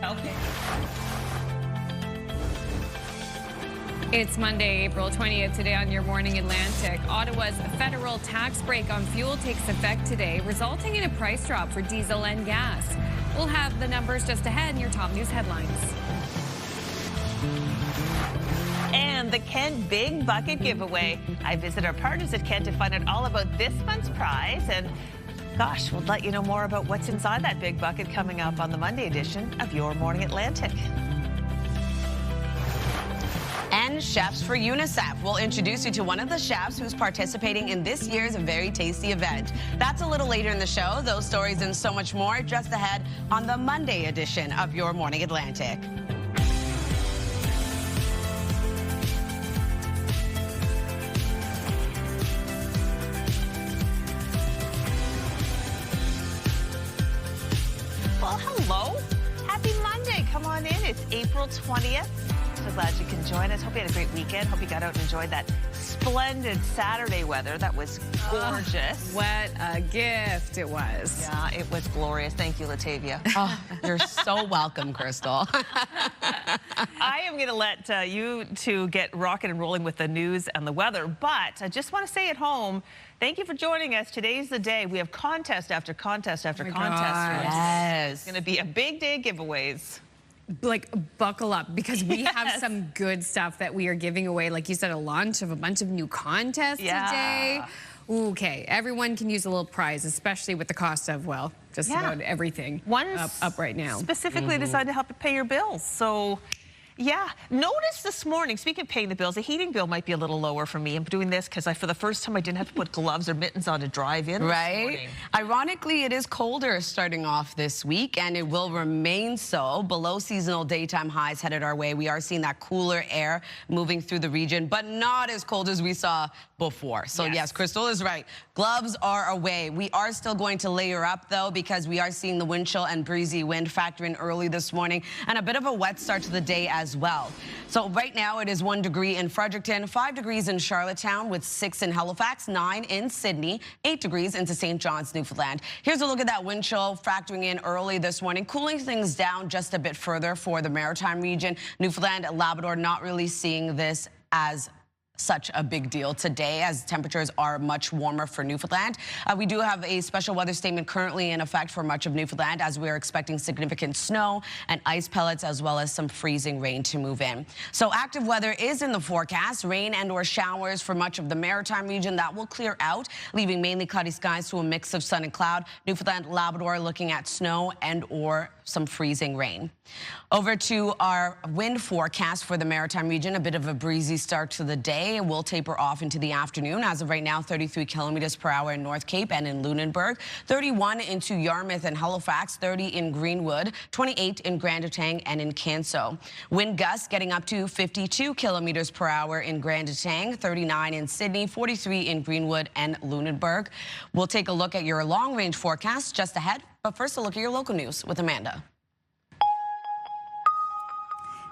Okay. It's Monday, April 20th, today on Your Morning Atlantic. Ottawa's federal tax break on fuel takes effect today, resulting in a price drop for diesel and gas. We'll have the numbers just ahead in your top news headlines. And the Kent Big Bucket Giveaway. I visit our partners at Kent to find out all about this month's prize. And gosh, we'll let you know more about what's inside that big bucket coming up on the Monday edition of Your Morning Atlantic. And chefs for UNICEF. We'll introduce you to one of the chefs who's participating in this year's very tasty event. That's a little later in the show. Those stories and so much more just ahead on the Monday edition of Your Morning Atlantic. Well, hello. Happy Monday. Come on in. It's April 20th. So glad you can join us. Hope you had a great weekend. Hope you got out and enjoyed that splendid Saturday weather. That was gorgeous. What a gift it was. Yeah, it was glorious. Thank you, Latavia. Oh, you're so welcome, Crystal. I am going to let you two get rocking and rolling with the news and the weather, but I just want to say at home, thank you for joining us. Today's the day. We have contest after contest after contest. Yes. It's going to be a big day of giveaways. Like, buckle up, because we have some good stuff that we are giving away. Like you said, a launch of a bunch of new contests today. Okay, everyone can use a little prize, especially with the cost of, well, just about everything up right now. Specifically designed to help you pay your bills. So, yeah. Notice this morning, speaking of paying the bills, the heating bill might be a little lower for me. I'm doing this because for the first time I didn't have to put gloves or mittens on to drive in. Right? Ironically, it is colder starting off this week, and it will remain so. Below seasonal daytime highs headed our way. We are seeing that cooler air moving through the region, but not as cold as we saw before. So yes, Crystal is right. Gloves are away. We are still going to layer up, though, because we are seeing the wind chill and breezy wind factor in early this morning, and a bit of a wet start to the day as well. So right now it is 1 degree in Fredericton, 5 degrees in Charlottetown, with 6 in Halifax, 9 in Sydney, 8 degrees into St. John's, Newfoundland. Here's a look at that wind chill factoring in early this morning, cooling things down just a bit further for the Maritime region. Newfoundland, Labrador, not really seeing this as such a big deal today, as temperatures are much warmer for Newfoundland. We do have a special weather statement currently in effect for much of Newfoundland, as we are expecting significant snow and ice pellets, as well as some freezing rain to move in. So active weather is in the forecast. Rain and or showers for much of the Maritime region. That will clear out, leaving mainly cloudy skies to a mix of sun and cloud. Newfoundland, Labrador looking at snow and or some freezing rain. Over to our wind forecast for the Maritime region. A bit of a breezy start to the day. It will taper off into the afternoon. As of right now, 33 kilometers per hour in North Cape and in Lunenburg, 31 into Yarmouth and Halifax, 30 in Greenwood, 28 in Grand Etang and in Canso. Wind gusts getting up to 52 kilometers per hour in Grand Etang, 39 in Sydney, 43 in Greenwood and Lunenburg. We'll take a look at your long-range forecast just ahead, but first a look at your local news with Amanda.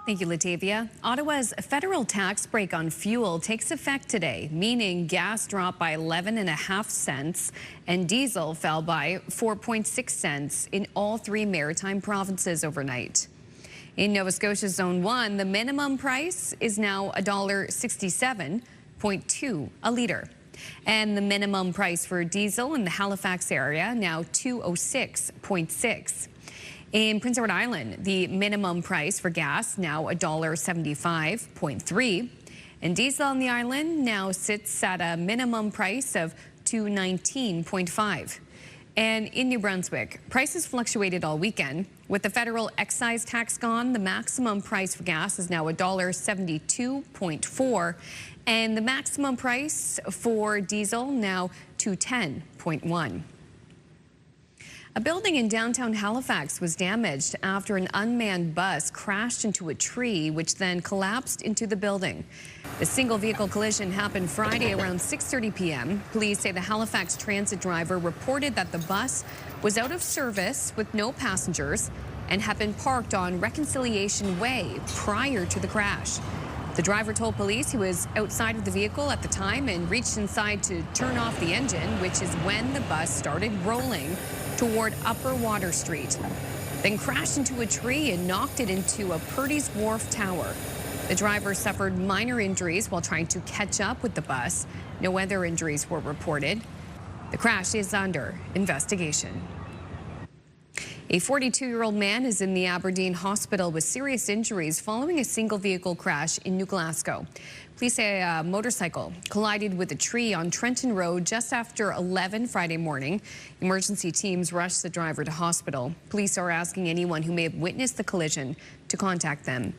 Thank you, Latavia. Ottawa's federal tax break on fuel takes effect today, meaning gas dropped by 11.5 cents and diesel fell by 4.6 cents in all 3 Maritime provinces overnight. In Nova Scotia Zone 1, the minimum price is now $1.67.2 a litre. And the minimum price for diesel in the Halifax area now $2.06.6. In Prince Edward Island, the minimum price for gas now $1.75.3, and diesel on the island now sits at a minimum price of $2.19.5. And in New Brunswick, prices fluctuated all weekend. With the federal excise tax gone, the maximum price for gas is now $1.72.4, and the maximum price for diesel now $2.10.1. A building in downtown Halifax was damaged after an unmanned bus crashed into a tree, which then collapsed into the building. The single vehicle collision happened Friday around 6:30 p.m. Police say the Halifax transit driver reported that the bus was out of service with no passengers and had been parked on Reconciliation Way prior to the crash. The driver told police he was outside of the vehicle at the time and reached inside to turn off the engine, which is when the bus started rolling toward Upper Water Street. then crashed into a tree and knocked it into a Purdy's Wharf tower. The driver suffered minor injuries while trying to catch up with the bus. No other injuries were reported. The crash is under investigation. A 42-year-old man is in the Aberdeen hospital with serious injuries following a single vehicle crash in New Glasgow. Police say a motorcycle collided with a tree on Trenton Road just after 11 Friday morning. Emergency teams rushed the driver to hospital. Police are asking anyone who may have witnessed the collision to contact them.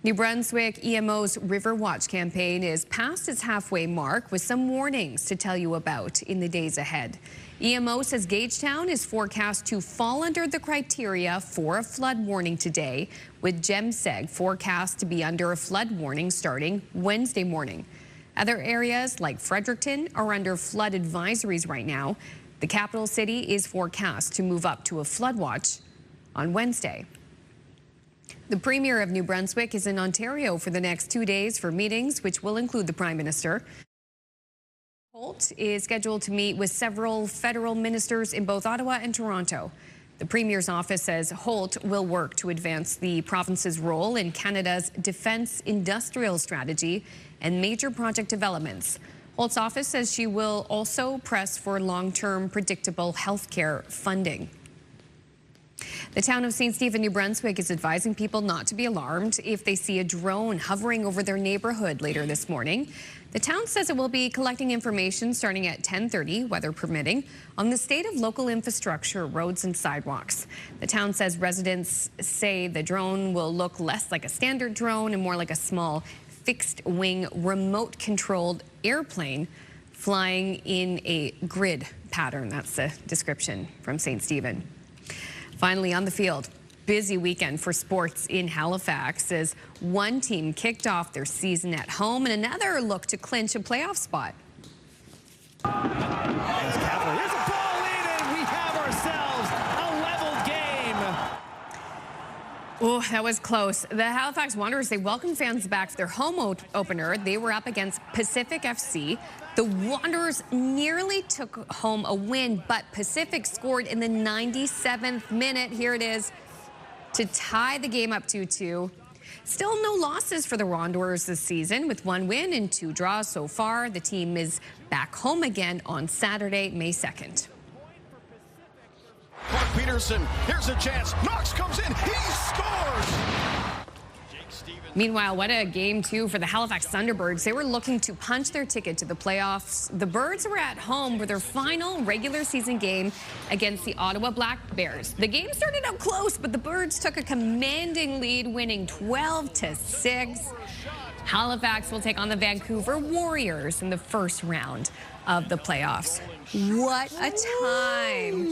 New Brunswick EMO's River Watch campaign is past its halfway mark with some warnings to tell you about in the days ahead. EMO says Gagetown is forecast to fall under the criteria for a flood warning today, with Gemseg forecast to be under a flood warning starting Wednesday morning. Other areas like Fredericton are under flood advisories right now. The capital city is forecast to move up to a flood watch on Wednesday. The Premier of New Brunswick is in Ontario for the next 2 days for meetings, which will include the Prime Minister. Holt is scheduled to meet with several federal ministers in both Ottawa and Toronto. The Premier's office says Holt will work to advance the province's role in Canada's defence industrial strategy and major project developments. Holt's office says she will also press for long-term predictable health care funding. The town of St. Stephen, New Brunswick is advising people not to be alarmed if they see a drone hovering over their neighborhood later this morning. The town says it will be collecting information starting at 10:30, weather permitting, on the state of local infrastructure, roads and sidewalks. The town says residents say the drone will look less like a standard drone and more like a small fixed-wing remote-controlled airplane flying in a grid pattern. That's the description from St. Stephen. Finally, on the field, busy weekend for sports in Halifax as one team kicked off their season at home and another looked to clinch a playoff spot. There's a ball in and we have ourselves a level game. Oh, that was close. The Halifax Wanderers, they welcomed fans back for their home opener. They were up against Pacific FC. The Wanderers nearly took home a win, but Pacific scored in the 97th minute. Here it is to tie the game up 2-2. Still no losses for the Wanderers this season, with 1 win and 2 draws so far. The team is back home again on Saturday, May 2nd. Clark Peterson, here's a chance. Knox comes in, he scores! Meanwhile, what a game, too, for the Halifax Thunderbirds. They were looking to punch their ticket to the playoffs. The Birds were at home for their final regular season game against the Ottawa Black Bears. The game started out close, but the Birds took a commanding lead, winning 12-6. Halifax will take on the Vancouver Warriors in the first round of the playoffs. What a time.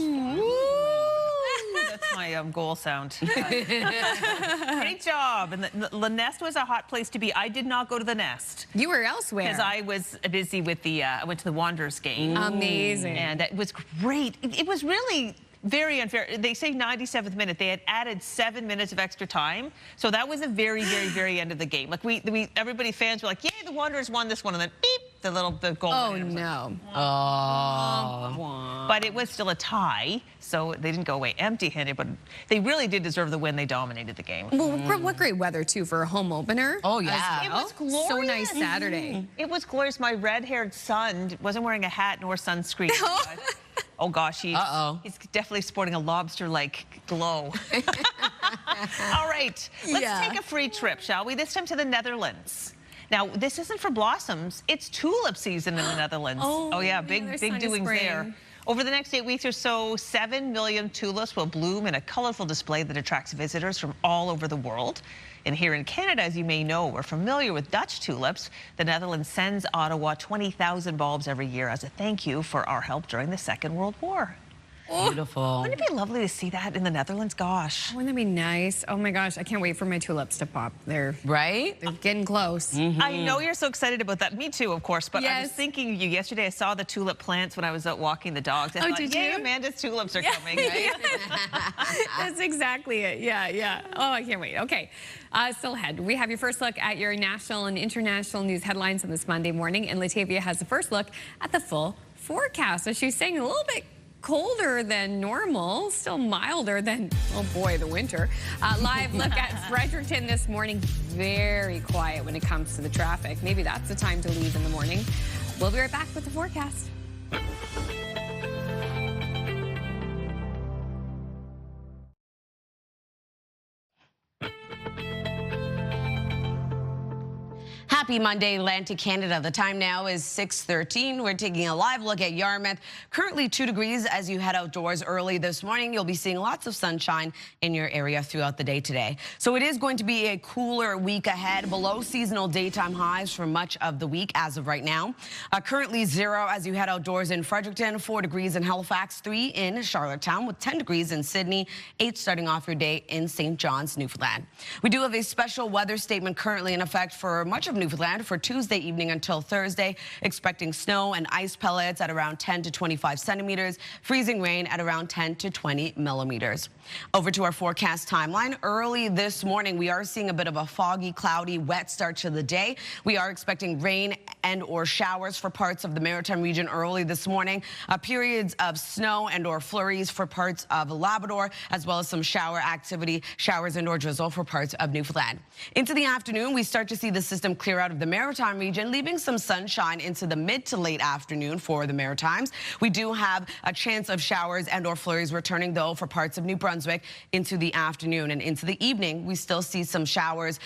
That's my goal sound. Great job. And the Nest was a hot place to be. I did not go to the Nest. You were elsewhere. Because I was busy with the, I went to the Wanderers game. Amazing. And it was great. It was really very unfair. They say 97th minute. They had added 7 minutes of extra time. So that was the very, very, very end of the game. Like everybody, fans were like, yay, the Wanderers won this one. And then beep, the goal. Oh, no. But it was still a tie, so they didn't go away empty-handed, but they really did deserve the win. They dominated the game. Well, what great weather, too, for a home opener. Oh, yeah. It was glorious. So nice Saturday. It was glorious. My red-haired son wasn't wearing a hat nor sunscreen. Oh, gosh, he's definitely sporting a lobster-like glow. All right, let's take a free trip, shall we? This time to the Netherlands. Now, this isn't for blossoms. It's tulip season in the Netherlands. Oh yeah, big doings there. Over the next 8 weeks or so, 7 million tulips will bloom in a colorful display that attracts visitors from all over the world. And here in Canada, as you may know, we're familiar with Dutch tulips. The Netherlands sends Ottawa 20,000 bulbs every year as a thank you for our help during the Second World War. Beautiful. Wouldn't it be lovely to see that in the Netherlands? Gosh. Wouldn't that be nice? Oh my gosh, I can't wait for my tulips to pop. They're getting close. I know you're so excited about that. Me too, of course. But I was Yes. thinking of you yesterday. I saw the tulip plants when I was out walking the dogs. I thought, did yay, you? Amanda's tulips are coming, right? That's exactly it. Yeah. Oh, I can't wait. Okay. Still ahead, we have your first look at your national and international news headlines on this Monday morning. And Latavia has the first look at the full forecast. So she's saying a little bit colder than normal, still milder than, oh boy, the winter. Live look at Fredericton this morning. Very quiet when it comes to the traffic. Maybe that's the time to leave in the morning. We'll be right back with the forecast. Happy Monday, Atlantic Canada. The time now is 6:13. We're taking a live look at Yarmouth. Currently 2 degrees as you head outdoors early this morning. You'll be seeing lots of sunshine in your area throughout the day today. So it is going to be a cooler week ahead. Below seasonal daytime highs for much of the week as of right now. Currently 0 as you head outdoors in Fredericton, 4 degrees in Halifax, 3 in Charlottetown, with 10 degrees in Sydney, 8 starting off your day in St. John's, Newfoundland. We do have a special weather statement currently in effect for much of Newfoundland for Tuesday evening until Thursday, expecting snow and ice pellets at around 10 to 25 centimeters, freezing rain at around 10 to 20 millimeters. Over to our forecast timeline. Early this morning, we are seeing a bit of a foggy, cloudy, wet start to the day. We are expecting rain and or showers for parts of the Maritime region early this morning. Periods of snow and or flurries for parts of Labrador, as well as some shower activity, showers and or drizzle for parts of Newfoundland. Into the afternoon, we start to see the system clear out of the Maritime region, leaving some sunshine into the mid to late afternoon for the Maritimes. We do have a chance of showers and or flurries returning, though, for parts of New Brunswick into the afternoon. And into the evening, we still see some showers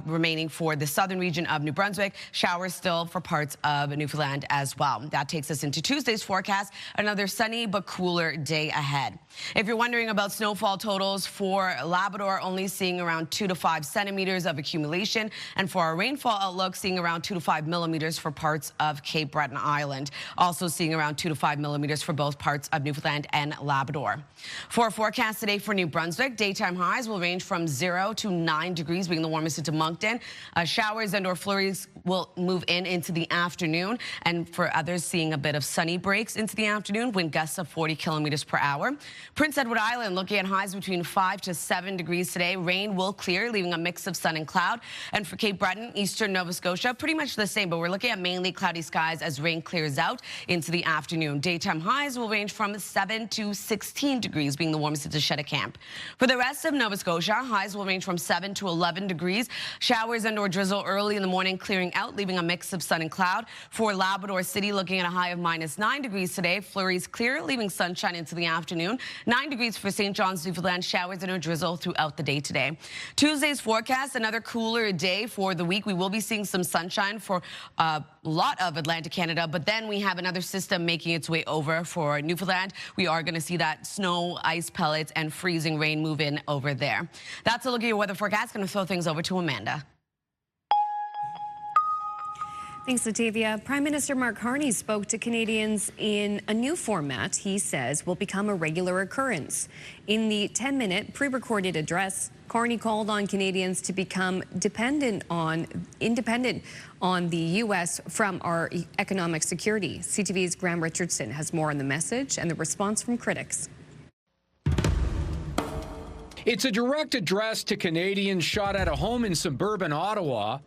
remaining for the southern region of New Brunswick, showers still for parts of Newfoundland as well. That takes us into Tuesday's forecast, another sunny but cooler day ahead. If you're wondering about snowfall totals for Labrador, only seeing around 2 to 5 centimeters of accumulation, and for our rainfall outlook, seeing around 2 to 5 millimeters for parts of Cape Breton Island. Also seeing around 2 to 5 millimeters for both parts of Newfoundland and Labrador. For our forecast today for New Brunswick, daytime highs will range from 0 to 9 degrees, being the warmest into Moncton. Showers and or flurries will move into the afternoon, and for others seeing a bit of sunny breaks into the afternoon, wind gusts of 40 kilometers per hour. Prince Edward Island looking at highs between 5 to 7 degrees today. Rain will clear, leaving a mix of sun and cloud. And for Cape Breton, eastern Nova Scotia, pretty much the same, but we're looking at mainly cloudy skies as rain clears out into the afternoon. Daytime highs will range from 7 to 16 degrees, being the warmest into Shetticamp. For the rest of Nova Scotia, highs will range from 7 to 11 degrees. Showers and or drizzle early in the morning, clearing out, leaving a mix of sun and cloud. For Labrador City, looking at a high of -9 degrees today. Flurries clear, leaving sunshine into the afternoon. 9 degrees for St. John's, Newfoundland. Showers and or drizzle throughout the day today. Tuesday's forecast, another cooler day for the week. We will be seeing some sunshine for a lot of Atlantic Canada, but then we have another system making its way over for Newfoundland. We are going to see that snow, ice pellets, and freezing rain move in over there. That's a look at your weather forecast. Going to throw things over to Amanda. Thanks, Latavia. Prime Minister Mark Carney spoke to Canadians in a new format he says will become a regular occurrence. In the 10-minute pre-recorded address, Carney called on Canadians to become independent on the U.S. from our economic security. CTV's Graham Richardson has more on the message and the response from critics. It's a direct address to Canadians shot at a home in suburban Ottawa,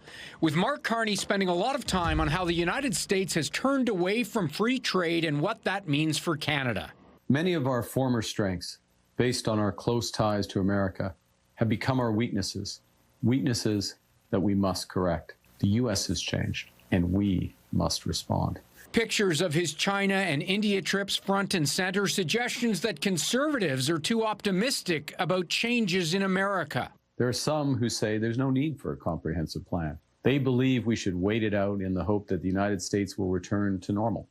with Mark Carney spending a lot of time on how the United States has turned away from free trade and what that means for Canada. Many of our former strengths, based on our close ties to America, have become our weaknesses, weaknesses that we must correct. The U.S. has changed, and we must respond. Pictures of his China and India trips front and center, suggestions that conservatives are too optimistic about changes in America. There are some who say there's no need for a comprehensive plan. They believe we should wait it out in the hope that the United States will return to normal,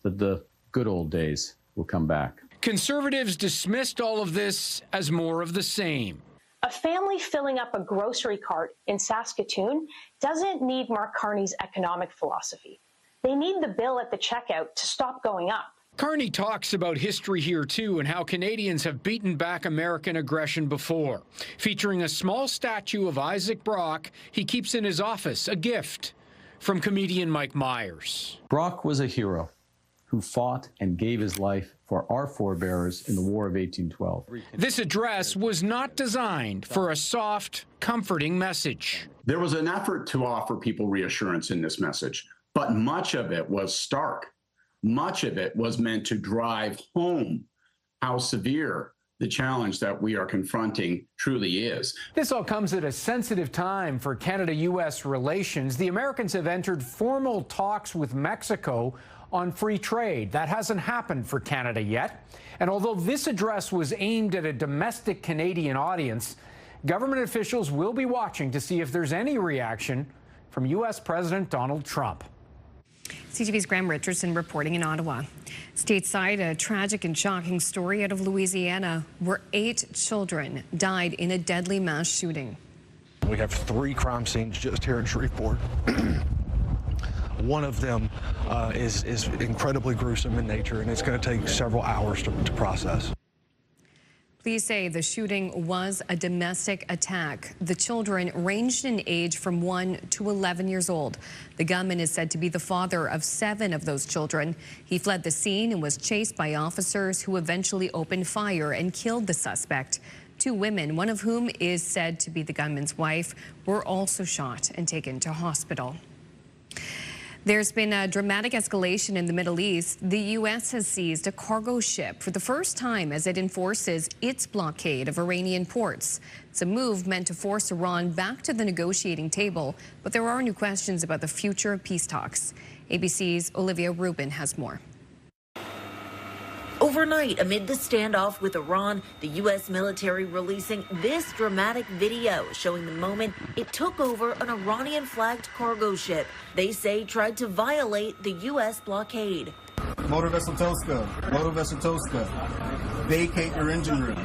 that the good old days will come back. Conservatives dismissed all of this as more of the same. A family filling up a grocery cart in Saskatoon doesn't need Mark Carney's economic philosophy. They need the bill at the checkout to stop going up. Carney talks about history here, too, and how Canadians have beaten back American aggression before. Featuring a small statue of Isaac Brock he keeps in his office, a gift from comedian Mike Myers. Brock was a hero who fought and gave his life for our forebears in the War of 1812. This address was not designed for a soft, comforting message. There was an effort to offer people reassurance in this message, but much of it was stark. much of it was meant to drive home how severe the challenge that we are confronting truly is. This all comes at a sensitive time for Canada-U.S. relations. The Americans have entered formal talks with Mexico on free trade. That hasn't happened for Canada yet. And although this address was aimed at a domestic Canadian audience, government officials will be watching to see if there's any reaction from U.S. President Donald Trump. CTV's Graham Richardson reporting in Ottawa. Stateside, a tragic and shocking story out of Louisiana where 8 children died in a deadly mass shooting. We have 3 crime scenes just here in Shreveport. One of them is incredibly gruesome in nature, and it's going to take several hours to process. Police say the shooting was a domestic attack. The children ranged in age from 1 to 11 years old. The gunman is said to be the father of 7 of those children. He fled the scene and was chased by officers who eventually opened fire and killed the suspect. 2 women, one of whom is said to be the gunman's wife, were also shot and taken to hospital. There's been a dramatic escalation in the Middle East. The U.S. has seized a cargo ship for the first time as it enforces its blockade of Iranian ports. It's a move meant to force Iran back to the negotiating table, but there are new questions about the future of peace talks. ABC's Olivia Rubin has more. Overnight, amid the standoff with Iran, the U.S. military releasing this dramatic video showing the moment it took over an Iranian-flagged cargo ship they say tried to violate the U.S. blockade. Motor vessel Tosca, vacate your engine room.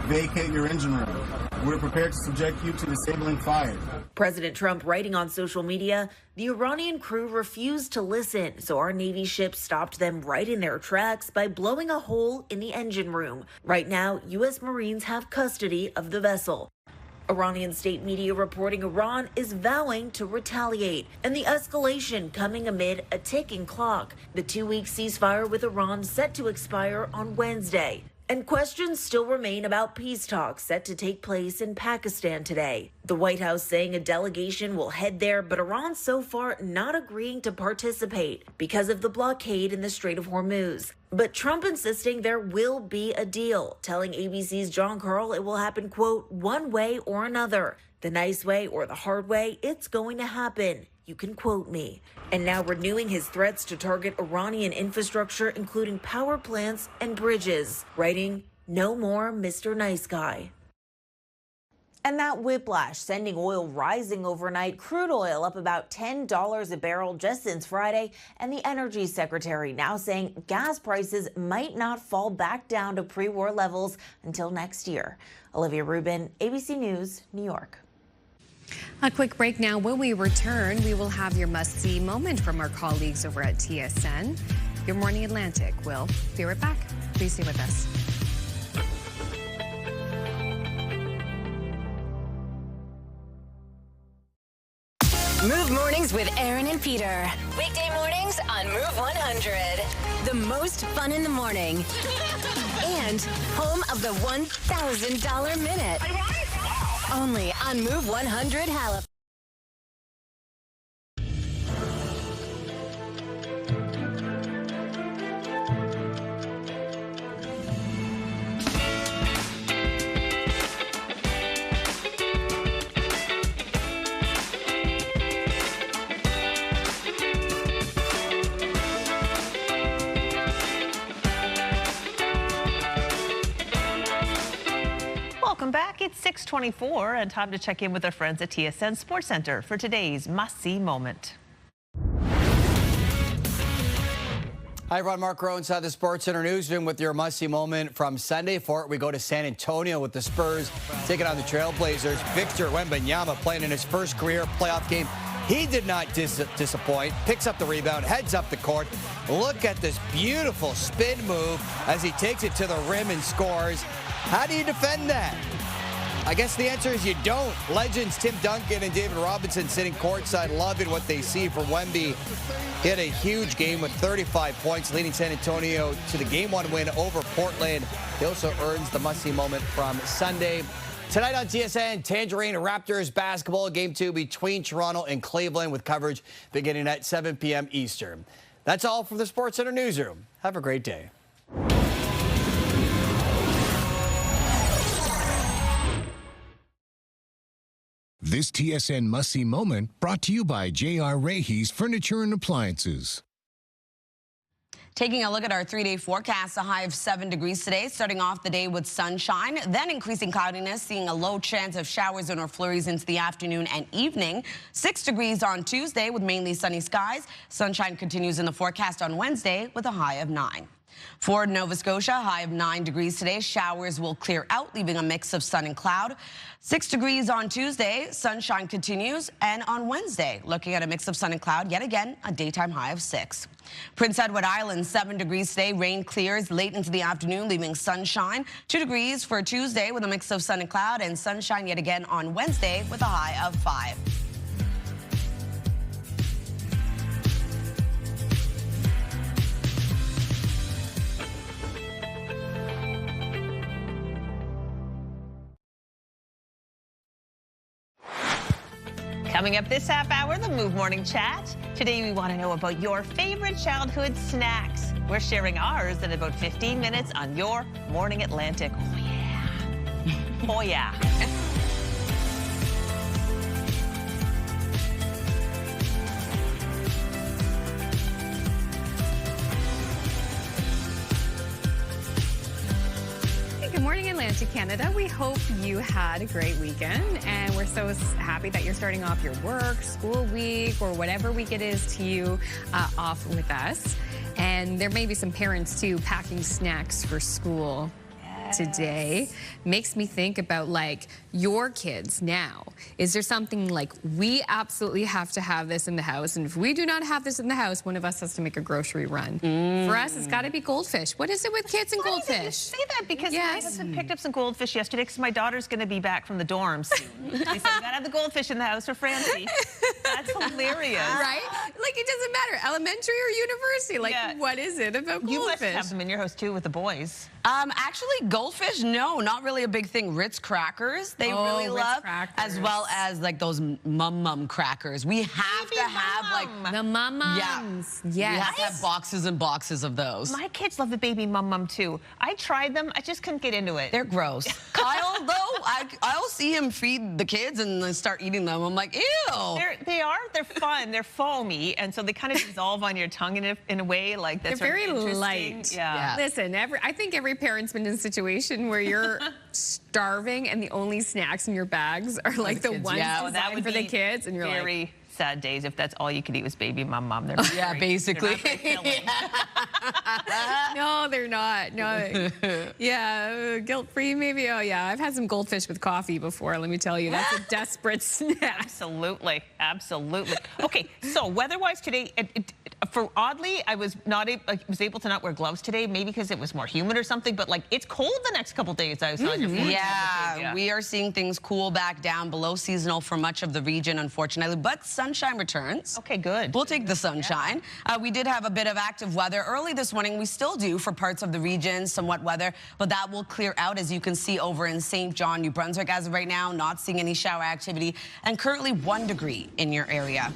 Vacate your engine room. We're prepared to subject you to disabling fire. President Trump writing on social media, the Iranian crew refused to listen, so our Navy ship stopped them right in their tracks by blowing a hole in the engine room. Right now, U.S. Marines have custody of the vessel. Iranian state media reporting Iran is vowing to retaliate, and the escalation coming amid a ticking clock. The 2-week ceasefire with Iran set to expire on Wednesday. And questions still remain about peace talks set to take place in Pakistan today. The White House saying a delegation will head there, but Iran so far not agreeing to participate because of the blockade in the Strait of Hormuz. But Trump insisting there will be a deal, telling ABC's John Carl it will happen, quote, one way or another. The nice way or the hard way, it's going to happen. You can quote me. And now renewing his threats to target Iranian infrastructure, including power plants and bridges, writing, no more Mr. Nice Guy. And that whiplash, sending oil rising overnight, crude oil up about $10 a barrel just since Friday, and the energy secretary now saying gas prices might not fall back down to pre-war levels until next year. Olivia Rubin, ABC News, New York. A quick break now. When we return, we will have your must-see moment from our colleagues over at TSN. Your Morning Atlantic will be right back. Please stay with us. Move Mornings with Aaron and Peter. Weekday mornings on Move 100. The most fun in the morning. And home of the $1,000 minute. Only on Move 100 Halifax. Welcome back. It's 6:24 and time to check in with our friends at TSN Sports Center for today's must-see moment. Hi, everyone. Mark Rowe inside the Sports Center newsroom with your must-see moment from Sunday. For it, we go to San Antonio with the Spurs taking on the Trailblazers. Victor Wembanyama playing in his first career playoff game. He did not disappoint. Picks up the rebound, heads up the court. Look at this beautiful spin move as he takes it to the rim and scores. How do you defend that? I guess the answer is you don't. Legends Tim Duncan and David Robinson sitting courtside, loving what they see from Wemby. He had a huge game with 35 points, leading San Antonio to the Game 1 win over Portland. He also earns the must-see moment from Sunday. Tonight on TSN, Tangerine Raptors basketball, Game 2 between Toronto and Cleveland with coverage beginning at 7 p.m. Eastern. That's all from the Sports Center newsroom. Have a great day. This TSN must-see moment brought to you by J.R. Rahe's Furniture and Appliances. Taking a look at our 3-day forecast, a high of 7 degrees today, starting off the day with sunshine, then increasing cloudiness, seeing a low chance of showers and or flurries into the afternoon and evening. 6 degrees on Tuesday with mainly sunny skies. Sunshine continues in the forecast on Wednesday with a high of 9. For Nova Scotia, high of 9 degrees today. Showers will clear out, leaving a mix of sun and cloud. 6 degrees on Tuesday, sunshine continues. And on Wednesday, looking at a mix of sun and cloud, yet again, a daytime high of 6. Prince Edward Island, 7 degrees today. Rain clears late into the afternoon, leaving sunshine. 2 degrees for Tuesday with a mix of sun and cloud, and sunshine yet again on Wednesday with a high of 5. Coming up this half hour, the Move Morning Chat. Today we want to know about your favorite childhood snacks. We're sharing ours in about 15 minutes on Your Morning Atlantic. Oh yeah. Oh yeah. Good morning, Atlantic Canada. We hope you had a great weekend, and we're so happy that you're starting off your work, school week, or whatever week it is to you off with us. And there may be some parents, too, packing snacks for school today. Makes me think about, like, your kids now. Is there something like, we absolutely have to have this in the house, and if we do not have this in the house, one of us has to make a grocery run? For us, it's got to be goldfish. What is it with kids and goldfish? You say that because my husband picked up some goldfish yesterday because my daughter's going to be back from the dorms soon. He said, we got to have the goldfish in the house for Francie. That's hilarious. Right? Like, it doesn't matter, elementary or university. Like, what is it about goldfish? You must have them in your house, too, with the boys. Actually, goldfish, no, not really a big thing. Ritz crackers, they really love, as well as like those mum crackers. We have to have like the mum-mums. Yes. We have to have boxes and boxes of those. My kids love the baby mum too. I tried them, I just couldn't get into it. They're gross. Kyle, though, I'll see him feed the kids and then start eating them. I'm like, ew. They're fun. They're foamy, and so they kind of dissolve on your tongue in a way like that's They're very interesting. light. Yeah. Listen, I think every parent's been in a situation where you're starving and the only snacks in your bags are like the ones designed for the kids, and you're like, very sad days if that's all you could eat was baby mum. They're basically. No, they're not. No. Yeah, guilt-free maybe. Oh yeah, I've had some goldfish with coffee before. Let me tell you, that's a desperate snack. Absolutely. Okay, so weather-wise today, oddly, I was able to not wear gloves today, maybe because it was more humid or something. But like, it's cold the next couple days. I saw your forecast. Yeah, we are seeing things cool back down below seasonal for much of the region, unfortunately. But sunshine returns. Okay, good. We'll take the sunshine. We did have a bit of active weather early this morning. We still do for parts of the region, some wet weather, but that will clear out, as you can see over in St. John, New Brunswick. As of right now, not seeing any shower activity, and currently 1 degree in your area.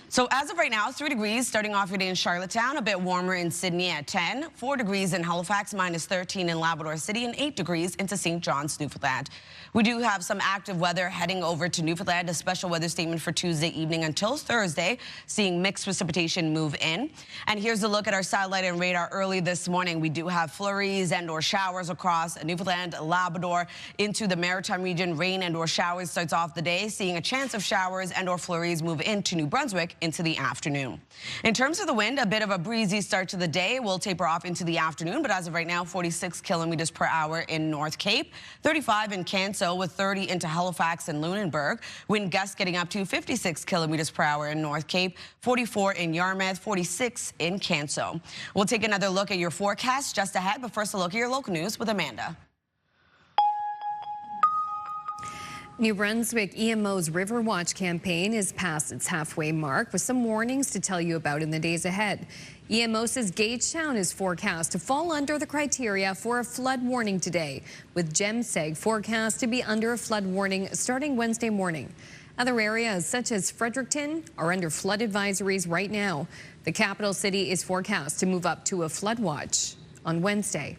So as of right now, 3 degrees starting off your day in Charlottetown, a bit warmer in Sydney at 10, 4 degrees in Halifax, -13 in Labrador City, and 8 degrees into St. John's, Newfoundland. We do have some active weather heading over to Newfoundland, a special weather statement for Tuesday evening until Thursday, seeing mixed precipitation move in. And here's a look at our satellite and radar early this morning. We do have flurries and or showers across Newfoundland, Labrador, into the Maritime region. Rain and or showers starts off the day, seeing a chance of showers and or flurries move into New Brunswick into the afternoon. In terms of the wind, a bit of a breezy start to the day. Will taper off into the afternoon, but as of right now, 46 kilometers per hour in North Cape, 35 in Canso, with 30 into Halifax and Lunenburg. Wind gusts getting up to 56 kilometers per hour in North Cape, 44 in Yarmouth, 46 in Canso. We'll take another look at your forecast just ahead, but first a look at your local news with Amanda. New Brunswick EMO's River Watch campaign is past its halfway mark, with some warnings to tell you about in the days ahead. EMO says Gagetown is forecast to fall under the criteria for a flood warning today, with Gemseg forecast to be under a flood warning starting Wednesday morning. Other areas such as Fredericton are under flood advisories right now. The capital city is forecast to move up to a flood watch on Wednesday.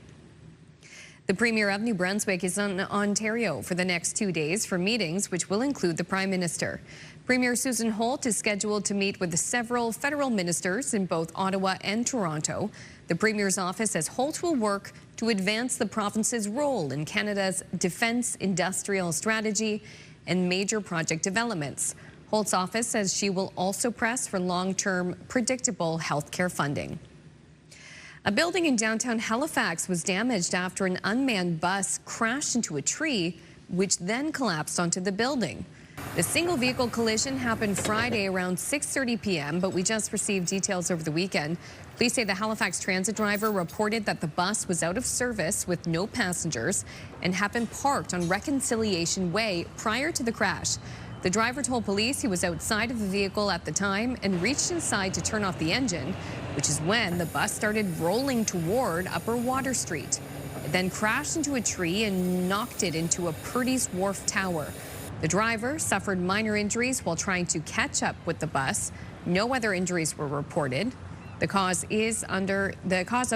The Premier of New Brunswick is in Ontario for the next 2 days for meetings which will include the Prime Minister. Premier Susan Holt is scheduled to meet with several federal ministers in both Ottawa and Toronto. The Premier's office says Holt will work to advance the province's role in Canada's defence industrial strategy and major project developments. Holt's office says she will also press for long-term, predictable health care funding. A building in downtown Halifax was damaged after an unmanned bus crashed into a tree, which then collapsed onto the building. The single vehicle collision happened Friday around 6:30 p.m., but we just received details over the weekend. Police say the Halifax transit driver reported that the bus was out of service with no passengers and had been parked on Reconciliation Way prior to the crash. The driver told police he was outside of the vehicle at the time and reached inside to turn off the engine, which is when the bus started rolling toward Upper Water Street. It then crashed into a tree and knocked it into a Purdy's Wharf tower. The driver suffered minor injuries while trying to catch up with the bus. No other injuries were reported. The cause of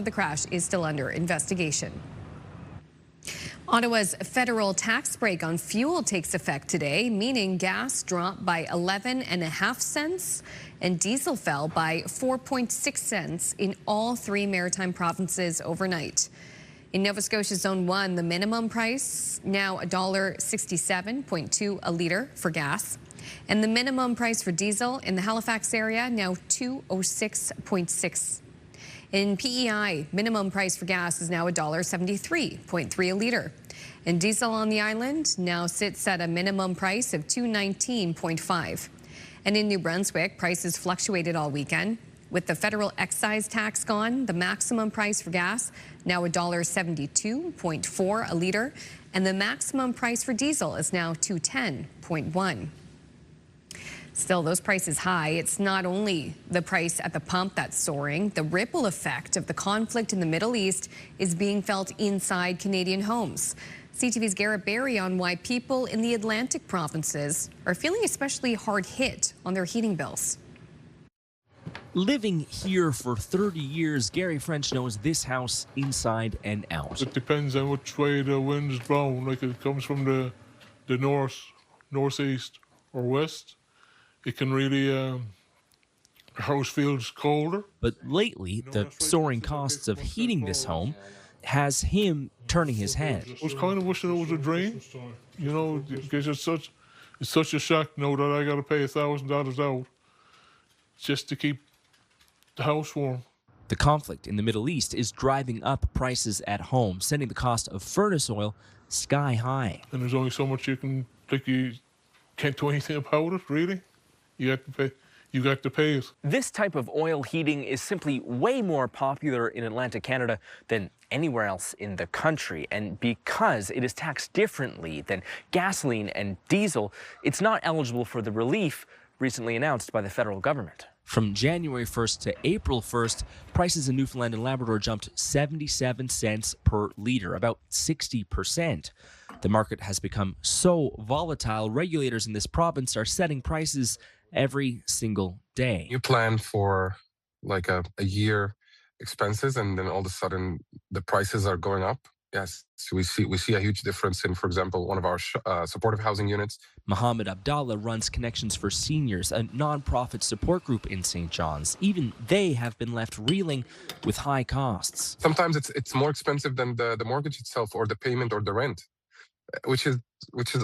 the crash is still under investigation. Ottawa's federal tax break on fuel takes effect today, meaning gas dropped by 11.5 cents and diesel fell by 4.6 cents in all 3 maritime provinces overnight. In Nova Scotia Zone 1, the minimum price now $1.67.2 a litre for gas. And the minimum price for diesel in the Halifax area now $2.06.6. In PEI, minimum price for gas is now $1.73.3 a litre. And diesel on the island now sits at a minimum price of $2.19.5. And in New Brunswick, prices fluctuated all weekend. With the federal excise tax gone, the maximum price for gas now $1.72.4 a litre, and the maximum price for diesel is now $2.10.1. Still, those prices high. It's not only the price at the pump that's soaring. The ripple effect of the conflict in the Middle East is being felt inside Canadian homes. CTV's Garrett Barry on why people in the Atlantic provinces are feeling especially hard hit on their heating bills. Living here for 30 years, Gary French knows this house inside and out. It depends on which way the wind's blowing. Like, it comes from the north, northeast, or west. It can really, the house feels colder. But lately, the soaring costs of heating this home has him turning his head. I was kind of wishing it was a dream, you know, because it's such a shock to know that I got to pay $1,000 out just to keep the house warm. The conflict in the Middle East is driving up prices at home, sending the cost of furnace oil sky high. And there's only so much you can't do anything about it, really. You got to pay it. This type of oil heating is simply way more popular in Atlantic Canada than anywhere else in the country. And because it is taxed differently than gasoline and diesel, it's not eligible for the relief recently announced by the federal government. From January 1st to April 1st, prices in Newfoundland and Labrador jumped 77 cents per litre, about 60%. The market has become so volatile, regulators in this province are setting prices every single day. You plan for like a year expenses, and then all of a sudden the prices are going up. Yes, so we see a huge difference in, for example, one of our supportive housing units. Mohammed Abdallah runs Connections for Seniors, a nonprofit support group in St. John's. Even they have been left reeling with high costs. Sometimes it's more expensive than the mortgage itself, or the payment, or the rent, which is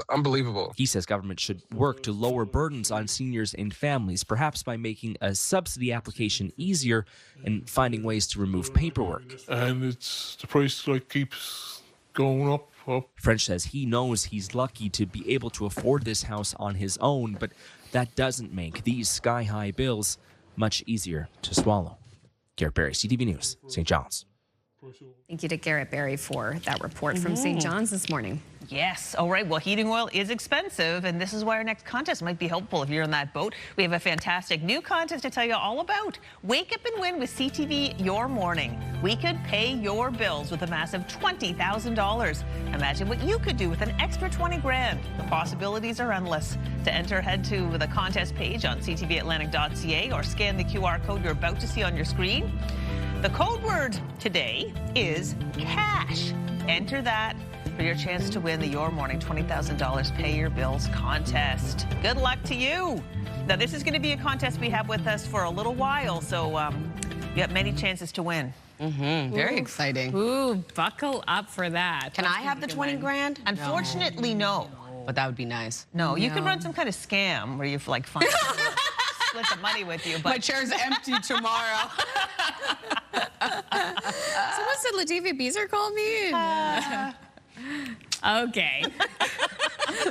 unbelievable. He says government should work to lower burdens on seniors and families, perhaps by making a subsidy application easier and finding ways to remove paperwork. And the price keeps going up. French says he knows he's lucky to be able to afford this house on his own, but that doesn't make these sky-high bills much easier to swallow. Garrett Barry, CTV News, St. John's. Thank you to Garrett Barry for that report from St. John's this morning. Yes. All right. Well, heating oil is expensive, and this is why our next contest might be helpful if you're in that boat. We have a fantastic new contest to tell you all about. Wake up and win with CTV Your Morning. We could pay your bills with a massive $20,000. Imagine what you could do with an extra 20 grand. The possibilities are endless. To enter, head to the contest page on ctvatlantic.ca or scan the QR code you're about to see on your screen. The code word today is cash. Enter that for your chance to win the Your Morning $20,000 Pay Your Bills contest. Good luck to you. Now, this is going to be a contest we have with us for a little while, so you have many chances to win. Very exciting. Ooh, buckle up for that. Can I have the 20 grand? Unfortunately, no. But that would be nice. No, you could run some kind of scam where you like find split the money with you. But my chair's empty tomorrow. So what's the Latifah Beezer called me? Okay.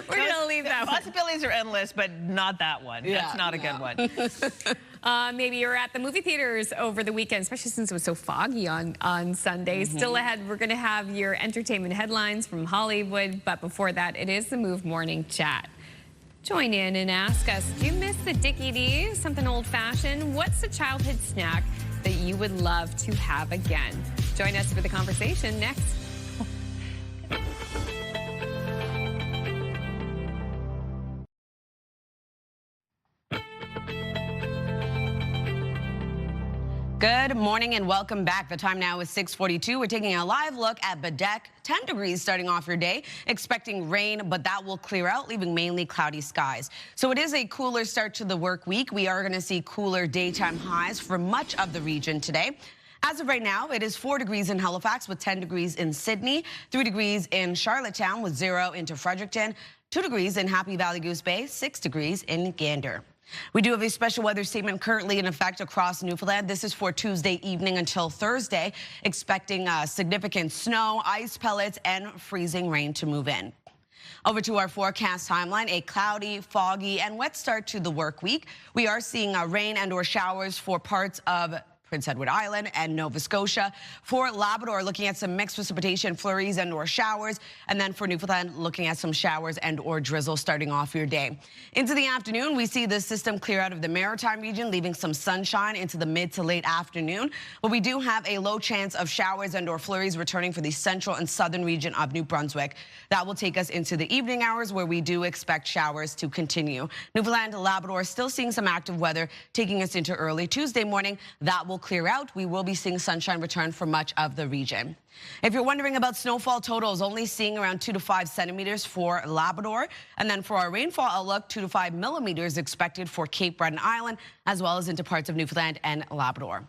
We're going to leave that one. Possibilities are endless, but not that one. Yeah, that's not a good one. Maybe you're at the movie theaters over the weekend, especially since it was so foggy on Sunday. Still ahead, we're going to have your entertainment headlines from Hollywood. But before that, it is the Move Morning Chat. Join in and ask us, do you miss the Dickie D? Something old-fashioned? What's a childhood snack that you would love to have again? Join us for the conversation next. Good morning and welcome back. The time now is 6:42. We're taking a live look at Bedeck. 10 degrees starting off your day. Expecting rain, but that will clear out, leaving mainly cloudy skies. So it is a cooler start to the work week. We are going to see cooler daytime highs for much of the region today. As of right now, it is 4 degrees in Halifax with 10 degrees in Sydney, 3 degrees in Charlottetown with 0 into Fredericton, 2 degrees in Happy Valley Goose Bay, 6 degrees in Gander. We do have a special weather statement currently in effect across Newfoundland. This is for Tuesday evening until Thursday, expecting significant snow, ice pellets, and freezing rain to move in. Over to our forecast timeline, a cloudy, foggy, and wet start to the work week. We are seeing rain and or showers for parts of Prince Edward Island and Nova Scotia. For Labrador, looking at some mixed precipitation, flurries and or showers. And then for Newfoundland, looking at some showers and or drizzle starting off your day. Into the afternoon, we see the system clear out of the Maritime region, leaving some sunshine into the mid to late afternoon. But we do have a low chance of showers and or flurries returning for the central and southern region of New Brunswick. That will take us into the evening hours where we do expect showers to continue. Newfoundland and Labrador still seeing some active weather, taking us into early Tuesday morning. That will clear out. We will be seeing sunshine return for much of the region. If you're wondering about snowfall totals, only seeing around 2 to 5 centimeters for Labrador. And then for our rainfall outlook, 2 to 5 millimeters expected for Cape Breton Island, as well as into parts of Newfoundland and Labrador.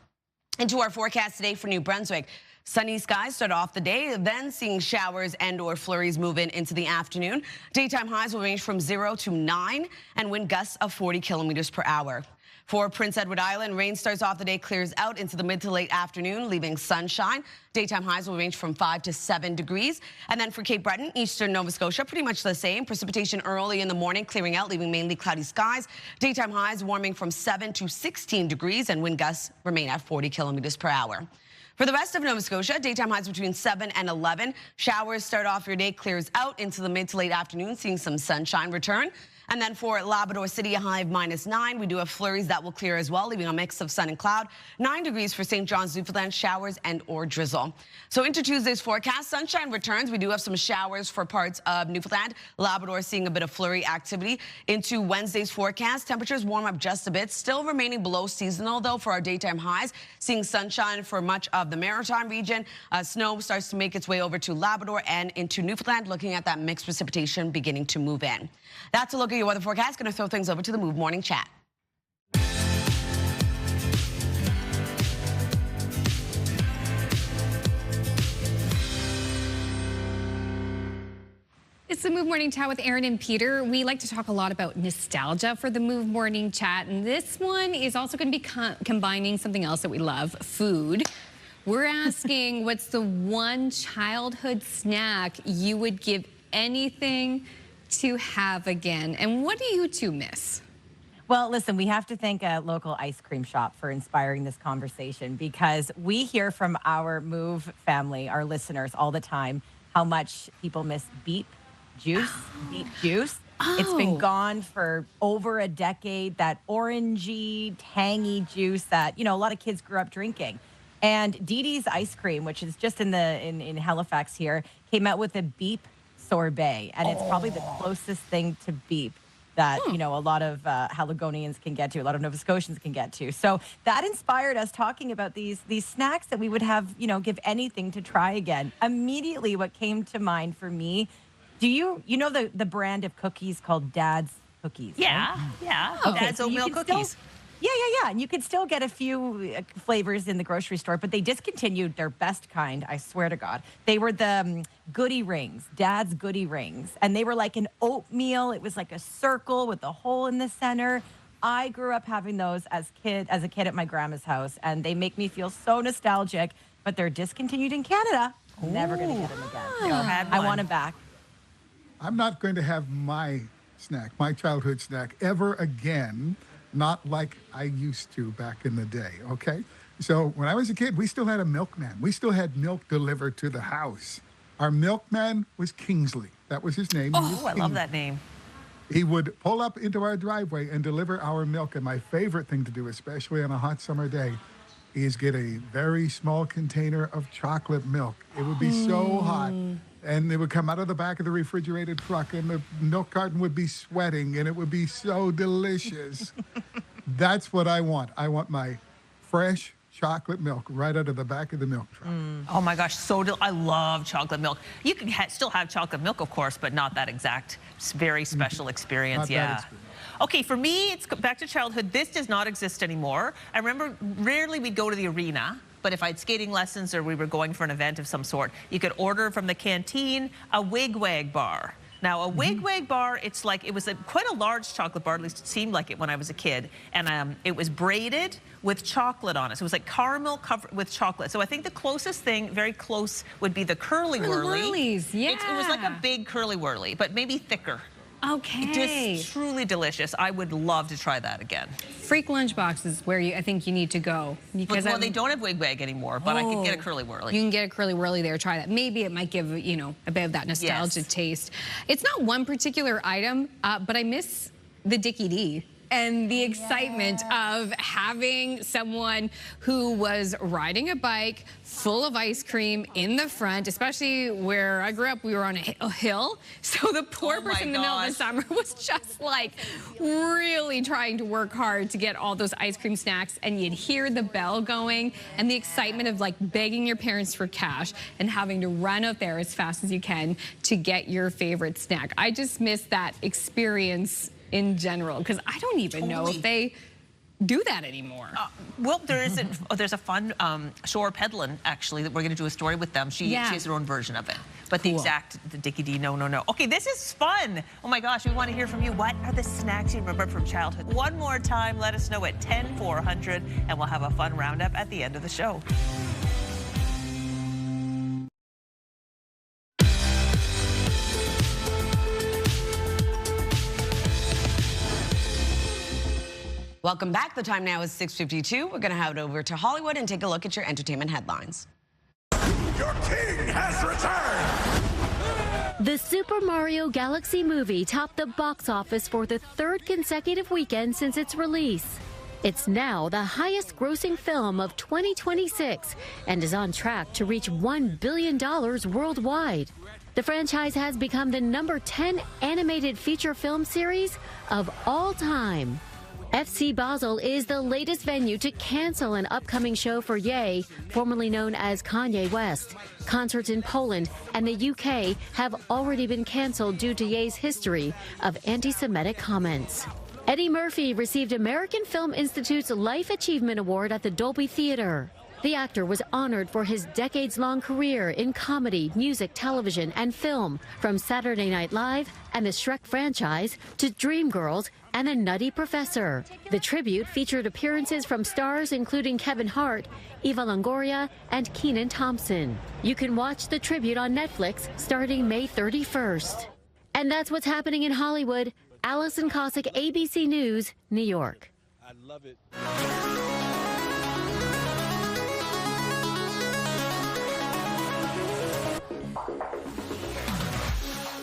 Into our forecast today for New Brunswick. Sunny skies start off the day, then seeing showers and or flurries move in into the afternoon. Daytime highs will range from 0 to 9 and wind gusts of 40 kilometers per hour. For Prince Edward Island, rain starts off the day, clears out into the mid to late afternoon, leaving sunshine. Daytime highs will range from 5 to 7 degrees. And then for Cape Breton, eastern Nova Scotia, pretty much the same. Precipitation early in the morning, clearing out, leaving mainly cloudy skies. Daytime highs warming from 7 to 16 degrees, and wind gusts remain at 40 kilometers per hour. For the rest of Nova Scotia, daytime highs between 7 and 11. Showers start off your day, clears out into the mid to late afternoon, seeing some sunshine return. And then for Labrador City, a high of -9. We do have flurries that will clear as well, leaving a mix of sun and cloud. 9 degrees for St. John's, Newfoundland, showers and or drizzle. So into Tuesday's forecast, sunshine returns. We do have some showers for parts of Newfoundland. Labrador seeing a bit of flurry activity. Into Wednesday's forecast, temperatures warm up just a bit. Still remaining below seasonal, though, for our daytime highs. Seeing sunshine for much of the Maritime region. Snow starts to make its way over to Labrador and into Newfoundland, looking at that mixed precipitation beginning to move in. That's a look at your weather forecast. Going to throw things over to the Move Morning Chat. It's the Move Morning Chat with Aaron and Peter. We like to talk a lot about nostalgia for the Move Morning Chat, and this one is also going to be combining something else that we love, food. We're asking, what's the one childhood snack you would give anything to have again? And what do you two miss? Well, listen, we have to thank a local ice cream shop for inspiring this conversation, because we hear from our Move family, our listeners, all the time, how much people miss Beep juice, beet juice. It's been gone for over a decade, that orangey, tangy juice that, a lot of kids grew up drinking. And Dee Dee's Ice Cream, which is just in Halifax here, came out with a beep sorbet. And it's probably the closest thing to beep that, a lot of Haligonians can get to, a lot of Nova Scotians can get to. So that inspired us talking about these snacks that we would have, give anything to try again. Immediately what came to mind for me, do you know the brand of cookies called Dad's Cookies? Yeah, right? yeah. Okay, Dad's oatmeal cookies. Yeah. And you could still get a few flavors in the grocery store, but they discontinued their best kind, I swear to God. They were the goodie rings, Dad's goodie rings. And they were like an oatmeal. It was like a circle with a hole in the center. I grew up having those as a kid at my grandma's house, and they make me feel so nostalgic, but they're discontinued in Canada. Never going to get them again. So I want them back. I'm not going to have my snack, my childhood snack, ever again, not like I used to back in the day, okay? So when I was a kid, we still had a milkman. We still had milk delivered to the house. Our milkman was Kingsley. That was his name. Oh, I love that name. He would pull up into our driveway and deliver our milk. And my favorite thing to do, especially on a hot summer day, is get a very small container of chocolate milk. It would be so hot. And it would come out of the back of the refrigerated truck, and the milk carton would be sweating, and it would be so delicious. That's what I want. I want my fresh chocolate milk right out of the back of the milk truck. Oh my gosh, I love chocolate milk. You can still have chocolate milk, of course, but not that exact, very special experience. Not that experience. Okay, for me, it's back to childhood. This does not exist anymore. I remember rarely we'd go to the arena, but if I had skating lessons or we were going for an event of some sort, you could order from the canteen a wig-wag bar. Now, a wig-wag bar, it was quite a large chocolate bar, at least it seemed like it when I was a kid, and it was braided with chocolate on it. So it was like caramel covered with chocolate. So I think the closest thing, very close, would be the Curly Whirly. Whirlies, yeah. It was like a big Curly Whirly, but maybe thicker. Okay. Just truly delicious. I would love to try that again. Freak Lunchbox is where I think you need to go. Because they don't have wig-wag anymore, but I could get a Curly Whirly. You can get a Curly Whirly there. Try that. Maybe it might give, a bit of that nostalgia taste. It's not one particular item, but I miss the Dickie D. And the excitement of having someone who was riding a bike full of ice cream in the front, especially where I grew up, we were on a hill. So the poor person in the middle of the summer was just like really trying to work hard to get all those ice cream snacks. And you'd hear the bell going and the excitement of like begging your parents for cash and having to run out there as fast as you can to get your favorite snack. I just miss that experience in general, because I don't even know if they do that anymore. Well, there's a fun Shore Peddlin, actually, that we're going to do a story with them. She has her own version of it. But the Dickie D, no. Okay, this is fun. Oh my gosh, we want to hear from you. What are the snacks you remember from childhood? One more time, let us know at 10-400, and we'll have a fun roundup at the end of the show. Welcome back. The time now is 6:52. We're going to head over to Hollywood and take a look at your entertainment headlines. Your king has returned! The Super Mario Galaxy movie topped the box office for the third consecutive weekend since its release. It's now the highest-grossing film of 2026 and is on track to reach $1 billion worldwide. The franchise has become the number 10 animated feature film series of all time. FC Basel is the latest venue to cancel an upcoming show for Ye, formerly known as Kanye West. Concerts in Poland and the UK have already been canceled due to Ye's history of anti-Semitic comments. Eddie Murphy received American Film Institute's Life Achievement Award at the Dolby Theater. The actor was honored for his decades-long career in comedy, music, television, and film, from Saturday Night Live and the Shrek franchise to Dreamgirls and The Nutty Professor. The tribute featured appearances from stars including Kevin Hart, Eva Longoria, and Kenan Thompson. You can watch the tribute on Netflix starting May 31st. And that's what's happening in Hollywood. Allison Cossack, ABC News, New York. I love it.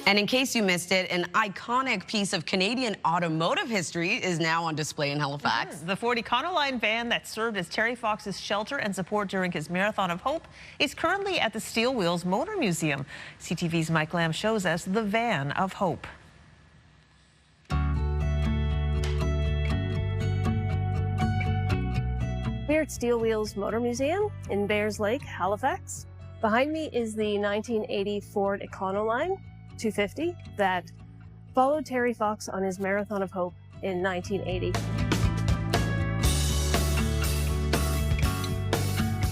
And in case you missed it, an iconic piece of Canadian automotive history is now on display in Halifax. The Ford Econoline van that served as Terry Fox's shelter and support during his Marathon of Hope is currently at the Steel Wheels Motor Museum. CTV's McAdam shows us the Van of Hope. We're at Steel Wheels Motor Museum in Bayers Lake, Halifax. Behind me is the 1980 Ford Econoline 250 that followed Terry Fox on his Marathon of Hope in 1980.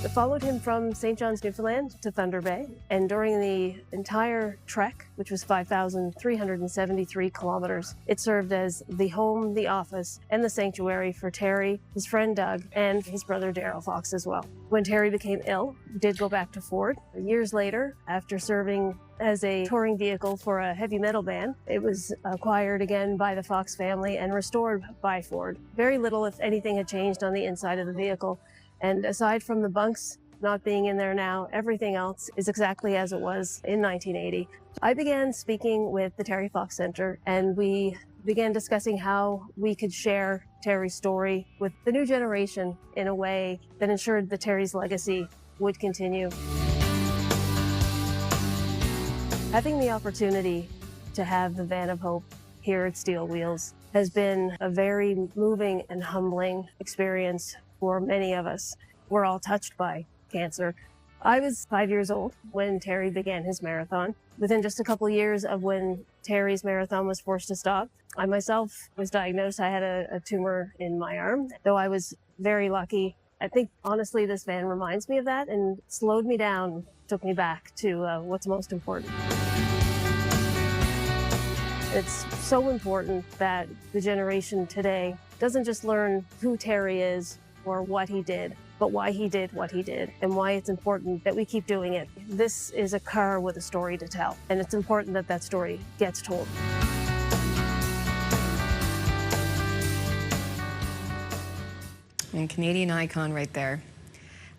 It followed him from St. John's, Newfoundland to Thunder Bay, and during the entire trek, which was 5,373 kilometers, it served as the home, the office, and the sanctuary for Terry, his friend Doug, and his brother Daryl Fox as well. When Terry became ill, he did go back to Ford. Years later, after serving as a touring vehicle for a heavy metal band, it was acquired again by the Fox family and restored by Ford. Very little, if anything, had changed on the inside of the vehicle. And aside from the bunks not being in there now, everything else is exactly as it was in 1980. I began speaking with the Terry Fox Center, and we began discussing how we could share Terry's story with the new generation in a way that ensured that Terry's legacy would continue. Having the opportunity to have the Van of Hope here at Steel Wheels has been a very moving and humbling experience for many of us. We're all touched by cancer. I was 5 years old when Terry began his marathon. Within just a couple of years of when Terry's marathon was forced to stop, I myself was diagnosed. I had a tumor in my arm. Though I was very lucky, I think honestly this van reminds me of that and slowed me down, took me back to what's most important. It's so important that the generation today doesn't just learn who Terry is or what he did, but why he did what he did and why it's important that we keep doing it. This is a car with a story to tell, and it's important that that story gets told. And Canadian icon right there.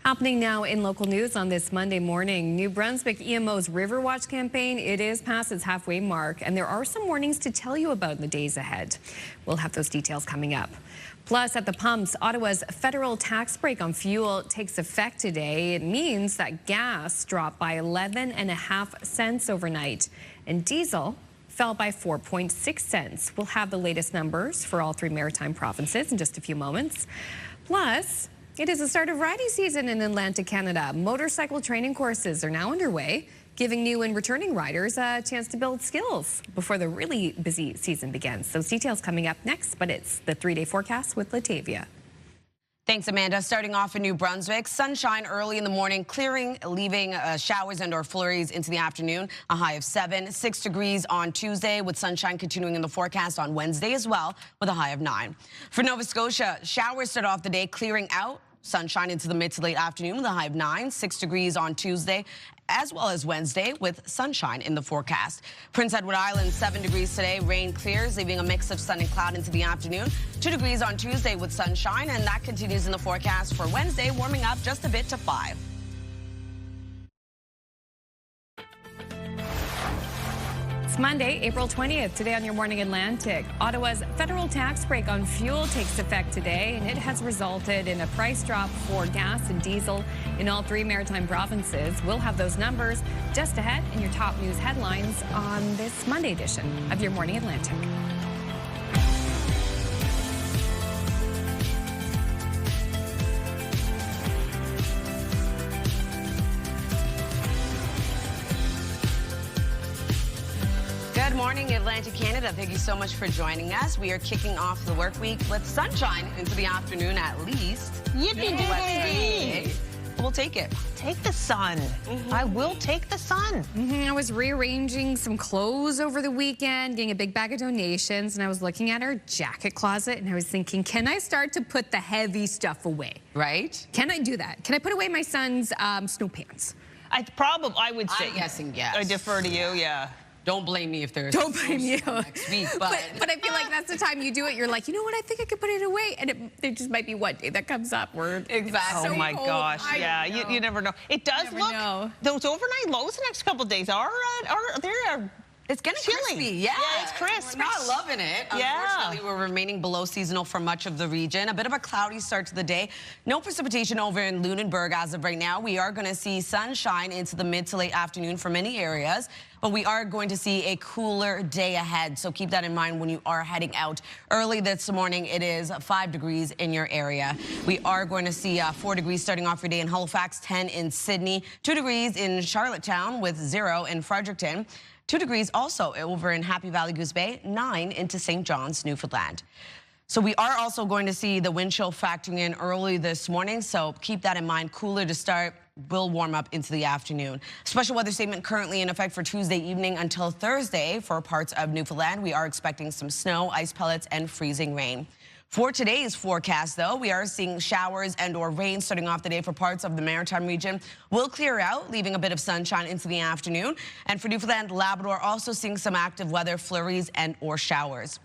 Happening now in local news on this Monday morning, New Brunswick EMO's River Watch campaign, it is past its halfway mark, and there are some warnings to tell you about in the days ahead. We'll have those details coming up. Plus, at the pumps, Ottawa's federal tax break on fuel takes effect today. It means that gas dropped by 11.5 cents overnight, and diesel fell by 4.6 cents. We'll have the latest numbers for all three maritime provinces in just a few moments. Plus, it is the start of riding season in Atlantic Canada. Motorcycle training courses are now underway, giving new and returning riders a chance to build skills before the really busy season begins. Those details coming up next, but it's the 3-day forecast with Latavia. Thanks, Amanda. Starting off in New Brunswick, sunshine early in the morning, clearing, leaving showers and/or flurries into the afternoon. A high of 7, 6 degrees on Tuesday, with sunshine continuing in the forecast on Wednesday as well, with a high of 9. For Nova Scotia, showers start off the day clearing out. Sunshine into the mid to late afternoon with a high of 9, 6 degrees on Tuesday, as well as Wednesday with sunshine in the forecast. Prince Edward Island, 7 degrees today. Rain clears, leaving a mix of sun and cloud into the afternoon. 2 degrees on Tuesday with sunshine, and that continues in the forecast for Wednesday, warming up just a bit to 5. It's Monday, April 20th, today on Your Morning Atlantic. Ottawa's federal tax break on fuel takes effect today, and it has resulted in a price drop for gas and diesel in all three maritime provinces. We'll have those numbers just ahead in your top news headlines on this Monday edition of Your Morning Atlantic. Good morning, Atlantic Canada. Thank you so much for joining us. We are kicking off the work week with sunshine into the afternoon at least. Yippee! We'll take it. Take the sun. I will take the sun. I was rearranging some clothes over the weekend, getting a big bag of donations, and I was looking at our jacket closet, and I was thinking, can I start to put the heavy stuff away? Right? Can I do that? Can I put away my son's snow pants? I would say. I'm guessing yes. I defer to you, yeah. Don't blame me if there's Don't blame you. Next week, but I feel like that's the time you do it. You're like, you know what? I think I could put it away, and there just might be one day that comes up where exactly. Oh my gosh, yeah, you never know. It does look those overnight lows the next couple of days are It's getting chilly. crispy. Yeah, it's crisp. We're not loving it. Yeah. Unfortunately, we're remaining below seasonal for much of the region. A bit of a cloudy start to the day. No precipitation over in Lunenburg as of right now. We are going to see sunshine into the mid to late afternoon for many areas, but we are going to see a cooler day ahead. So keep that in mind when you are heading out. Early this morning, it is 5 degrees in your area. We are going to see 4 degrees starting off your day in Halifax, 10 in Sydney, 2 degrees in Charlottetown with 0 in Fredericton. 2 degrees also over in Happy Valley Goose Bay, 9 into St. John's, Newfoundland. So we are also going to see the wind chill factoring in early this morning, so keep that in mind. Cooler to start, will warm up into the afternoon. Special weather statement currently in effect for Tuesday evening until Thursday for parts of Newfoundland. We are expecting some snow, ice pellets, and freezing rain. For today's forecast, though, we are seeing showers and or rain starting off the day for parts of the Maritime region. Will clear out, leaving a bit of sunshine into the afternoon. And for Newfoundland, Labrador, also seeing some active weather, flurries and or showers.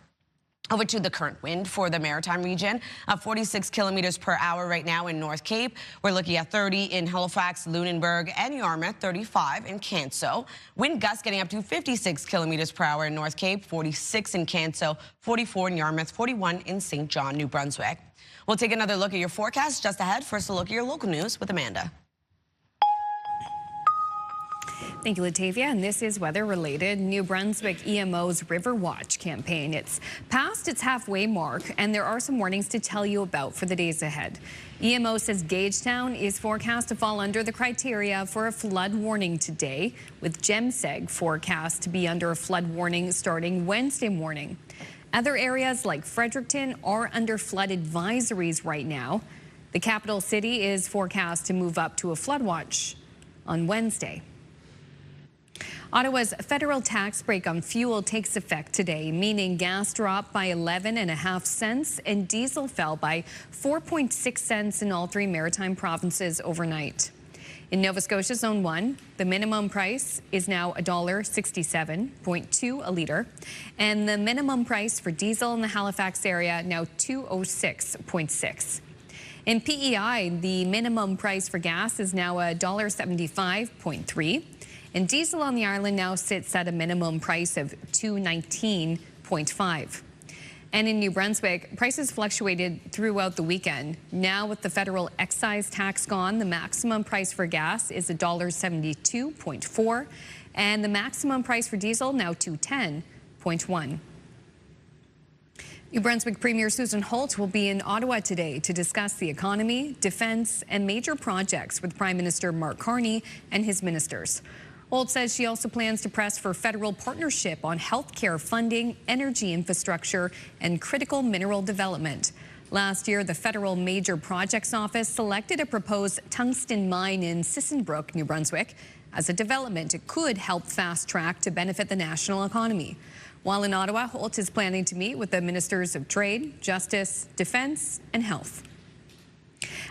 Over to the current wind for the Maritime region, 46 kilometers per hour right now in North Cape. We're looking at 30 in Halifax, Lunenburg, and Yarmouth, 35 in Canso. Wind gusts getting up to 56 kilometers per hour in North Cape, 46 in Canso, 44 in Yarmouth, 41 in St. John, New Brunswick. We'll take another look at your forecast just ahead. First, a look at your local news with Amanda. Thank you, Latavia. And this is weather-related. New Brunswick EMO's River Watch campaign. It's past its halfway mark, and there are some warnings to tell you about for the days ahead. EMO says Gagetown is forecast to fall under the criteria for a flood warning today, with Gemseg forecast to be under a flood warning starting Wednesday morning. Other areas like Fredericton are under flood advisories right now. The capital city is forecast to move up to a flood watch on Wednesday. Ottawa's federal tax break on fuel takes effect today, meaning gas dropped by 11.5 cents and diesel fell by 4.6 cents in all 3 maritime provinces overnight. In Nova Scotia Zone 1, the minimum price is now $1.67.2 a litre, and the minimum price for diesel in the Halifax area now $2.06.6. In PEI, the minimum price for gas is now $1.75.3. And diesel on the island now sits at a minimum price of $2.19.5. And in New Brunswick, prices fluctuated throughout the weekend. Now with the federal excise tax gone, the maximum price for gas is $1.72.4, and the maximum price for diesel now $2.10.1. New Brunswick Premier Susan Holt will be in Ottawa today to discuss the economy, defense, and major projects with Prime Minister Mark Carney and his ministers. Holt says she also plans to press for federal partnership on health care funding, energy infrastructure, and critical mineral development. Last year, the Federal Major Projects Office selected a proposed tungsten mine in Sissenbrook, New Brunswick, as a development it could help fast-track to benefit the national economy. While in Ottawa, Holt is planning to meet with the Ministers of Trade, Justice, Defense, and Health.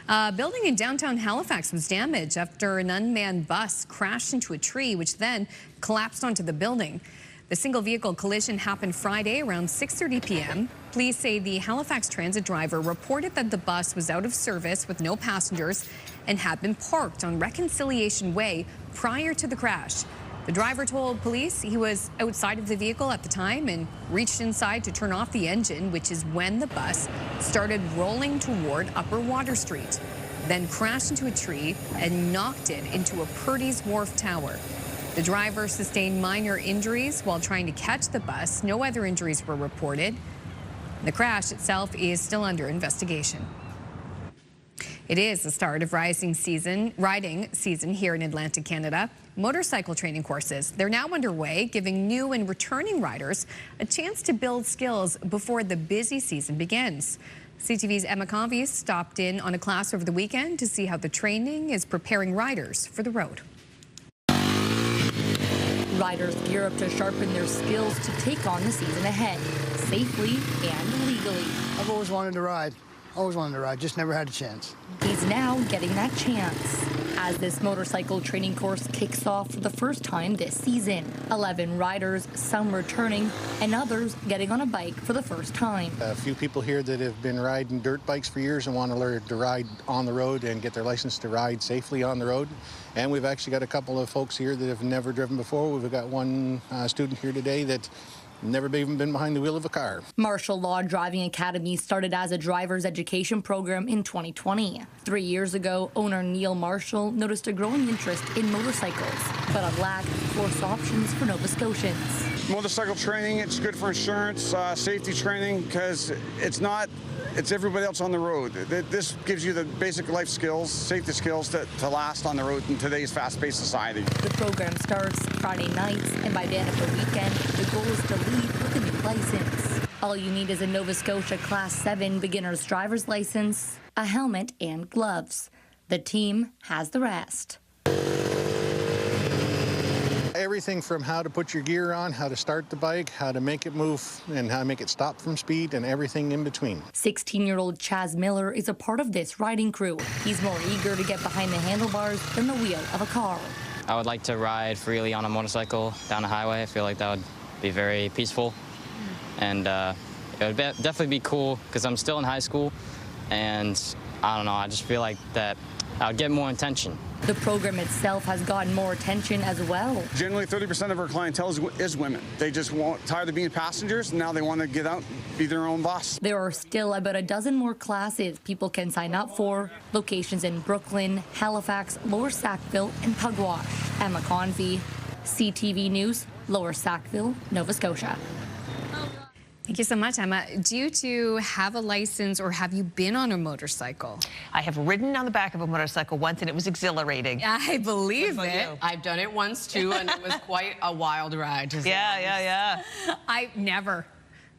A building in downtown Halifax was damaged after an unmanned bus crashed into a tree, which then collapsed onto the building. The single vehicle collision happened Friday around 6:30 p.m. Police say the Halifax Transit driver reported that the bus was out of service with no passengers and had been parked on Reconciliation Way prior to the crash. The driver told police he was outside of the vehicle at the time and reached inside to turn off the engine, which is when the bus started rolling toward Upper Water Street, then crashed into a tree and knocked it into a Purdy's Wharf tower. The driver sustained minor injuries while trying to catch the bus. No other injuries were reported. The crash itself is still under investigation. It is the start of riding season here in Atlantic Canada. Motorcycle training courses, they're now underway, giving new and returning riders a chance to build skills before the busy season begins. CTV's Emma Convey stopped in on a class over the weekend to see how the training is preparing riders for the road. Riders gear up to sharpen their skills to take on the season ahead, safely and legally. I've always wanted to ride. Just never had a chance. He's now getting that chance. as this motorcycle training course kicks off for the first time this season. 11 riders, some returning, and others getting on a bike for the first time. A few people here that have been riding dirt bikes for years and want to learn to ride on the road and get their license to ride safely on the road. And we've actually got a couple of folks here that have never driven before. We've got one student here today that never even been behind the wheel of a car. Martial Law Driving Academy started as a driver's education program in 2020. 3 years ago, owner Neil Marshall noticed a growing interest in motorcycles, but a lack of course options for Nova Scotians. Motorcycle training, it's good for insurance, safety training, because it's everybody else on the road. This gives you the basic life skills, safety skills to last on the road in today's fast-paced society. The program starts Friday nights, and by the end of the weekend, the goal is to leave with a new license. All you need is a Nova Scotia Class 7 beginner's driver's license, a helmet, and gloves. The team has the rest. Everything from how to put your gear on, how to start the bike, how to make it move, and how to make it stop from speed, and everything in between. 16-year-old Chaz Miller is a part of this riding crew. He's more eager to get behind the handlebars than the wheel of a car. I would like to ride freely on a motorcycle down a highway. I feel like that would be very peaceful. And it would definitely be cool because I'm still in high school. And I don't know, I just feel like that I would get more attention. The program itself has gotten more attention as well. Generally, 30% of our clientele is women. They just tired of being passengers, and now they want to get out, be their own boss. There are still about a dozen more classes people can sign up for. Locations in Brooklyn, Halifax, Lower Sackville, and Pugwash. Emma Convey, CTV News, Lower Sackville, Nova Scotia. Thank you so much, Emma. Do you have a license or have you been on a motorcycle? I have ridden on the back of a motorcycle once and it was exhilarating. I believe it. I've done it once too and it was quite a wild ride. Yeah.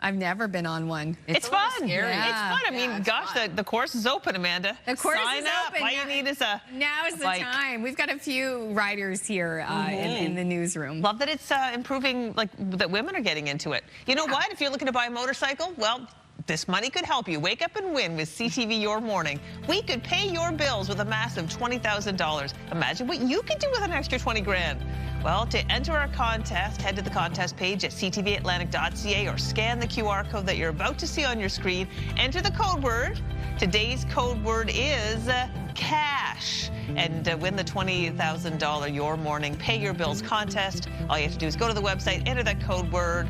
I've never been on one. It's fun. Scary. Yeah. It's fun. I mean, gosh, the course is open, Amanda. The course Sign is up. open. All you need is a Now's the bike. time. We've got a few riders here in the newsroom. Love that it's improving, like that women are getting into it. You know what? If you're looking to buy a motorcycle, well, this money could help you. Wake up and win with CTV Your Morning. We could pay your bills with a massive $20,000. Imagine what you could do with an extra 20 grand. Well, to enter our contest, head to the contest page at ctvatlantic.ca or scan the QR code that you're about to see on your screen. Enter the code word. Today's code word is cash. And win the $20,000 Your Morning Pay Your Bills contest. All you have to do is go to the website, enter that code word.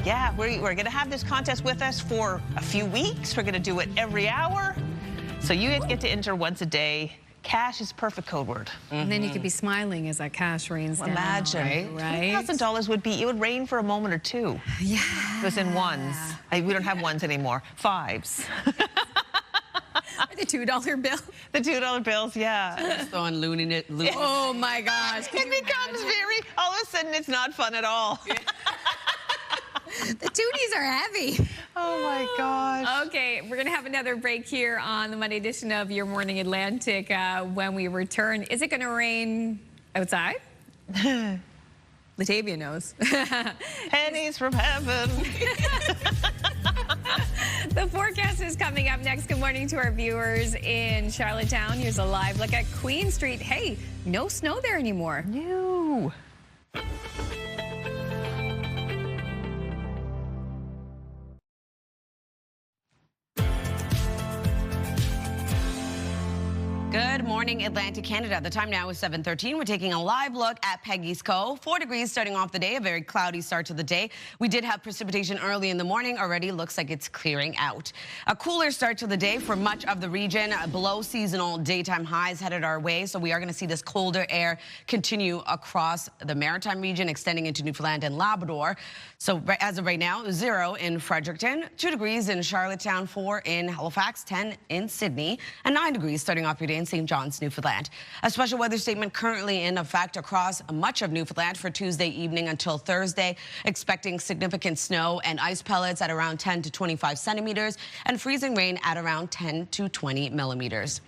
Yeah, we're going to have this contest with us for a few weeks. We're going to do it every hour. So you get to enter once a day. Cash is perfect code word. And then you could be smiling as that cash rains down. Imagine. Right? $20,000 it would rain for a moment or two. Yeah. It was in ones. We don't have ones anymore. Fives. The $2 bill. The $2 bills, yeah. Just throwing loon in it. Oh my gosh. It becomes all of a sudden it's not fun at all. The tooties are heavy. Oh my gosh. Okay, we're going to have another break here on the Monday edition of Your Morning Atlantic. When we return, is it going to rain outside? Latavia knows. Pennies from heaven. The forecast is coming up next. Good morning to our viewers in Charlottetown. Here's a live look at Queen Street. Hey, no snow there anymore. No. Good morning, Atlantic Canada. The time now is 7:13. We're taking a live look at Peggy's Cove. 4 degrees starting off the day, a very cloudy start to the day. We did have precipitation early in the morning. Already looks like it's clearing out. A cooler start to the day for much of the region. Below seasonal daytime highs headed our way. So we are going to see this colder air continue across the Maritime region, extending into Newfoundland and Labrador. So as of right now, 0 in Fredericton, 2 degrees in Charlottetown, 4 in Halifax, 10 in Sydney, and 9 degrees starting off your day in St. John's, Newfoundland. A special weather statement currently in effect across much of Newfoundland for Tuesday evening until Thursday, expecting significant snow and ice pellets at around 10 to 25 centimeters and freezing rain at around 10 to 20 millimeters.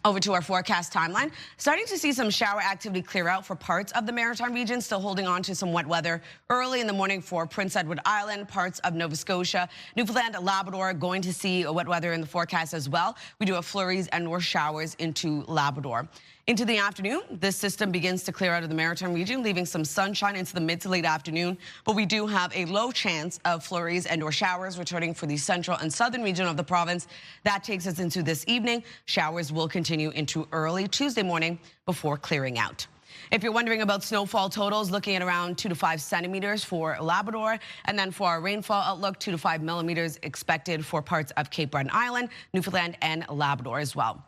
Over to our forecast timeline. Starting to see some shower activity clear out for parts of the Maritime region, still holding on to some wet weather early in the morning for Prince Edward Island, parts of Nova Scotia, Newfoundland, Labrador, going to see wet weather in the forecast as well. We do have flurries and or showers into Labrador. Into the afternoon, this system begins to clear out of the Maritime region, leaving some sunshine into the mid to late afternoon. But we do have a low chance of flurries and or showers returning for the central and southern region of the province. That takes us into this evening. Showers will continue into early Tuesday morning before clearing out. If you're wondering about snowfall totals, looking at around 2 to 5 centimeters for Labrador. And then for our rainfall outlook, 2 to 5 millimeters expected for parts of Cape Breton Island, Newfoundland, and Labrador as well.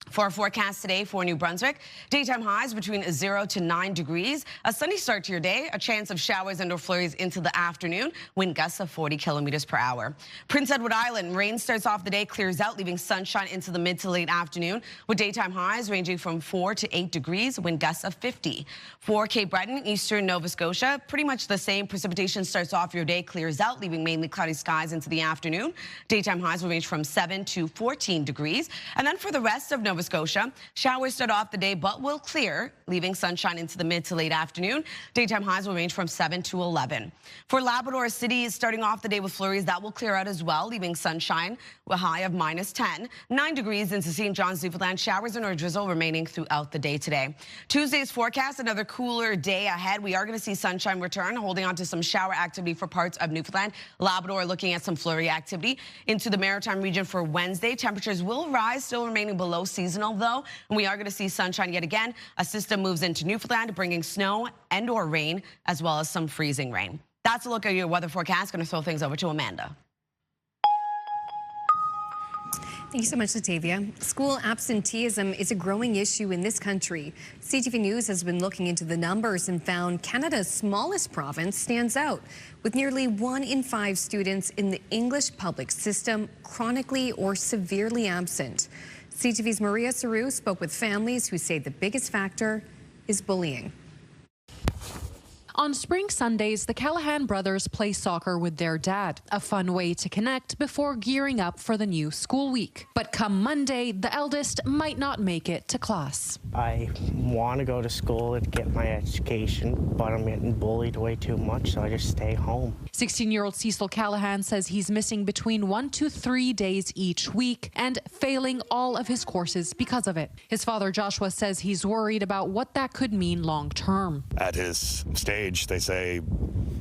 For our forecast today for New Brunswick, daytime highs between 0 to 9 degrees. A sunny start to your day, a chance of showers and or flurries into the afternoon, wind gusts of 40 kilometers per hour. Prince Edward Island, rain starts off the day, clears out, leaving sunshine into the mid to late afternoon, with daytime highs ranging from 4 to 8 degrees, wind gusts of 50. For Cape Breton, eastern Nova Scotia, pretty much the same. Precipitation starts off your day, clears out, leaving mainly cloudy skies into the afternoon. Daytime highs will range from 7 to 14 degrees. And then for the rest of Nova Scotia, showers start off the day but will clear, leaving sunshine into the mid to late afternoon. Daytime highs will range from 7 to 11. For Labrador City, starting off the day with flurries, that will clear out as well, leaving sunshine with a high of -10. 9 degrees into St. John's, Newfoundland. Showers and or drizzle remaining throughout the day today. Tuesday's forecast, another cooler day ahead. We are going to see sunshine return, holding on to some shower activity for parts of Newfoundland. Labrador looking at some flurry activity. Into the Maritime region for Wednesday, temperatures will rise, still remaining below seasonal though, and we are going to see sunshine yet again. A system moves into Newfoundland, bringing snow and or rain, as well as some freezing rain. That's a look at your weather forecast. Going to throw things over to Amanda. Thank you so much, Latavia. School absenteeism is a growing issue in this country. CTV News has been looking into the numbers and found Canada's smallest province stands out, with nearly 1 in 5 students in the English public system chronically or severely absent. CTV's Maria Saru spoke with families who say the biggest factor is bullying. On spring Sundays, the Callahan brothers play soccer with their dad, a fun way to connect before gearing up for the new school week. But come Monday, the eldest might not make it to class. I want to go to school and get my education, but I'm getting bullied way too much, so I just stay home. 16-year-old Cecil Callahan says he's missing between 1 to 3 days each week and failing all of his courses because of it. His father, Joshua, says he's worried about what that could mean long term. At his stage, they say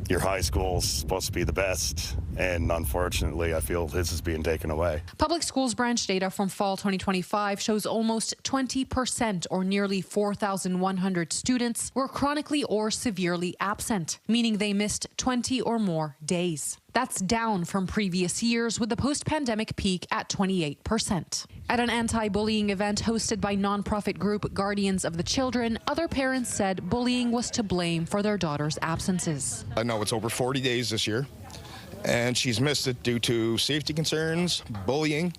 your high school's supposed to be the best, and unfortunately I feel his is being taken away. Public schools branch data from fall 2025 shows almost 20%, or nearly 4,100 students, were chronically or severely absent, meaning they missed 20 or more days. That's down from previous years, with the post-pandemic peak at 28%. At an anti-bullying event hosted by nonprofit group Guardians of the Children, other parents said bullying was to blame for their daughter's absences. I know it's over 40 days this year, and she's missed it due to safety concerns, bullying,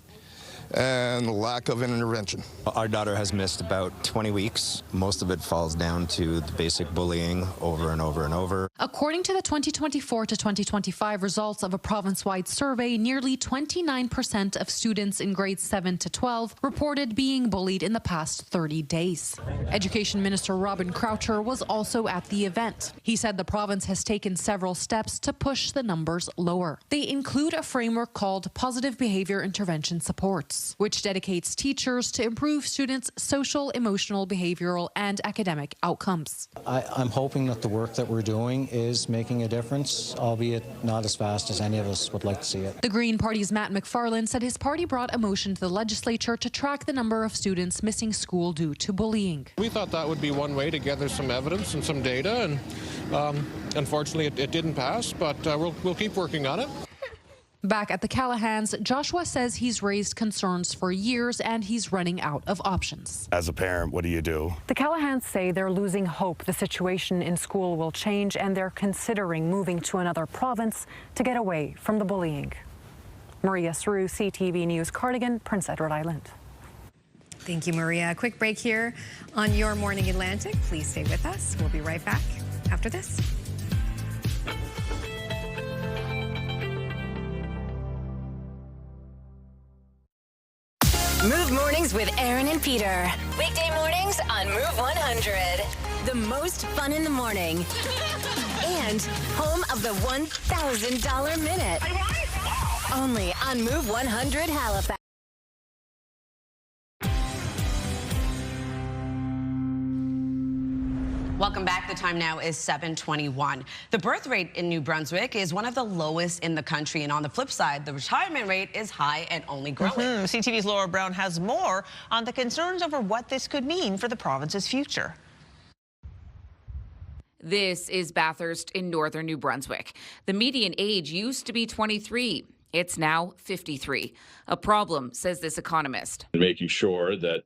and lack of intervention. Our daughter has missed about 20 weeks. Most of it falls down to the basic bullying over and over and over. According to the 2024 to 2025 results of a province-wide survey, nearly 29% of students in grades 7 to 12 reported being bullied in the past 30 days. Education Minister Robin Croucher was also at the event. He said the province has taken several steps to push the numbers lower. They include a framework called Positive Behavior Intervention Supports, which dedicates teachers to improve students' social, emotional, behavioral, and academic outcomes. I'm hoping that the work that we're doing is making a difference, albeit not as fast as any of us would like to see it. The Green Party's Matt McFarland said his party brought a motion to the legislature to track the number of students missing school due to bullying. We thought that would be one way to gather some evidence and some data, and unfortunately it didn't pass, but we'll keep working on it. Back at the Callahans, Joshua says he's raised concerns for years and he's running out of options. As a parent, what do you do? The Callahans say they're losing hope the situation in school will change, and they're considering moving to another province to get away from the bullying. Maria Saru, CTV News, Cardigan, Prince Edward Island. Thank you, Maria. A quick break here on Your Morning Atlantic. Please stay with us. We'll be right back after this. Move Mornings with Aaron and Peter. Weekday mornings on Move 100. The most fun in the morning. And home of the $1,000 minute. Only on Move 100 Halifax. Welcome back. The time now is 7:21. The birth rate in New Brunswick is one of the lowest in the country. And on the flip side, the retirement rate is high and only growing. CTV's Laura Brown has more on the concerns over what this could mean for the province's future. This is Bathurst in northern New Brunswick. The median age used to be 23. It's now 53. A problem, says this economist. Making sure that,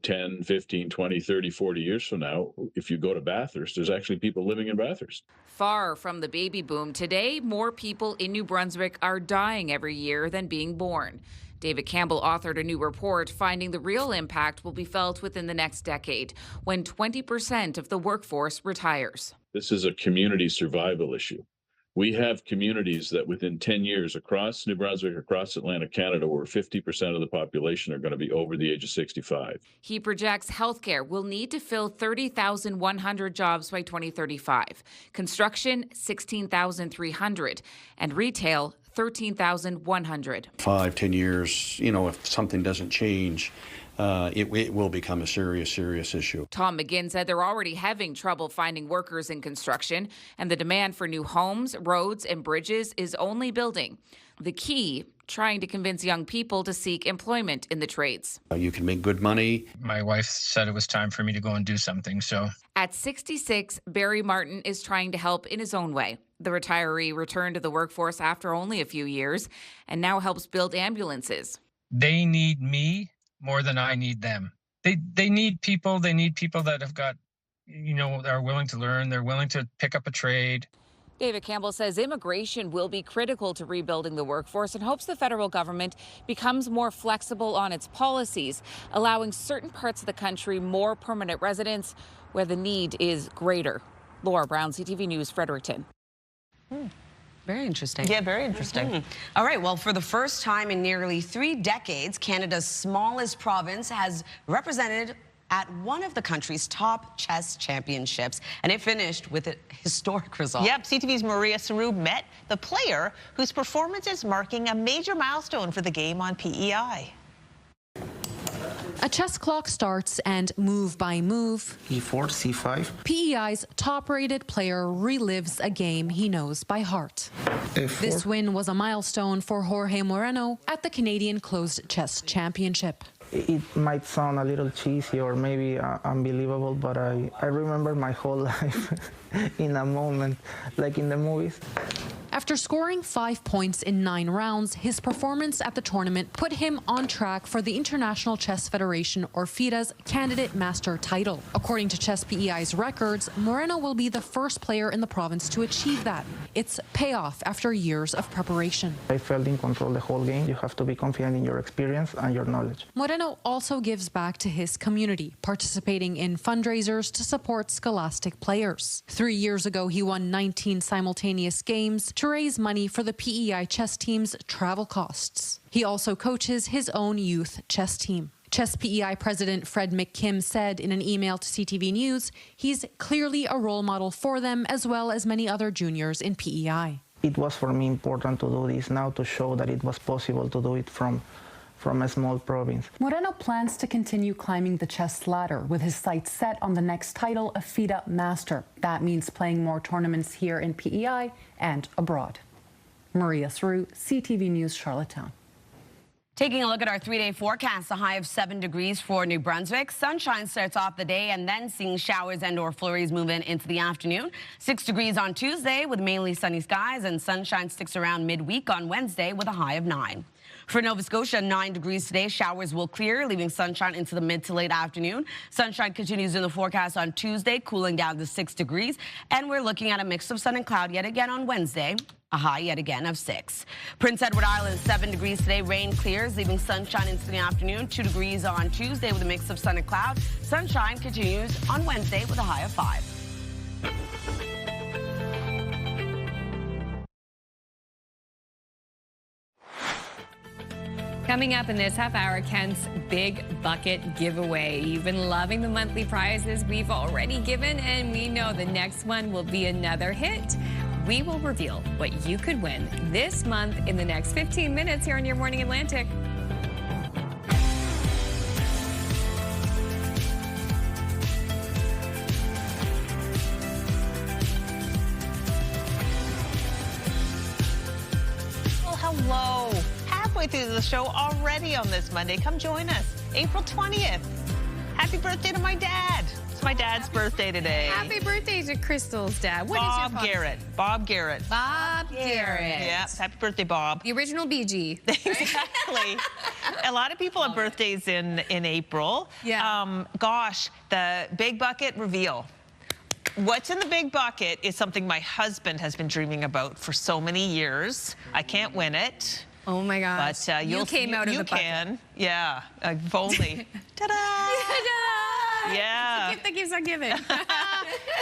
10, 15, 20, 30, 40 years from now, if you go to Bathurst, there's actually people living in Bathurst. Far from the baby boom, today more people in New Brunswick are dying every year than being born. David Campbell authored a new report finding the real impact will be felt within the next decade, when 20% of the workforce retires. This is a community survival issue. We have communities that within 10 years across New Brunswick, across Atlantic Canada, where 50% of the population are going to be over the age of 65. He projects healthcare will need to fill 30,100 jobs by 2035, construction 16,300, and retail 13,100. 5-10 years, if something doesn't change, it will become a serious issue. Tom McGinn said they're already having trouble finding workers in construction, and the demand for new homes, roads, and bridges is only building. The key, trying to convince young people to seek employment in the trades. You can make good money. My wife said it was time for me to go and do something, so. At 66, Barry Martin is trying to help in his own way. The retiree returned to the workforce after only a few years and now helps build ambulances. They need me more than I need them. They need people. They need people that have got, are willing to learn. They're willing to pick up a trade. David Campbell says immigration will be critical to rebuilding the workforce and hopes the federal government becomes more flexible on its policies, allowing certain parts of the country more permanent residents where the need is greater. Laura Brown, CTV News, Fredericton. Very interesting. Yeah, very interesting. All right, well, for the first time in nearly 3 decades, Canada's smallest province has represented at one of the country's top chess championships, and it finished with a historic result. Yep, CTV's Maria Sarub met the player whose performance is marking a major milestone for the game on PEI. A chess clock starts and move by move, E4, C5. PEI's top-rated player relives a game he knows by heart. F4. This win was a milestone for Jorge Moreno at the Canadian Closed Chess Championship. It might sound a little cheesy or maybe unbelievable, but I remember my whole life in a moment, like in the movies. After scoring 5 points in 9 rounds, his performance at the tournament put him on track for the International Chess Federation, or FIDE's, candidate master title. According to Chess PEI's records, Moreno will be the first player in the province to achieve that. It's payoff after years of preparation. I felt in control the whole game. You have to be confident in your experience and your knowledge. Moreno also gives back to his community, participating in fundraisers to support scholastic players. 3 years ago, he won 19 simultaneous games to raise money for the PEI chess team's travel costs. He also coaches his own youth chess team. Chess PEI President Fred McKim said in an email to CTV News, he's clearly a role model for them as well as many other juniors in PEI. It was for me important to do this now to show that it was possible to do it from a small province. Moreno plans to continue climbing the chess ladder with his sights set on the next title, a FIDE Master. That means playing more tournaments here in PEI and abroad. Maria Sru, CTV News, Charlottetown. Taking a look at our 3-day forecast, a high of 7 degrees for New Brunswick. Sunshine starts off the day and then seeing showers and/or flurries move in into the afternoon. 6 degrees on Tuesday with mainly sunny skies, and sunshine sticks around midweek on Wednesday with a high of 9. For Nova Scotia, 9 degrees today. Showers will clear, leaving sunshine into the mid to late afternoon. Sunshine continues in the forecast on Tuesday, cooling down to 6 degrees. And we're looking at a mix of sun and cloud yet again on Wednesday, a high yet again of 6. Prince Edward Island, 7 degrees today. Rain clears, leaving sunshine into the afternoon. 2 degrees on Tuesday with a mix of sun and cloud. Sunshine continues on Wednesday with a high of 5. Coming up in this half hour, Kent's Big Bucket Giveaway. You've been loving the monthly prizes we've already given, and we know the next one will be another hit. We will reveal what you could win this month in the next 15 minutes here on Your Morning Atlantic. Hello. Halfway through the show already on this Monday. Come join us. April 20th. Happy birthday to my dad. It's my dad's birthday today. Happy birthday to Crystal's dad. What Bob is your Garrett. Bob Garrett. Bob Garrett. Yeah, happy birthday, Bob. The original BG. Exactly. A lot of people have birthdays in April. Yeah. Gosh, the Big Bucket reveal. What's in the big bucket is something my husband has been dreaming about for so many years. I can't win it. Oh my gosh. But you came out of the bucket. You can. Yeah. If only. Ta-da! Ta-da! Yeah. It's a gift that keeps on giving.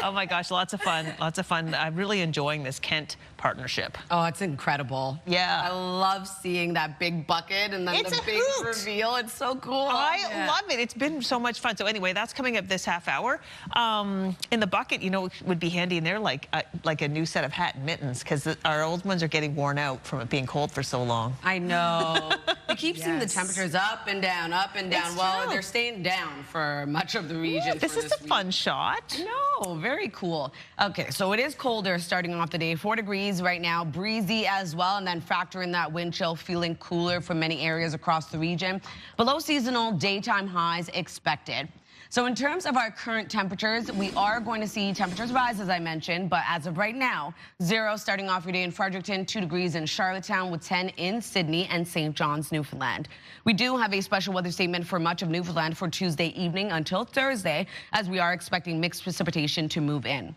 Oh my gosh, lots of fun. Lots of fun. I'm really enjoying this Kent partnership. Oh, it's incredible. Yeah. I love seeing that big bucket and then It's the a big hoot. reveal. It's so cool. I love it. It's been so much fun. So anyway, that's coming up this half hour. In the bucket, you know, it would be handy in there like a new set of hat and mittens, because our old ones are getting worn out from it being cold for so long. I know. They keep seeing the temperatures up and down, up and down. It's Well, true. they're staying down for much of the region. Yeah, this is a fun shot. No, very cool. Okay, so it is colder starting off the day. 4 degrees right now, breezy as well, and then factor in that wind chill, feeling cooler for many areas across the region. Below seasonal daytime highs expected. So in terms of our current temperatures, we are going to see temperatures rise, as I mentioned, but as of right now, 0 starting off your day in Fredericton, 2 degrees in Charlottetown, with 10 in Sydney and St. John's, Newfoundland. We do have a special weather statement for much of Newfoundland for Tuesday evening until Thursday, as we are expecting mixed precipitation to move in.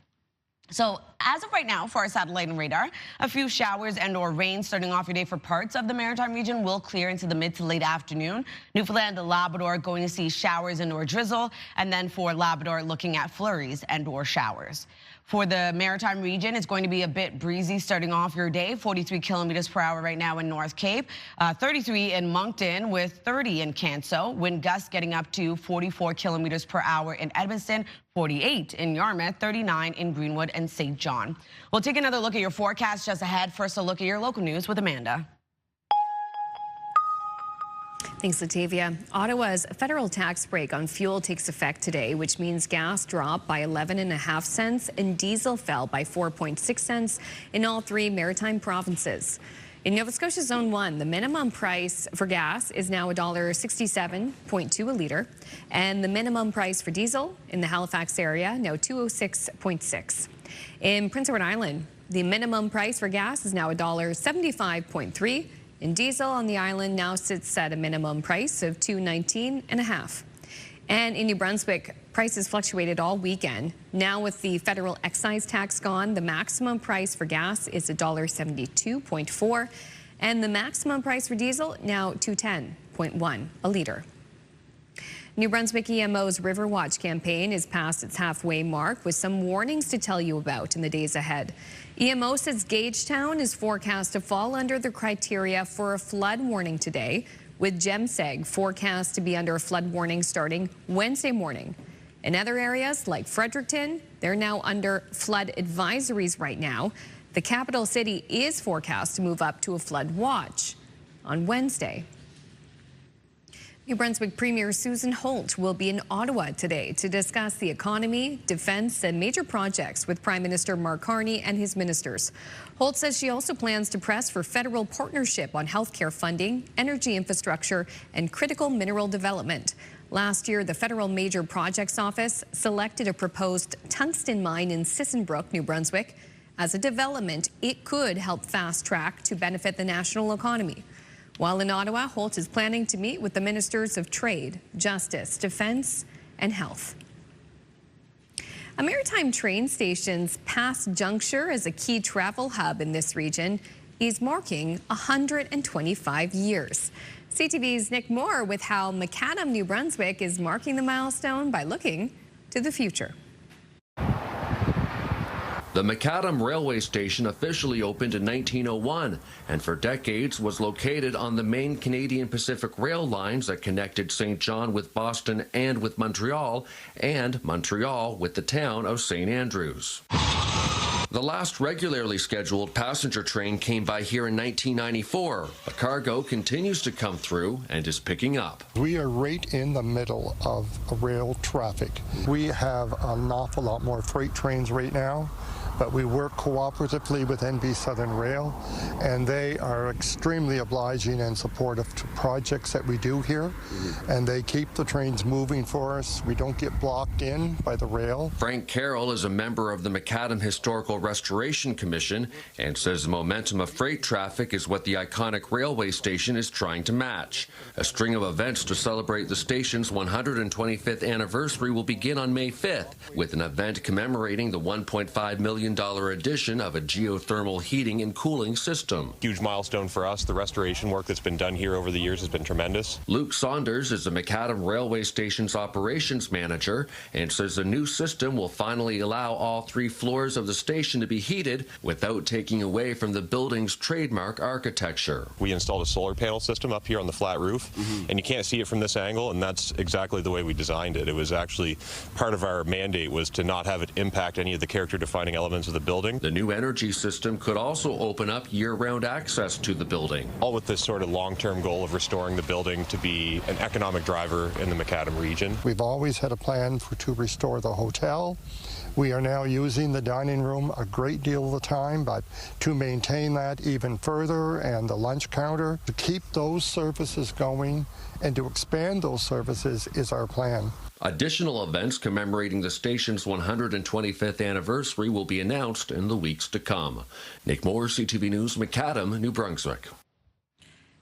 So as of right now, for our satellite and radar, a few showers and or rain starting off your day for parts of the Maritime region will clear into the mid to late afternoon. Newfoundland and Labrador going to see showers and or drizzle, and then for Labrador looking at flurries and or showers. For the Maritime region, it's going to be a bit breezy starting off your day, 43 kilometers per hour right now in North Cape, 33 in Moncton with 30 in Canso, wind gusts getting up to 44 kilometers per hour in Edmonton, 48 in Yarmouth, 39 in Greenwood and St. John. We'll take another look at your forecast just ahead. First, a look at your local news with Amanda. Thanks, Latavia. Ottawa's federal tax break on fuel takes effect today, which means gas dropped by 11.5 cents and diesel fell by 4.6 cents in all 3 maritime provinces. In Nova Scotia Zone 1, the minimum price for gas is now $1.67.2 a litre, and the minimum price for diesel in the Halifax area now $2.06.6. In Prince Edward Island, the minimum price for gas is now $1.75.3. And diesel on the island now sits at a minimum price of $2.19.5. And in New Brunswick, prices fluctuated all weekend. Now with the federal excise tax gone, the maximum price for gas is $1.72.4, and the maximum price for diesel now $2.10.1 a litre. New Brunswick EMO's River Watch campaign is past its halfway mark, with some warnings to tell you about in the days ahead. EMO says Gagetown is forecast to fall under the criteria for a flood warning today, with Gemseg forecast to be under a flood warning starting Wednesday morning. In other areas like Fredericton, they're now under flood advisories right now. The capital city is forecast to move up to a flood watch on Wednesday. New Brunswick Premier Susan Holt will be in Ottawa today to discuss the economy, defense, and major projects with Prime Minister Mark Carney and his ministers. Holt says she also plans to press for federal partnership on healthcare funding, energy infrastructure, and critical mineral development. Last year, the Federal Major Projects Office selected a proposed tungsten mine in Sissenbrook, New Brunswick. As a development, it could help fast track to benefit the national economy. While in Ottawa, Holt is planning to meet with the Ministers of Trade, Justice, Defense, and Health. A maritime train station's past juncture as a key travel hub in this region is marking 125 years. CTV's Nick Moore with how McAdam, New Brunswick is marking the milestone by looking to the future. The McAdam railway station officially opened in 1901 and for decades was located on the main Canadian Pacific rail lines that connected St. John with Boston and with Montreal, and Montreal with the town of St. Andrews. The last regularly scheduled passenger train came by here in 1994. But cargo continues to come through and is picking up. We are right in the middle of rail traffic. We have an awful lot more freight trains right now, but we work cooperatively with NB Southern Rail, and they are extremely obliging and supportive to projects that we do here, and they keep the trains moving for us. We don't get blocked in by the rail. Frank Carroll is a member of the McAdam Historical Restoration Commission and says the momentum of freight traffic is what the iconic railway station is trying to match. A string of events to celebrate the station's 125th anniversary will begin on May 5th, with an event commemorating the $1.5 million addition of a geothermal heating and cooling system. Huge milestone for us. The restoration work that's been done here over the years has been tremendous. Luke Saunders is the McAdam railway station's operations manager and says the new system will finally allow all 3 floors of the station to be heated without taking away from the building's trademark architecture. We installed a solar panel system up here on the flat roof, and you can't see it from this angle, and that's exactly the way we designed it. It was actually part of our mandate was to not have it impact any of the character-defining elements of the building. The new energy system could also open up year-round access to the building. All with this sort of long-term goal of restoring the building to be an economic driver in the McAdam region. We've always had a plan to restore the hotel. We are now using the dining room a great deal of the time, but to maintain that even further, and the lunch counter, to keep those services going and to expand those services is our plan. Additional events commemorating the station's 125th anniversary will be announced in the weeks to come. Nick Moore, CTV News, McAdam, New Brunswick.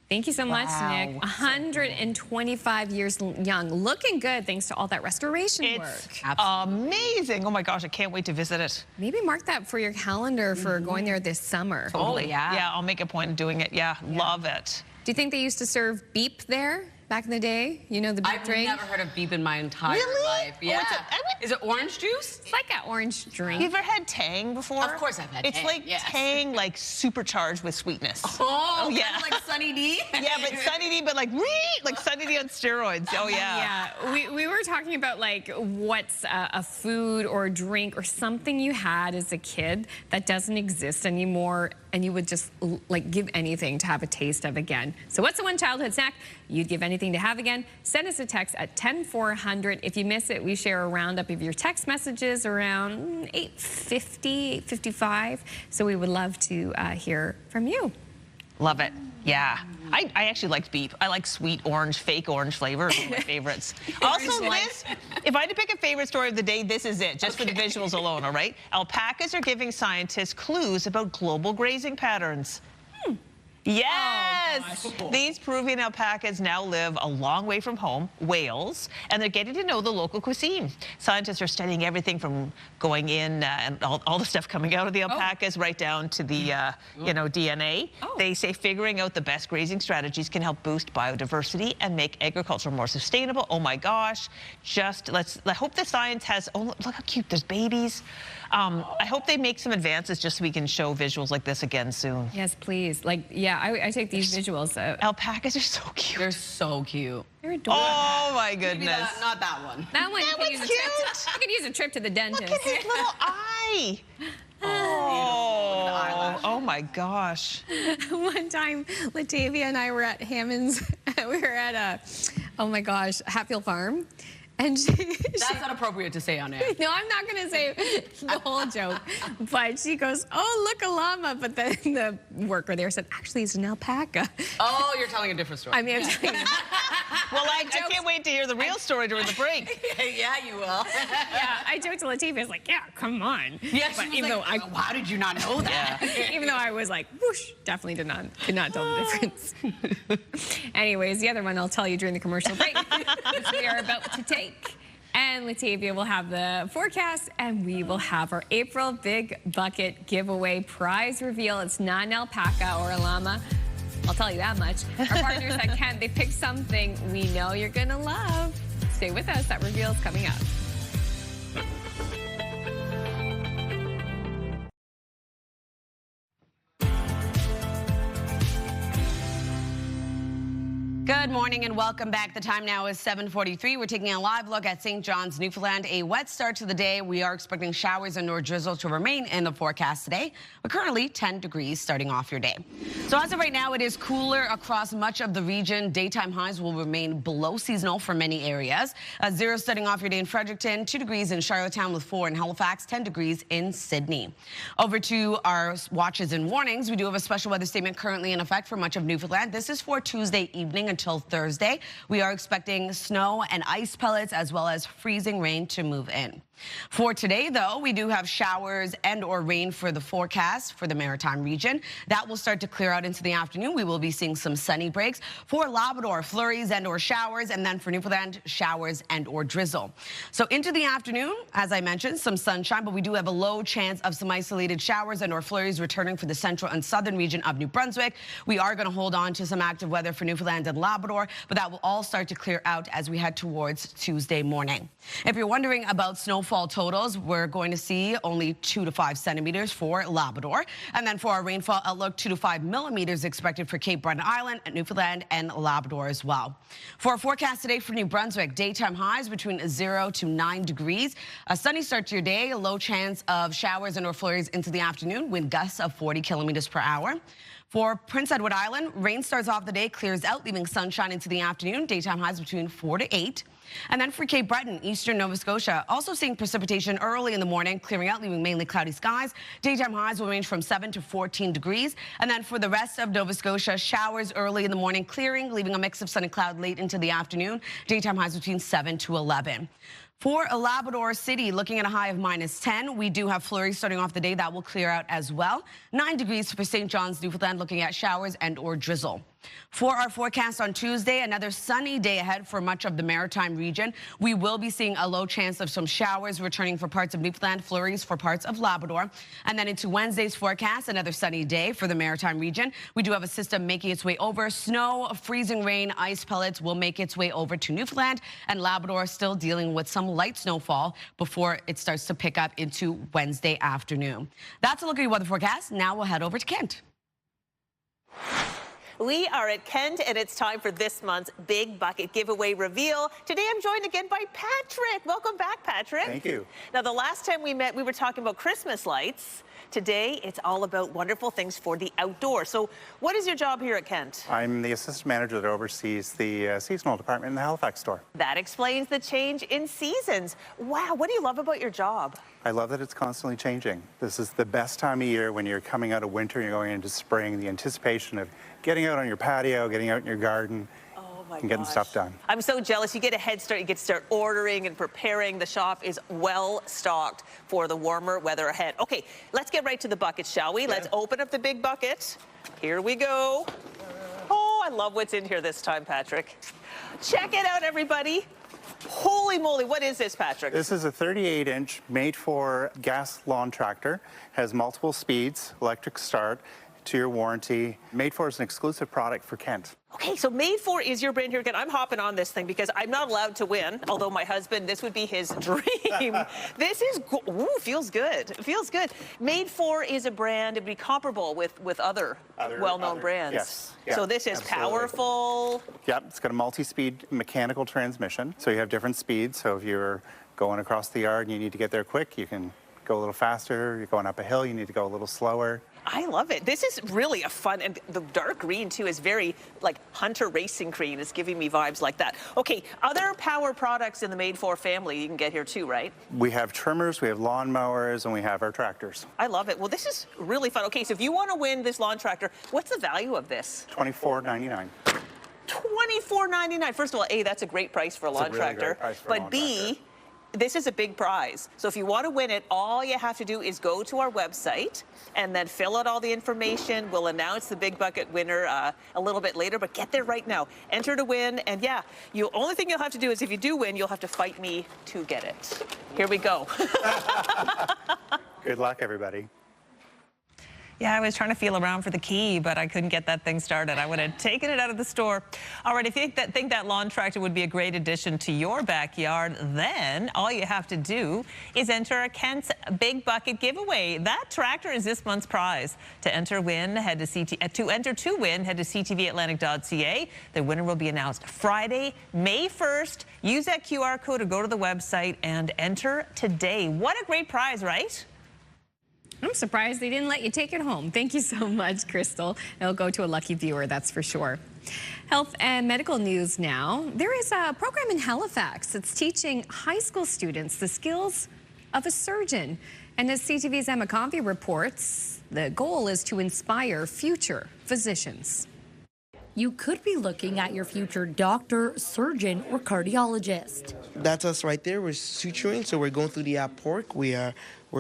Thank you so much, Nick. 125 years young. Looking good thanks to all that restoration work. Amazing. Oh my gosh, I can't wait to visit it. Maybe mark that for your calendar for going there this summer. Totally. Yeah, I'll make a point of doing it. Yeah, love it. Do you think they used to serve beep there back in the day? You know, the beep drink? I've never heard of beep in my entire life. Yeah. Is it orange juice? It's like an orange drink. You ever had Tang before? Of course I've had Tang. It's like Tang, like supercharged with sweetness. Oh yeah. Kind of like Sunny D? Yeah, but Sunny D, but like Sunny D on steroids. Oh yeah. Yeah, we were talking about like what's a food or a drink or something you had as a kid that doesn't exist anymore and you would just like give anything to have a taste of again. So what's the one childhood snack you'd give anything to have again? Send us a text at 10400. If you miss it, we share a roundup of your text messages around 8:50, 8:55. So we would love to hear from you. Love it. Yeah. I actually liked beep. I like sweet orange, fake orange flavor. One of my favorites. Also this, if I had to pick a favorite story of the day, this is it, just for the visuals alone, all right? Alpacas are giving scientists clues about global grazing patterns. Yes! Oh, these Peruvian alpacas now live a long way from home, Wales, and they're getting to know the local cuisine. Scientists are studying everything from going in and all the stuff coming out of the alpacas right down to the DNA. They say figuring out the best grazing strategies can help boost biodiversity and make agriculture more sustainable. Oh my gosh! I hope the science has. Oh, look how cute! There's babies. I hope they make some advances just so we can show visuals like this again soon. Yes, please. Like, yeah, I take these visuals. Alpacas are so cute. They're so cute. They're adorable. Oh my goodness. Not that one. That one. That one's cute. I could use a trip to the dentist. Look at his little eye. Oh my gosh. One time, Latavia and I were at Hammond's. We were at Hatfield Farm. And that's not appropriate to say on air. No, I'm not going to say the whole joke. But she goes, oh, look, a llama. But then the worker there said, actually, it's an alpaca. Oh, you're telling a different story. I mean, I'm telling you. Well, I can't wait to hear the real story during the break. Yeah, you will. Yeah, I joked to Latifah. I was like, yeah, come on. Yeah, but even though how did you not know that? Yeah. Even though I was like, whoosh, definitely could not tell the difference. Anyways, the other one I'll tell you during the commercial break, which we are about to take. And Latavia will have the forecast, and we will have our April Big Bucket giveaway prize reveal. It's not an alpaca or a llama. I'll tell you that much. Our partners at Kent, they picked something we know you're going to love. Stay with us. That reveal is coming up. Good morning and welcome back. The time now is 7:43. We're taking a live look at St. John's, Newfoundland. A wet start to the day. We are expecting showers and or drizzle to remain in the forecast today. But currently 10 degrees starting off your day. So as of right now, it is cooler across much of the region. Daytime highs will remain below seasonal for many areas. 0 starting off your day in Fredericton, 2 degrees in Charlottetown with 4 in Halifax, 10 degrees in Sydney. Over to our watches and warnings. We do have a special weather statement currently in effect for much of Newfoundland. This is for Tuesday evening until Thursday. We are expecting snow and ice pellets as well as freezing rain to move in. For today, though, we do have showers and or rain for the forecast for the Maritime region. That will start to clear out into the afternoon. We will be seeing some sunny breaks. For Labrador, flurries and or showers, and then for Newfoundland, showers and or drizzle. So into the afternoon, as I mentioned, some sunshine, but we do have a low chance of some isolated showers and or flurries returning for the central and southern region of New Brunswick. We are going to hold on to some active weather for Newfoundland and Labrador, but that will all start to clear out as we head towards Tuesday morning. If you're wondering about snowfall totals, we're going to see only 2 to 5 centimeters for Labrador. And then for our rainfall outlook, 2 to 5 millimeters expected for Cape Breton Island, Newfoundland, and Labrador as well. For our forecast today for New Brunswick, daytime highs between 0 to 9 degrees. A sunny start to your day, a low chance of showers and or flurries into the afternoon, wind gusts of 40 kilometers per hour. For Prince Edward Island, rain starts off the day, clears out, leaving sunshine into the afternoon. Daytime highs between 4 to 8. And then for Cape Breton, eastern Nova Scotia, also seeing precipitation early in the morning, clearing out, leaving mainly cloudy skies. Daytime highs will range from 7 to 14 degrees. And then for the rest of Nova Scotia, showers early in the morning, clearing, leaving a mix of sun and cloud late into the afternoon. Daytime highs between 7 to 11. For Labrador City, looking at a high of -10, we do have flurries starting off the day. That will clear out as well. 9 degrees for St. John's, Newfoundland, looking at showers and or drizzle. For our forecast on Tuesday, another sunny day ahead for much of the Maritime region. We will be seeing a low chance of some showers returning for parts of Newfoundland, flurries for parts of Labrador. And then into Wednesday's forecast, another sunny day for the Maritime region. We do have a system making its way over. Snow, freezing rain, ice pellets will make its way over to Newfoundland, and Labrador still dealing with some light snowfall before it starts to pick up into Wednesday afternoon. That's a look at your weather forecast. Now we'll head over to Kent. We are at Kent, and it's time for this month's Big Bucket Giveaway reveal. Today, I'm joined again by Patrick. Welcome back, Patrick. Thank you. Now, the last time we met, we were talking about Christmas lights. Today, it's all about wonderful things for the outdoors. So what is your job here at Kent? I'm the assistant manager that oversees the seasonal department in the Halifax store. That explains the change in seasons. Wow, what do you love about your job? I love that it's constantly changing. This is the best time of year when you're coming out of winter and you're going into spring. The anticipation of getting out on your patio, getting out in your garden, and getting stuff done. I'm so jealous. You get a head start. You get to start ordering and preparing. The shop is well stocked for the warmer weather ahead. Okay, let's get right to the buckets, shall we? Yeah. Let's open up the big bucket. Here we go. Oh, I love what's in here this time, Patrick. Check it out, everybody. Holy moly, what is this, Patrick? This is a 38-inch made-for gas lawn tractor. Has multiple speeds, electric start, 2-year warranty. Made for is an exclusive product for Kent. Okay, so Made For is your brand here again. I'm hopping on this thing because I'm not allowed to win, although my husband, this would be his dream. This is, ooh, feels good. It feels good. Made For is a brand, it'd be comparable with other well-known brands. Yes. Yeah, so this is powerful. Yep, it's got a multi-speed mechanical transmission. So you have different speeds. So if you're going across the yard and you need to get there quick, you can go a little faster. You're going up a hill, you need to go a little slower. I love it. This is really a fun, and the dark green too is very like Hunter Racing green. It's giving me vibes like that. Okay, other power products in the Made For family you can get here too, right? We have trimmers, we have lawn mowers, and we have our tractors. I love it. Well, this is really fun. Okay, so if you want to win this lawn tractor, what's the value of this? $24.99. $24.99. First of all, A, that's a great price for a lawn tractor. But B, this is a big prize. So if you want to win it, all you have to do is go to our website and then fill out all the information. We'll announce the Big Bucket winner a little bit later, but get there right now. Enter to win, and yeah, the only thing you'll have to do is if you do win, you'll have to fight me to get it. Here we go. Good luck, everybody. Yeah, I was trying to feel around for the key, but I couldn't get that thing started. I would have taken it out of the store. All right, if you think that lawn tractor would be a great addition to your backyard, then all you have to do is enter a Kent's Big Bucket giveaway. That tractor is this month's prize. To enter to win, head to ctvatlantic.ca. The winner will be announced Friday, May 1st. Use that QR code or go to the website and enter today. What a great prize, right? I'm surprised they didn't let you take it home. Thank you so much, Crystal. It'll go to a lucky viewer, that's for sure. Health and medical news now. There is a program in Halifax that's teaching high school students the skills of a surgeon. And as CTV's Emma Convey reports, the goal is to inspire future physicians. You could be looking at your future doctor, surgeon, or cardiologist. That's us right there. We're suturing, so we're going through the pork. We're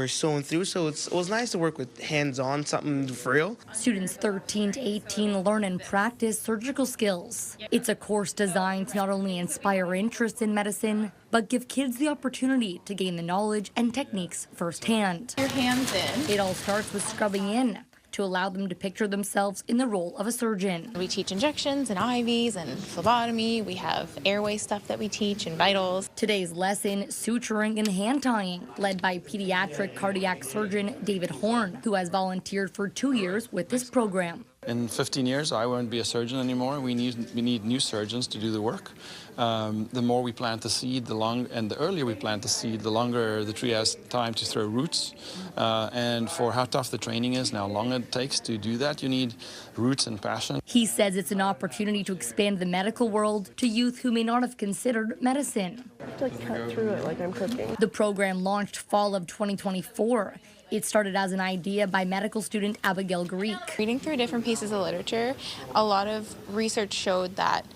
sewing through, so it was nice to work with hands-on, something for real. Students 13 to 18 learn and practice surgical skills. It's a course designed to not only inspire interest in medicine, but give kids the opportunity to gain the knowledge and techniques firsthand. Your hands in. It all starts with scrubbing in, to allow them to picture themselves in the role of a surgeon. We teach injections and IVs and phlebotomy. We have airway stuff that we teach and vitals. Today's lesson, suturing and hand tying, led by pediatric cardiac surgeon David Horn, who has volunteered for 2 years with this program. In 15 years, I won't be a surgeon anymore. We need new surgeons to do the work. The more we plant the seed, the earlier we plant the seed, the longer the tree has time to throw roots. And for how tough the training is and how long it takes to do that, you need roots and passion. He says it's an opportunity to expand the medical world to youth who may not have considered medicine. To cut through it like I'm cooking. The program launched fall of 2024. It started as an idea by medical student Abigail Greek. Reading through different pieces of literature, a lot of research showed that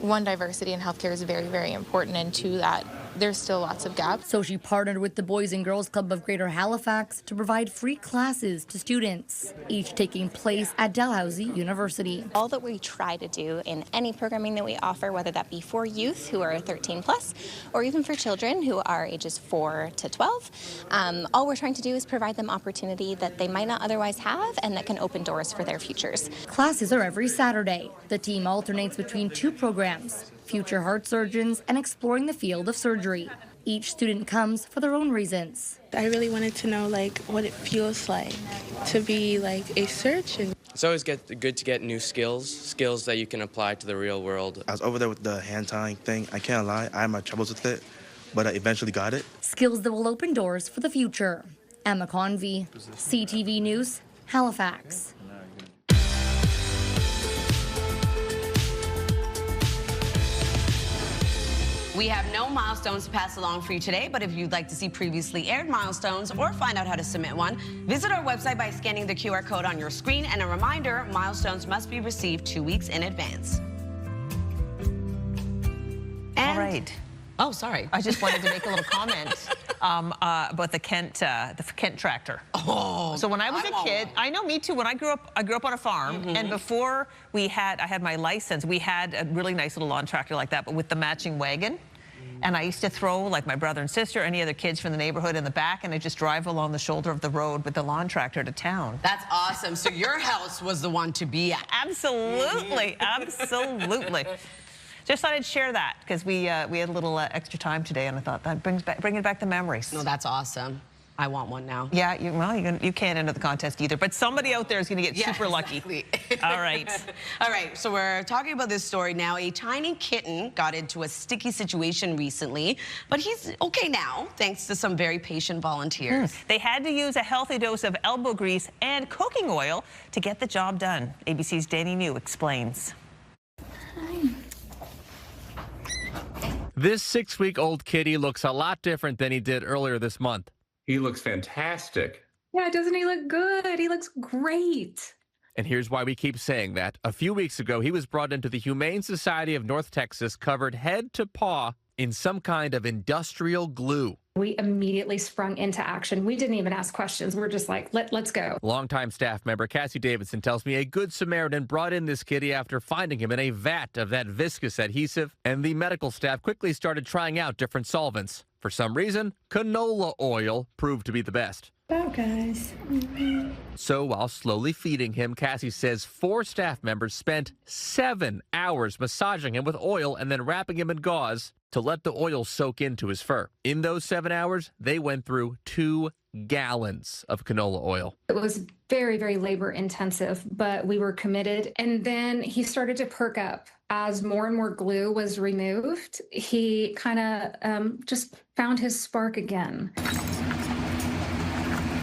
one, diversity in healthcare is very, very important, and two, that there's still lots of gaps. So she partnered with the Boys and Girls Club of Greater Halifax to provide free classes to students, each taking place at Dalhousie University. All that we try to do in any programming that we offer, whether that be for youth who are 13 plus, or even for children who are ages 4 to 12, all we're trying to do is provide them opportunity that they might not otherwise have and that can open doors for their futures. Classes are every Saturday. The team alternates between 2 programs, future heart surgeons and exploring the field of surgery. Each student comes for their own reasons. I really wanted to know what it feels like to be a surgeon. It's always good to get new skills that you can apply to the real world. I was over there with the hand tying thing. I can't lie, I had my troubles with it, but I eventually got it. Skills that will open doors for the future. Emma Convey, CTV News, Halifax. We have no milestones to pass along for you today, but if you'd like to see previously aired milestones or find out how to submit one, visit our website by scanning the QR code on your screen. And a reminder, milestones must be received 2 weeks in advance. All right. Oh, sorry. I just wanted to make a little comment about the Kent tractor. Oh, so when I was a kid, I know, me too. When I grew up on a farm, and before I had my license, we had a really nice little lawn tractor like that, but with the matching wagon. And I used to throw my brother and sister, any other kids from the neighborhood in the back, and I'd just drive along the shoulder of the road with the lawn tractor to town. That's awesome. So your house was the one to be at. Absolutely, absolutely. Just thought I'd share that because we had a little extra time today, and I thought that bringing back the memories. No, that's awesome. I want one now. Yeah, you can't enter the contest either, but somebody out there is going to get super lucky. All right. All right, so we're talking about this story now. A tiny kitten got into a sticky situation recently, but he's okay now, thanks to some very patient volunteers. They had to use a healthy dose of elbow grease and cooking oil to get the job done. ABC's Danny New explains. This 6-week-old kitty looks a lot different than he did earlier this month. He looks fantastic. Yeah, doesn't he look good? He looks great. And here's why we keep saying that. A few weeks ago, he was brought into the Humane Society of North Texas, covered head to paw in some kind of industrial glue. We immediately sprung into action. We didn't even ask questions. We're just like, let's go. Longtime staff member Cassie Davidson tells me a good Samaritan brought in this kitty after finding him in a vat of that viscous adhesive, and the medical staff quickly started trying out different solvents. For some reason, canola oil proved to be the best. Bye, guys. So while slowly feeding him, Cassie says 4 staff members spent 7 hours massaging him with oil and then wrapping him in gauze to let the oil soak into his fur. In those 7 hours, they went through 2 gallons of canola oil. It was very, very labor intensive, but we were committed. And then he started to perk up. As more and more glue was removed, he kind of just found his spark again.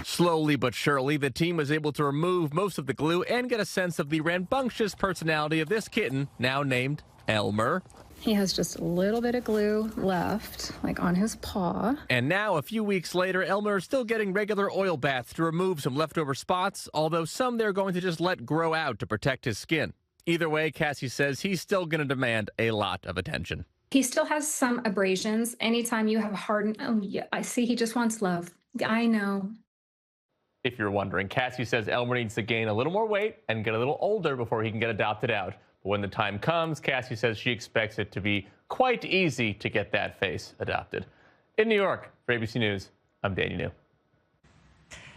Slowly but surely, the team was able to remove most of the glue and get a sense of the rambunctious personality of this kitten, now named Elmer. He has just a little bit of glue left, like on his paw. And now, a few weeks later, Elmer is still getting regular oil baths to remove some leftover spots, although some they're going to just let grow out to protect his skin. Either way, Cassie says he's still going to demand a lot of attention. He still has some abrasions. Anytime you have a hardened, oh yeah, I see he just wants love. I know. If you're wondering, Cassie says Elmer needs to gain a little more weight and get a little older before he can get adopted out. But when the time comes, Cassie says she expects it to be quite easy to get that face adopted. In New York, for ABC News, I'm Danny New.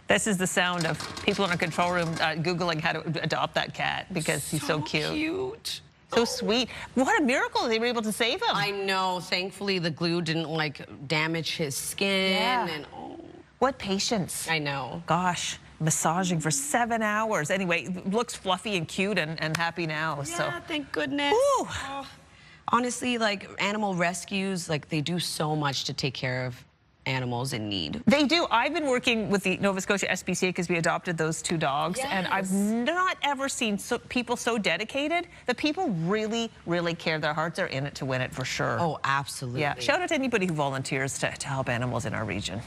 This is the sound of people in our control room Googling how to adopt that cat because he's so cute. So sweet. What a miracle they were able to save him. I know. Thankfully, the glue didn't, damage his skin. Yeah. And what patience. I know. Gosh, massaging for 7 hours. Anyway, looks fluffy and cute and happy now. Yeah, so thank goodness. Honestly, animal rescues, they do so much to take care of animals in need. They do. I've been working with the Nova Scotia SPCA because we adopted those 2 dogs, and I've not ever seen people so dedicated. The people really, really care. Their hearts are in it to win it for sure. Oh, absolutely. Yeah. Shout out to anybody who volunteers to help animals in our region.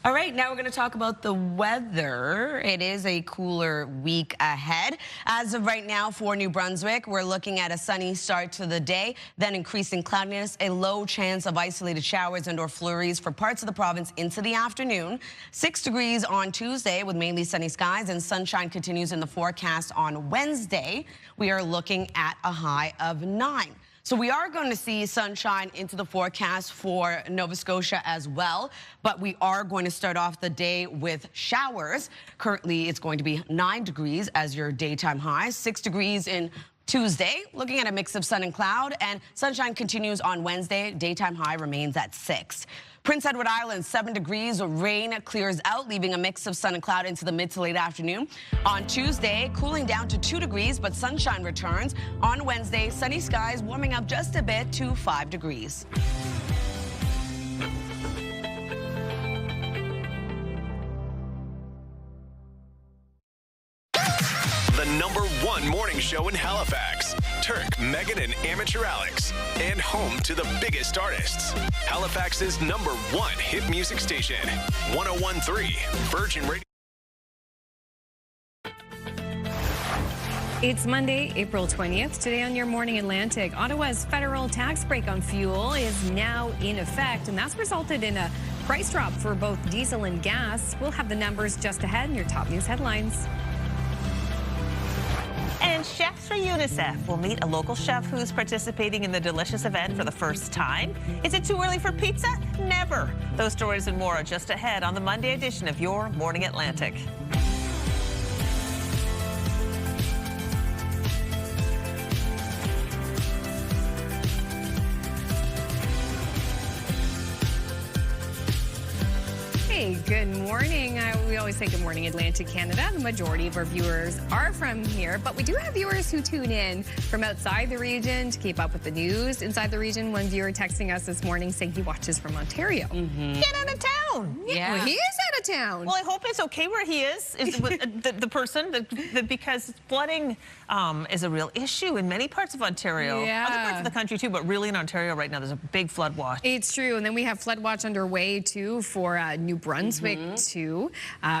All right, now we're going to talk about the weather. It is a cooler week ahead. As of right now for New Brunswick, we're looking at a sunny start to the day, then increasing cloudiness, a low chance of isolated showers and or flurries for parts of the province into the afternoon. 6 degrees on Tuesday with mainly sunny skies, and sunshine continues in the forecast on Wednesday. We are looking at a high of 9. So we are going to see sunshine into the forecast for Nova Scotia as well, but we are going to start off the day with showers. Currently, it's going to be 9 degrees as your daytime high, 6 degrees in Tuesday, looking at a mix of sun and cloud, and sunshine continues on Wednesday. Daytime high remains at 6. Prince Edward Island, 7 degrees. Rain clears out, leaving a mix of sun and cloud into the mid to late afternoon. On Tuesday, cooling down to 2 degrees, but sunshine returns. On Wednesday, sunny skies, warming up just a bit to 5 degrees. The #1 morning show in Halifax. Turk, Megan, and Amateur Alex. And home to the biggest artists. Halifax's #1 hit music station. 101.3 Virgin Radio. It's Monday, April 20th. Today on Your Morning Atlantic, Ottawa's federal tax break on fuel is now in effect, and that's resulted in a price drop for both diesel and gas. We'll have the numbers just ahead in your top news headlines. And chefs for UNICEF will meet a local chef who's participating in the delicious event for the first time. Is it too early for pizza? Never. Those stories and more are just ahead on the Monday edition of Your Morning Atlantic. Hey, good morning. We always say good morning, Atlantic Canada. The majority of our viewers are from here, but we do have viewers who tune in from outside the region to keep up with the news inside the region. One viewer texting us this morning saying he watches from Ontario. Get out of town. Yeah. Well, he is out of town. Well, I hope it's okay where he is the person, because flooding is a real issue in many parts of Ontario. Yeah. Other parts of the country too, but really in Ontario right now, there's a big flood watch. It's true. And then we have flood watch underway too for New Brunswick too.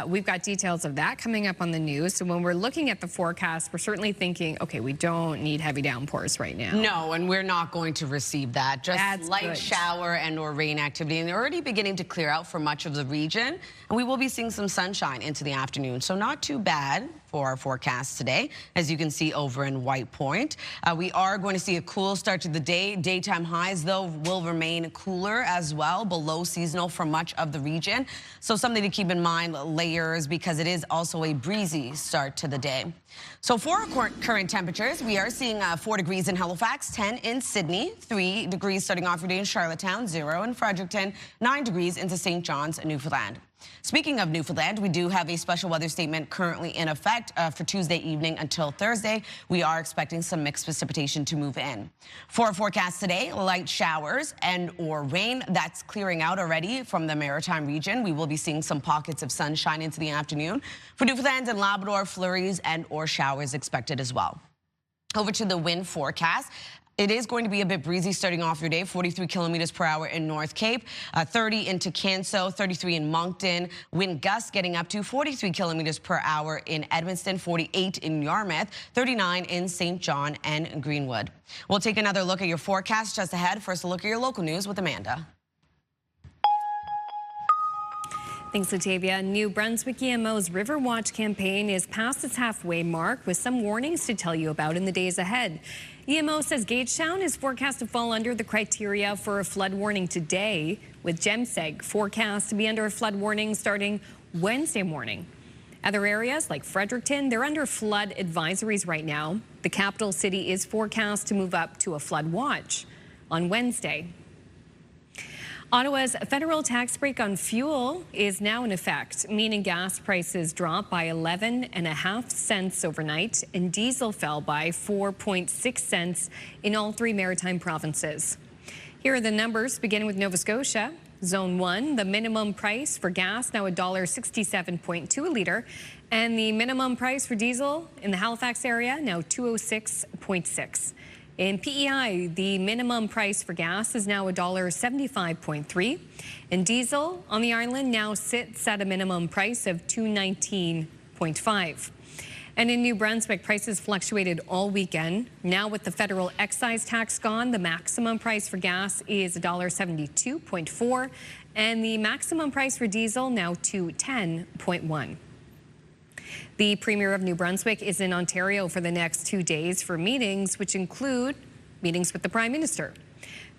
We've got details of that coming up on the news. So when we're looking at the forecast, we're certainly thinking, okay, we don't need heavy downpours right now. No, and we're not going to receive that. Just light shower and or rain activity. And they're already beginning to clear out for much of the region, and we will be seeing some sunshine into the afternoon, so not too bad for our forecast today, as you can see over in White Point. We are going to see a cool start to the day. Daytime highs, though, will remain cooler as well, below seasonal for much of the region. So something to keep in mind, layers, because it is also a breezy start to the day. So for our current temperatures, we are seeing 4 degrees in Halifax, 10 in Sydney, 3 degrees starting off your day in Charlottetown, 0 in Fredericton, 9 degrees into St. John's, Newfoundland. Speaking of Newfoundland, we do have a special weather statement currently in effect for Tuesday evening until Thursday. We are expecting some mixed precipitation to move in. For our forecast today, light showers and or rain. That's clearing out already from the Maritime region. We will be seeing some pockets of sunshine into the afternoon. For Newfoundland and Labrador, flurries and or showers expected as well. Over to the wind forecast. It is going to be a bit breezy starting off your day, 43 kilometers per hour in North Cape, 30 into Canso, 33 in Moncton, wind gusts getting up to 43 kilometers per hour in Edmundston, 48 in Yarmouth, 39 in St. John and Greenwood. We'll take another look at your forecast just ahead. First, a look at your local news with Amanda. Thanks, Latavia. New Brunswick EMO's River Watch campaign is past its halfway mark with some warnings to tell you about in the days ahead. EMO says Gagetown is forecast to fall under the criteria for a flood warning today, with Gemseg forecast to be under a flood warning starting Wednesday morning. Other areas like Fredericton, they're under flood advisories right now. The capital city is forecast to move up to a flood watch on Wednesday. Ottawa's federal tax break on fuel is now in effect, meaning gas prices dropped by 11.5 cents overnight and diesel fell by 4.6 cents in all 3 maritime provinces. Here are the numbers, beginning with Nova Scotia. Zone 1, the minimum price for gas now $1.67.2 a litre, and the minimum price for diesel in the Halifax area now $2.06.6. In PEI, the minimum price for gas is now $1.75.3, and diesel on the island now sits at a minimum price of $2.19.5. And in New Brunswick, prices fluctuated all weekend. Now with the federal excise tax gone, the maximum price for gas is $1.72.4, and the maximum price for diesel now $2.10.1. The Premier of New Brunswick is in Ontario for the next 2 days for meetings, which include meetings with the Prime Minister.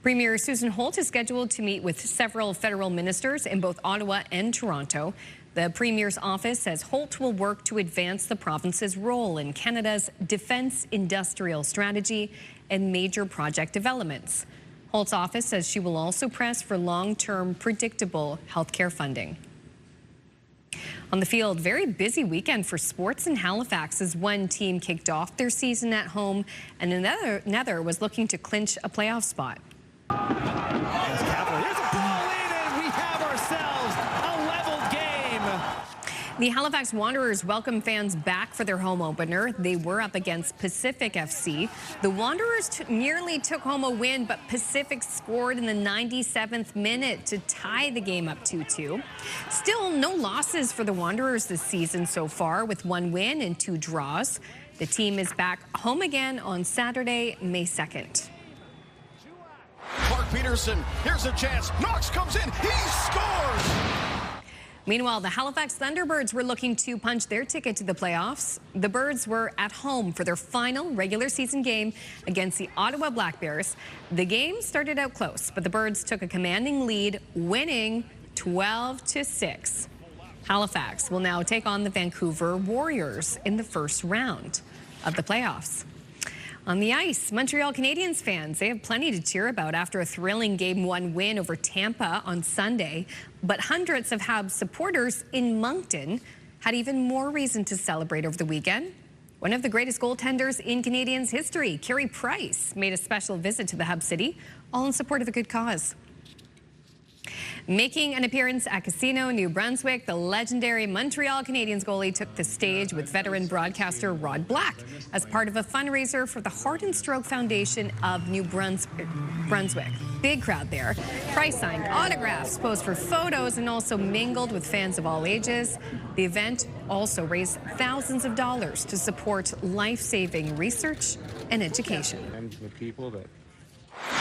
Premier Susan Holt is scheduled to meet with several federal ministers in both Ottawa and Toronto. The Premier's office says Holt will work to advance the province's role in Canada's defence industrial strategy and major project developments. Holt's office says she will also press for long-term predictable healthcare funding. On the field, very busy weekend for sports in Halifax as one team kicked off their season at home and another was looking to clinch a playoff spot. Here's a ball in and we have ourselves a level game. The Halifax Wanderers welcome fans back for their home opener. They were up against Pacific FC. The Wanderers nearly took home a win, but Pacific scored in the 97th minute to tie the game up 2-2. Still, no losses for the Wanderers this season so far, with 1 win and 2 draws. The team is back home again on Saturday, May 2nd. Clark Peterson, here's a chance. Knox comes in, he scores! Meanwhile, the Halifax Thunderbirds were looking to punch their ticket to the playoffs. The Birds were at home for their final regular season game against the Ottawa Black Bears. The game started out close, but the Birds took a commanding lead, winning 12-6. Halifax will now take on the Vancouver Warriors in the first round of the playoffs. On the ice, Montreal Canadiens fans, they have plenty to cheer about after a thrilling Game 1 win over Tampa on Sunday. But hundreds of Habs supporters in Moncton had even more reason to celebrate over the weekend. One of the greatest goaltenders in Canadiens history, Carey Price, made a special visit to the Hub City, all in support of a good cause. Making an appearance at Casino, New Brunswick, the legendary Montreal Canadiens goalie took the stage with veteran broadcaster Rod Black as part of a fundraiser for the Heart and Stroke Foundation of New Brunswick. Big crowd there. Price signed autographs, posed for photos, and also mingled with fans of all ages. The event also raised thousands of dollars to support life-saving research and education. And the people that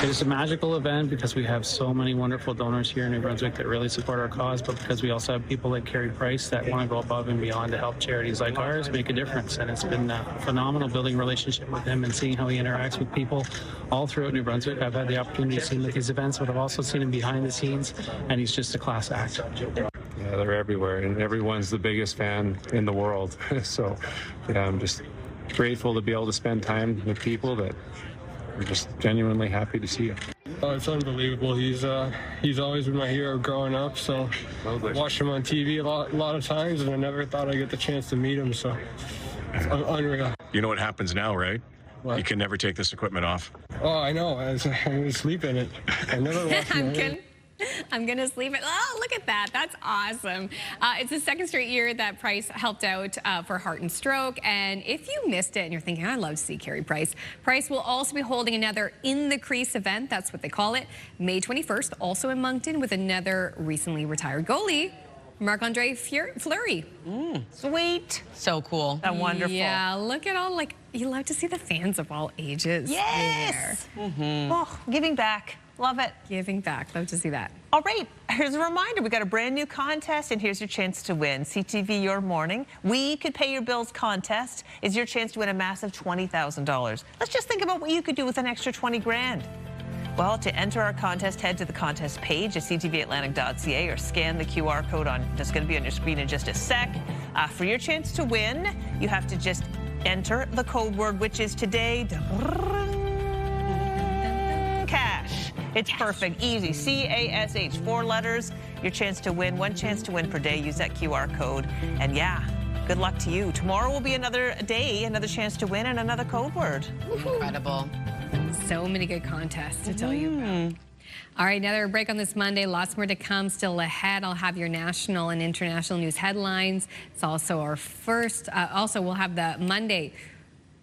It is a magical event because we have so many wonderful donors here in New Brunswick that really support our cause, but because we also have people like Carey Price that want to go above and beyond to help charities like ours make a difference. And it's been phenomenal building a relationship with him and seeing how he interacts with people all throughout New Brunswick. I've had the opportunity to see him at these events, but I've also seen him behind the scenes, and he's just a class act. Yeah, they're everywhere, and everyone's the biggest fan in the world. So yeah, I'm just grateful to be able to spend time with people that are just genuinely happy to see you. Oh, it's unbelievable. He's always been my hero growing up, so I watched him on TV a lot of times, and I never thought I'd get the chance to meet him, so it's unreal. You know what happens now, right? What? You can never take this equipment off. Oh, I know. I was sleeping it. I never watched it. I'm gonna sleep it. Oh, look at that. That's awesome. It's the second straight year that Price helped out for Heart and Stroke. And if you missed it and you're thinking, I'd love to see Carey Price, Price will also be holding another In the Crease event. That's what they call it. May 21st, also in Moncton, with another recently retired goalie, Marc-Andre Fleury. Sweet. So cool. And wonderful. Yeah, look at all, like, you love to see the fans of all ages. Yes. Oh, giving back. Love it. Giving back. Love to see that. All right. Here's a reminder. We got a brand new contest, and here's your chance to win. CTV Your Morning. We Could Pay Your Bills contest is your chance to win a massive $20,000. Let's just think about what you could do with an extra 20 grand. Well, to enter our contest, head to the contest page at ctvatlantic.ca or scan the QR code that's going to be on your screen in just a sec. For your chance to win, you have to just enter the code word, which is today, cash. It's perfect, easy, C-A-S-H, 4 letters. Your chance to win, 1 chance to win per day. Use that QR code. And yeah, good luck to you. Tomorrow will be another day, another chance to win, and another code word. Incredible. So many good contests to tell you about. All right, another break on this Monday. Lots more to come still ahead. I'll have your national and international news headlines. It's also our first, also we'll have the Monday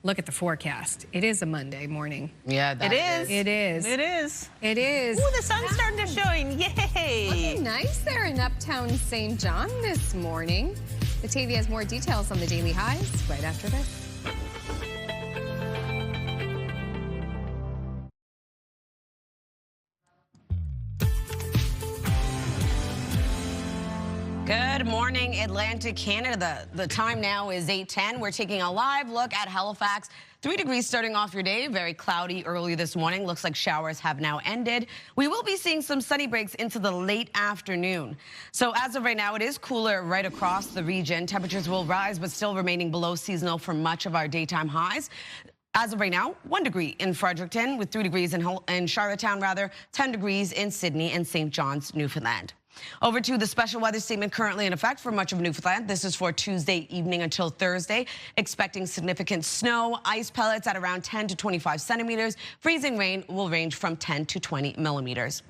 look at the forecast. It is a Monday morning. Yeah, it is. It is. It is. It is. Ooh, the sun's starting to shine. Yay! Looking nice there in Uptown St. John this morning. The TV has more details on the daily highs right after this. Good morning, Atlantic Canada. The time now is 8:10. We're taking a live look at Halifax. 3 degrees starting off your day. Very cloudy early this morning. Looks like showers have now ended. We will be seeing some sunny breaks into the late afternoon. So as of right now, it is cooler right across the region. Temperatures will rise, but still remaining below seasonal for much of our daytime highs. As of right now, 1 degree in Fredericton, with 3 degrees in Charlottetown, 10 degrees in Sydney and St. John's, Newfoundland. Over to the special weather statement currently in effect for much of Newfoundland. This is for Tuesday evening until Thursday. Expecting significant snow, ice pellets at around 10 to 25 centimeters. Freezing rain will range from 10 to 20 millimeters.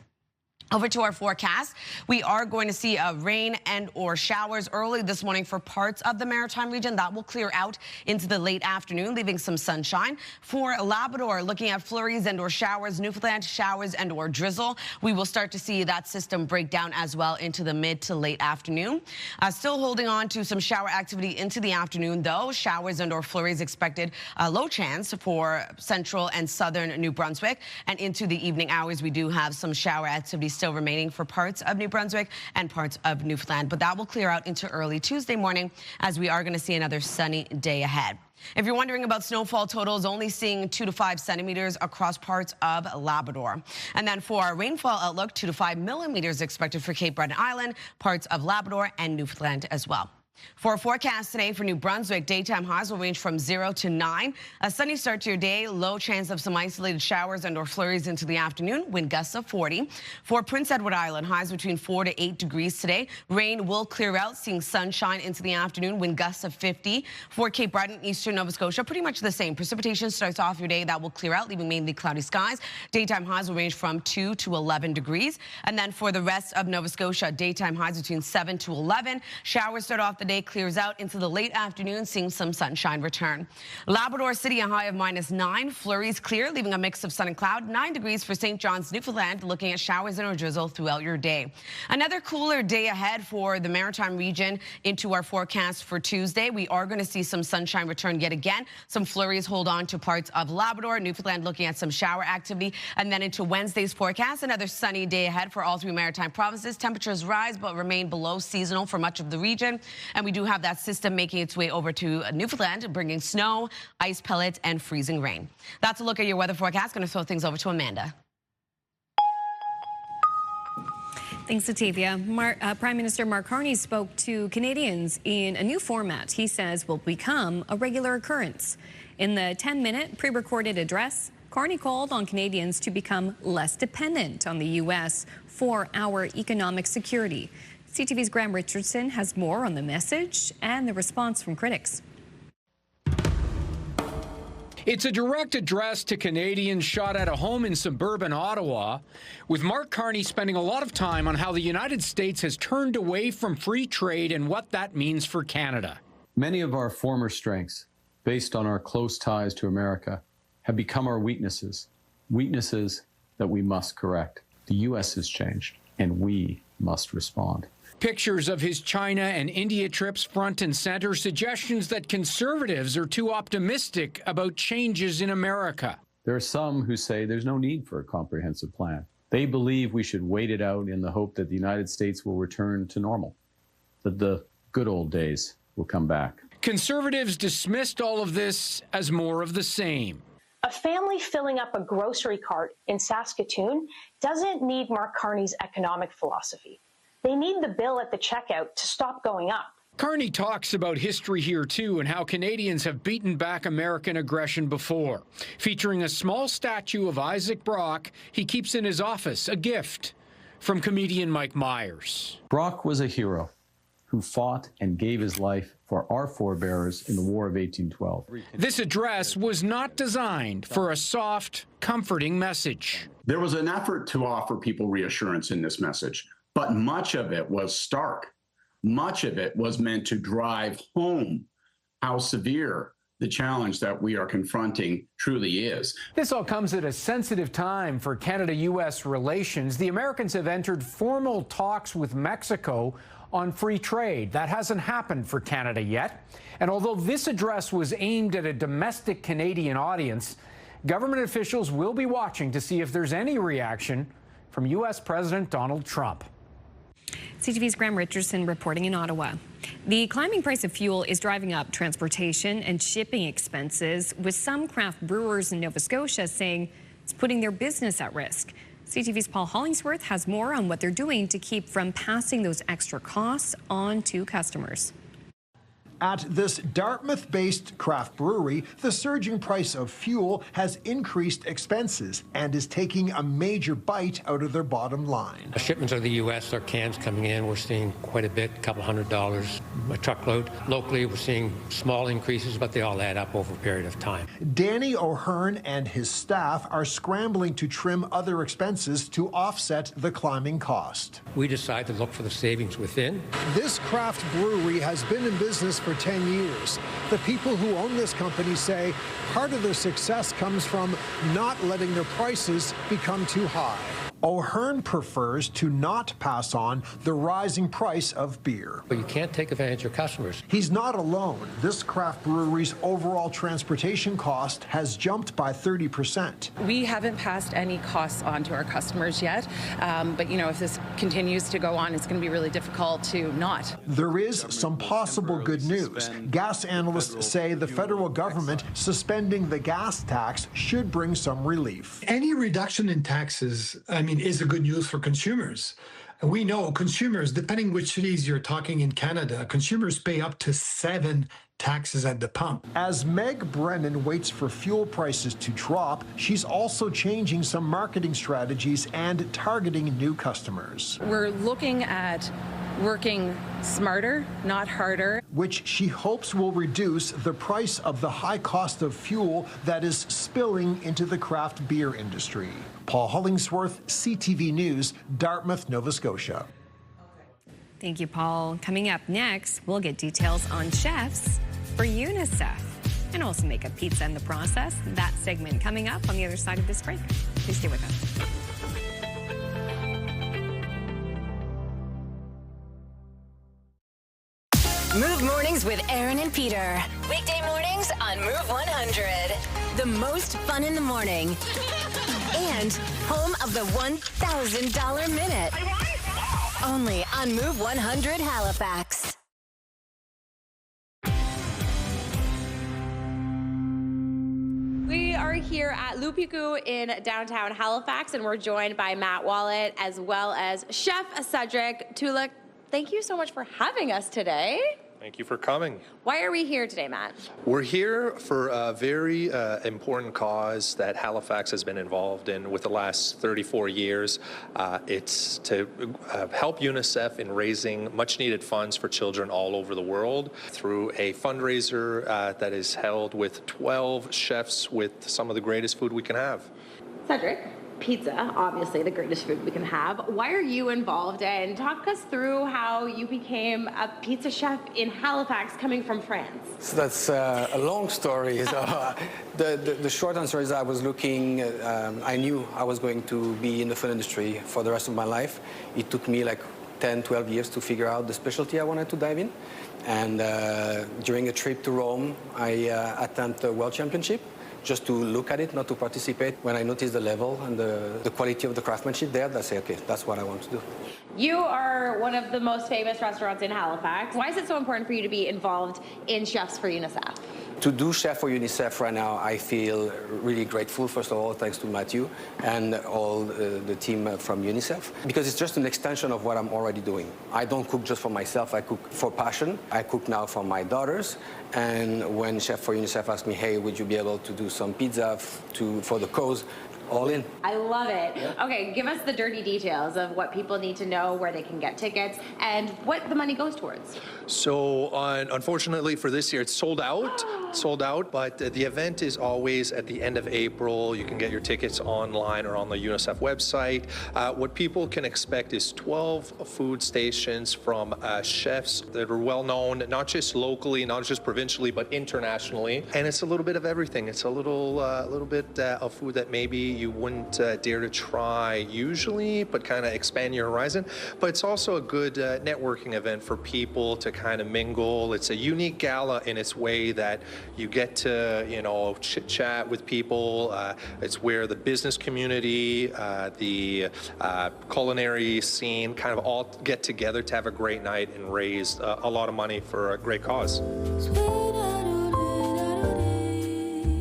Over to our forecast, we are going to see rain and or showers early this morning for parts of the Maritime region. That will clear out into the late afternoon, leaving some sunshine. For Labrador, looking at flurries and or showers, Newfoundland showers and or drizzle. We will start to see that system break down as well into the mid to late afternoon. Still holding on to some shower activity into the afternoon, though. Showers and or flurries expected, low chance for central and southern New Brunswick. And into the evening hours, we do have some shower activity still remaining for parts of New Brunswick and parts of Newfoundland, but that will clear out into early Tuesday morning as we are going to see another sunny day ahead. If you're wondering about snowfall totals, only seeing 2 to 5 centimeters across parts of Labrador. And then for our rainfall outlook, 2 to 5 millimeters expected for Cape Breton Island, parts of Labrador and Newfoundland as well. For a forecast today for New Brunswick, daytime highs will range from 0 to 9. A sunny start to your day, low chance of some isolated showers and or flurries into the afternoon, wind gusts of 40. For Prince Edward Island, highs between 4 to 8 degrees today. Rain will clear out, seeing sunshine into the afternoon, wind gusts of 50. For Cape Breton, eastern Nova Scotia, pretty much the same. Precipitation starts off your day, that will clear out, leaving mainly cloudy skies. Daytime highs will range from 2 to 11 degrees. And then for the rest of Nova Scotia, daytime highs between 7 to 11. Showers start off the day clears out into the late afternoon, seeing some sunshine return. Labrador City, a high of -9. Flurries clear, leaving a mix of sun and cloud. 9 degrees for St. John's, Newfoundland, looking at showers and or drizzle throughout your day. Another cooler day ahead for the Maritime region into our forecast for Tuesday. We are going to see some sunshine return yet again. Some flurries hold on to parts of Labrador. Newfoundland looking at some shower activity. And then into Wednesday's forecast, another sunny day ahead for all 3 maritime provinces. Temperatures rise but remain below seasonal for much of the region. And we do have that system making its way over to Newfoundland, bringing snow, ice pellets, and freezing rain. That's a look at your weather forecast. Going to throw things over to Amanda. Thanks, Satavia. Prime Minister Mark Carney spoke to Canadians in a new format he says will become a regular occurrence. In the 10-minute pre-recorded address, Carney called on Canadians to become less dependent on the U.S. for our economic security. CTV's Graham Richardson has more on the message and the response from critics. It's a direct address to Canadians shot at a home in suburban Ottawa, with Mark Carney spending a lot of time on how the United States has turned away from free trade and what that means for Canada. Many of our former strengths, based on our close ties to America, have become our weaknesses, weaknesses that we must correct. The U.S. has changed, and we must respond. Pictures of his China and India trips front and center, suggestions that conservatives are too optimistic about changes in America. There are some who say there's no need for a comprehensive plan. They believe we should wait it out in the hope that the United States will return to normal, that the good old days will come back. Conservatives dismissed all of this as more of the same. A family filling up a grocery cart in Saskatoon doesn't need Mark Carney's economic philosophy. They need the bill at the checkout to stop going up. Carney talks about history here, too, and how Canadians have beaten back American aggression before. Featuring a small statue of Isaac Brock, he keeps in his office a gift from comedian Mike Myers. Brock was a hero who fought and gave his life for our forebears in the War of 1812. This address was not designed for a soft, comforting message. There was an effort to offer people reassurance in this message, but much of it was stark. Much of it was meant to drive home how severe the challenge that we are confronting truly is. This all comes at a sensitive time for Canada-U.S. relations. The Americans have entered formal talks with Mexico on free trade. That hasn't happened for Canada yet. And although this address was aimed at a domestic Canadian audience, government officials will be watching to see if there's any reaction from U.S. President Donald Trump. CTV's Graham Richardson reporting in Ottawa. The climbing price of fuel is driving up transportation and shipping expenses, with some craft brewers in Nova Scotia saying it's putting their business at risk. CTV's Paul Hollingsworth has more on what they're doing to keep from passing those extra costs on to customers. At this Dartmouth-based craft brewery, the surging price of fuel has increased expenses and is taking a major bite out of their bottom line. Shipments of the U.S. are cans coming in. We're seeing quite a bit, a couple $100 a truckload. Locally, we're seeing small increases, but they all add up over a period of time. Danny O'Hearn and his staff are scrambling to trim other expenses to offset the climbing cost. We decide to look for the savings within. This craft brewery has been in business for 10 years. The people who own this company say part of their success comes from not letting their prices become too high. O'Hearn prefers to not pass on the rising price of beer. But you can't take advantage of customers. He's not alone. This craft brewery's overall transportation cost has jumped by 30%. We haven't passed any costs on to our customers yet, but if this continues to go on, it's going to be really difficult to not. There is some possible good news. Gas analysts say the federal government suspending the gas tax should bring some relief. Any reduction in taxes, is a good news for consumers. We know consumers, depending which cities you're talking in Canada, consumers pay up to 7 taxes at the pump. As Meg Brennan waits for fuel prices to drop, she's also changing some marketing strategies and targeting new customers. We're looking at working smarter, not harder. Which she hopes will reduce the price of the high cost of fuel that is spilling into the craft beer industry. Paul Hollingsworth, CTV News, Dartmouth, Nova Scotia. Thank you, Paul. Coming up next, we'll get details on chefs for UNICEF and also make a pizza in the process. That segment coming up on the other side of this break. Please stay with us. Move Mornings with Aaron and Peter. Weekday mornings on Move 100. The most fun in the morning. And home of the $1,000 minute. Only on Move 100 Halifax. We are here at Lupiku in downtown Halifax, and we're joined by Matt Wallet as well as Chef Cedric Tulip. Thank you so much for having us today. Thank you for coming. Why are we here today, Matt? We're here for a very important cause that Halifax has been involved in with the last 34 years. It's to help UNICEF in raising much needed funds for children all over the world through a fundraiser that is held with 12 chefs with some of the greatest food we can have. Cedric, pizza, obviously the greatest food we can have. Why are you involved? And talk us through how you became a pizza chef in Halifax coming from France. So that's a long story. So, the short answer is I was looking, I knew I was going to be in the food industry for the rest of my life. It took me like 10, 12 years to figure out the specialty I wanted to dive in. And during a trip to Rome, I attended the World Championship, just to look at it, not to participate. When I noticed the level and the quality of the craftsmanship there, I say, okay, that's what I want to do. You are one of the most famous restaurants in Halifax. Why is it so important for you to be involved in Chefs for UNICEF? To do Chef for UNICEF right now, I feel really grateful, first of all, thanks to Matthew and all the team from UNICEF, because it's just an extension of what I'm already doing. I don't cook just for myself, I cook for passion. I cook now for my daughters, and when Chef for UNICEF asked me, hey, would you be able to do some pizza for the cause? All in. I love it. Yeah. Okay, give us the dirty details of what people need to know, where they can get tickets, and what the money goes towards. So unfortunately for this year, it's sold out, but the event is always at the end of April. You can get your tickets online or on the UNICEF website. What people can expect is 12 food stations from chefs that are well known, not just locally, not just provincially, but internationally. And it's a little bit of everything. It's a little bit of food that maybe you wouldn't dare to try usually, but kind of expand your horizon. But it's also a good networking event for people to kind of mingle. It's a unique gala in its way that you get to, chit chat with people. It's where the business community, the culinary scene kind of all get together to have a great night and raise a lot of money for a great cause.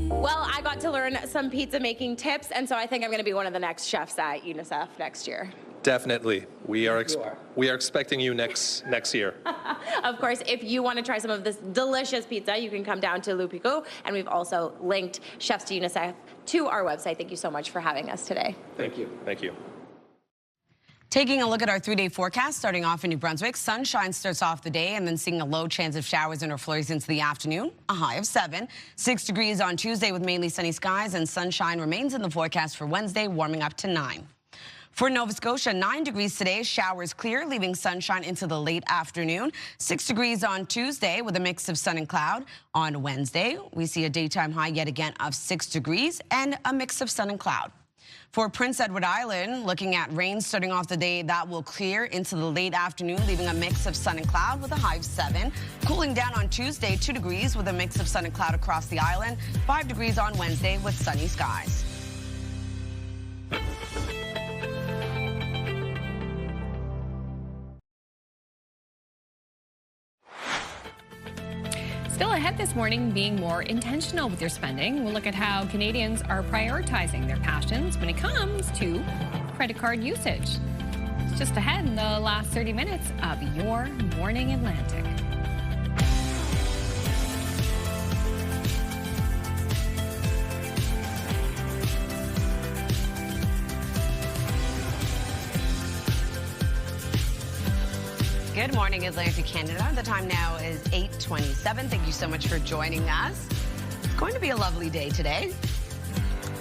Well, I got to learn some pizza making tips, and so I think I'm going to be one of the next chefs at UNICEF next year. Definitely. We are expecting you next year. Of course, if you want to try some of this delicious pizza, you can come down to Lupiku, and we've also linked Chefs to UNICEF to our website. Thank you so much for having us today. Thank you. Thank you. Taking a look at our 3-day forecast, starting off in New Brunswick, sunshine starts off the day and then seeing a low chance of showers and or flurries into the afternoon, a high of 7. 6 degrees on Tuesday with mainly sunny skies, and sunshine remains in the forecast for Wednesday, warming up to 9. For Nova Scotia, 9 degrees today, showers clear, leaving sunshine into the late afternoon. 6 degrees on Tuesday with a mix of sun and cloud. On Wednesday, we see a daytime high yet again of 6 degrees and a mix of sun and cloud. For Prince Edward Island, looking at rain starting off the day, that will clear into the late afternoon, leaving a mix of sun and cloud with a high of 7. Cooling down on Tuesday, 2 degrees with a mix of sun and cloud across the island. 5 degrees on Wednesday with sunny skies. Still ahead this morning, being more intentional with your spending. We'll look at how Canadians are prioritizing their passions when it comes to credit card usage. It's just ahead in the last 30 minutes of Your Morning Atlantic. Good morning, Atlantic Canada. The time now is 8:27. Thank you so much for joining us. It's going to be a lovely day today.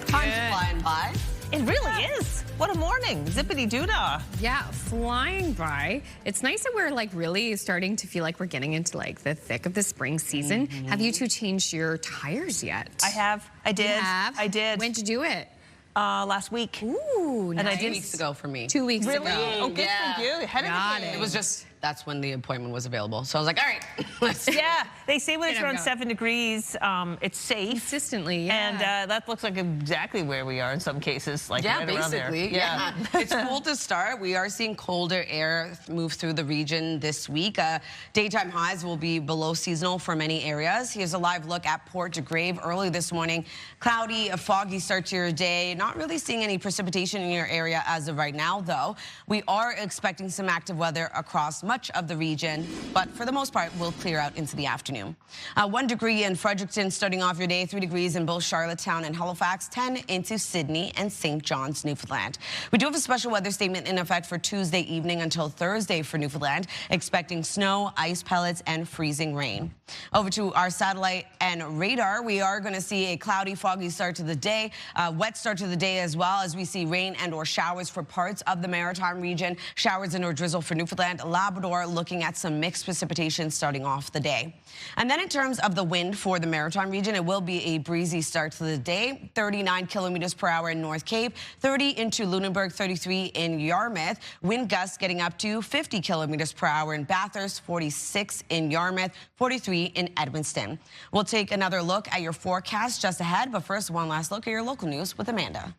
Time's flying by. It really is. What a morning. Zippity-doo-dah. Yeah, flying by. It's nice that we're like really starting to feel like we're getting into like the thick of the spring season. Have you two changed your tires yet? I have. I did. You have? I did. When'd you do it? Last week. Ooh, and nice. I did 2 weeks ago for me. 2 weeks Really? ago. Oh, good for you. Ahead of the game. It was just, that's when the appointment was available. So I was like, all right, let's Yeah, they say when it's around 7 degrees, it's safe. Consistently, yeah. And that looks like exactly where we are in some cases, like yeah, right around there. basically. Yeah. It's cool to start. We are seeing colder air move through the region this week. Daytime highs will be below seasonal for many areas. Here's a live look at Port de Grave early this morning. Cloudy, a foggy start to your day. Not really seeing any precipitation in your area as of right now, though. We are expecting some active weather across much of the region, but for the most part, will clear out into the afternoon. 1 degree in Fredericton starting off your day, 3 degrees in both Charlottetown and Halifax, 10 into Sydney and St. John's, Newfoundland. We do have a special weather statement in effect for Tuesday evening until Thursday for Newfoundland, expecting snow, ice pellets, and freezing rain. Over to our satellite and radar, we are going to see a cloudy, foggy start to the day, wet start to the day as well, as we see rain and or showers for parts of the Maritime region, showers and or drizzle for Newfoundland, Labrador, looking at some mixed precipitation starting off the day. And then in terms of the wind for the Maritime region, it will be a breezy start to the day, 39 kilometers per hour in North Cape, 30 into Lunenburg, 33 in Yarmouth, wind gusts getting up to 50 kilometers per hour in Bathurst, 46 in Yarmouth, 43 in Edmundston. We'll take another look at your forecast just ahead, but first, one last look at your local news with Amanda.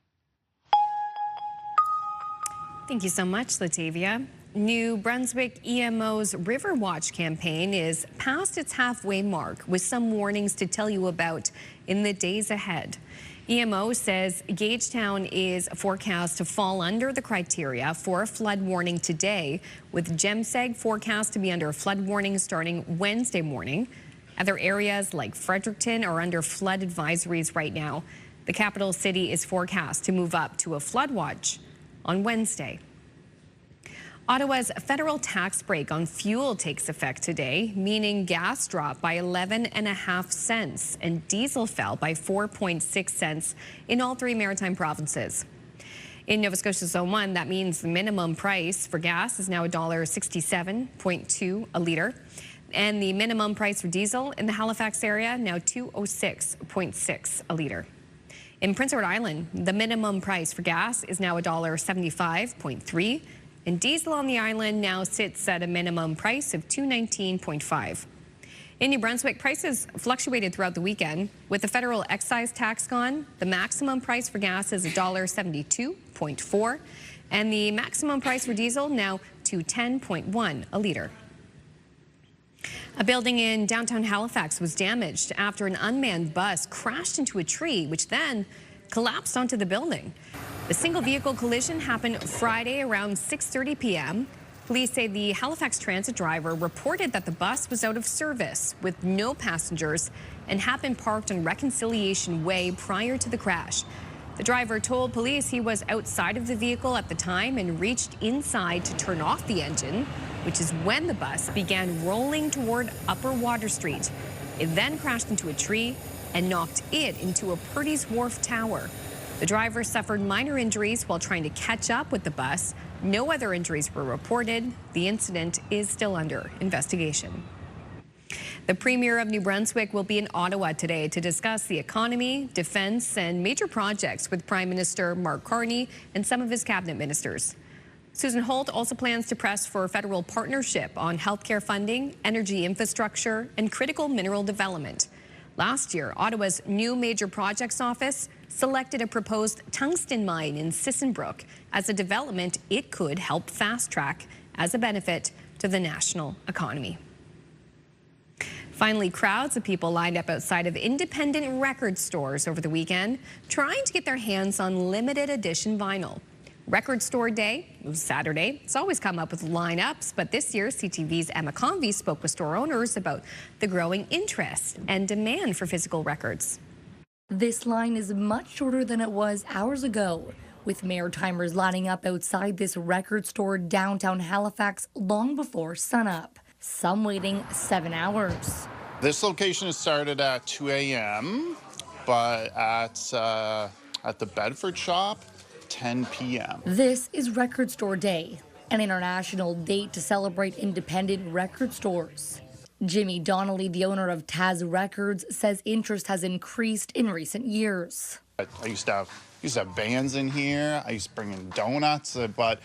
Thank you so much, Latavia. New Brunswick EMO's River Watch campaign is past its halfway mark, with some warnings to tell you about in the days ahead. EMO says Gagetown is forecast to fall under the criteria for a flood warning today, with Gemseg forecast to be under a flood warning starting Wednesday morning. Other areas like Fredericton are under flood advisories right now. The capital city is forecast to move up to a flood watch on Wednesday. Ottawa's federal tax break on fuel takes effect today, meaning gas dropped by 11.5 cents and diesel fell by 4.6 cents in all 3 maritime provinces. In Nova Scotia Zone 1, that means the minimum price for gas is now $1.67.2 a litre, and the minimum price for diesel in the Halifax area now $2.06.6 a litre. In Prince Edward Island, the minimum price for gas is now $1.75.3, and diesel on the island now sits at a minimum price of $2.19.5. In New Brunswick, prices fluctuated throughout the weekend. With the federal excise tax gone, the maximum price for gas is $1.72.4, and the maximum price for diesel now $2.10.1 a litre. A building in downtown Halifax was damaged after an unmanned bus crashed into a tree, which then collapsed onto the building. The single vehicle collision happened Friday around 6:30 p.m. Police say the Halifax Transit driver reported that the bus was out of service with no passengers and had been parked on Reconciliation Way prior to the crash. The driver told police he was outside of the vehicle at the time and reached inside to turn off the engine, which is when the bus began rolling toward Upper Water Street. It then crashed into a tree and knocked it into a Purdy's Wharf tower. The driver suffered minor injuries while trying to catch up with the bus. No other injuries were reported. The incident is still under investigation. The Premier of New Brunswick will be in Ottawa today to discuss the economy, defense, and major projects with Prime Minister Mark Carney and some of his cabinet ministers. Susan Holt also plans to press for a federal partnership on healthcare funding, energy infrastructure, and critical mineral development. Last year, Ottawa's new major projects office selected a proposed tungsten mine in Sissenbrook as a development it could help fast-track as a benefit to the national economy. Finally, crowds of people lined up outside of independent record stores over the weekend trying to get their hands on limited edition vinyl. Record Store Day was Saturday. It's always come up with lineups, but this year CTV's Emma Convey spoke with store owners about the growing interest and demand for physical records. This line is much shorter than it was hours ago, with Maritimers lining up outside this record store downtown Halifax long before sunup. Some waiting 7 hours. This location is started at 2 a.m., but at the Bedford shop, 10 p.m. This is Record Store Day, an international date to celebrate independent record stores. Jimmy Donnelly, the owner of Taz Records, says interest has increased in recent years. I used to have bands in here. I used to bring in donuts, but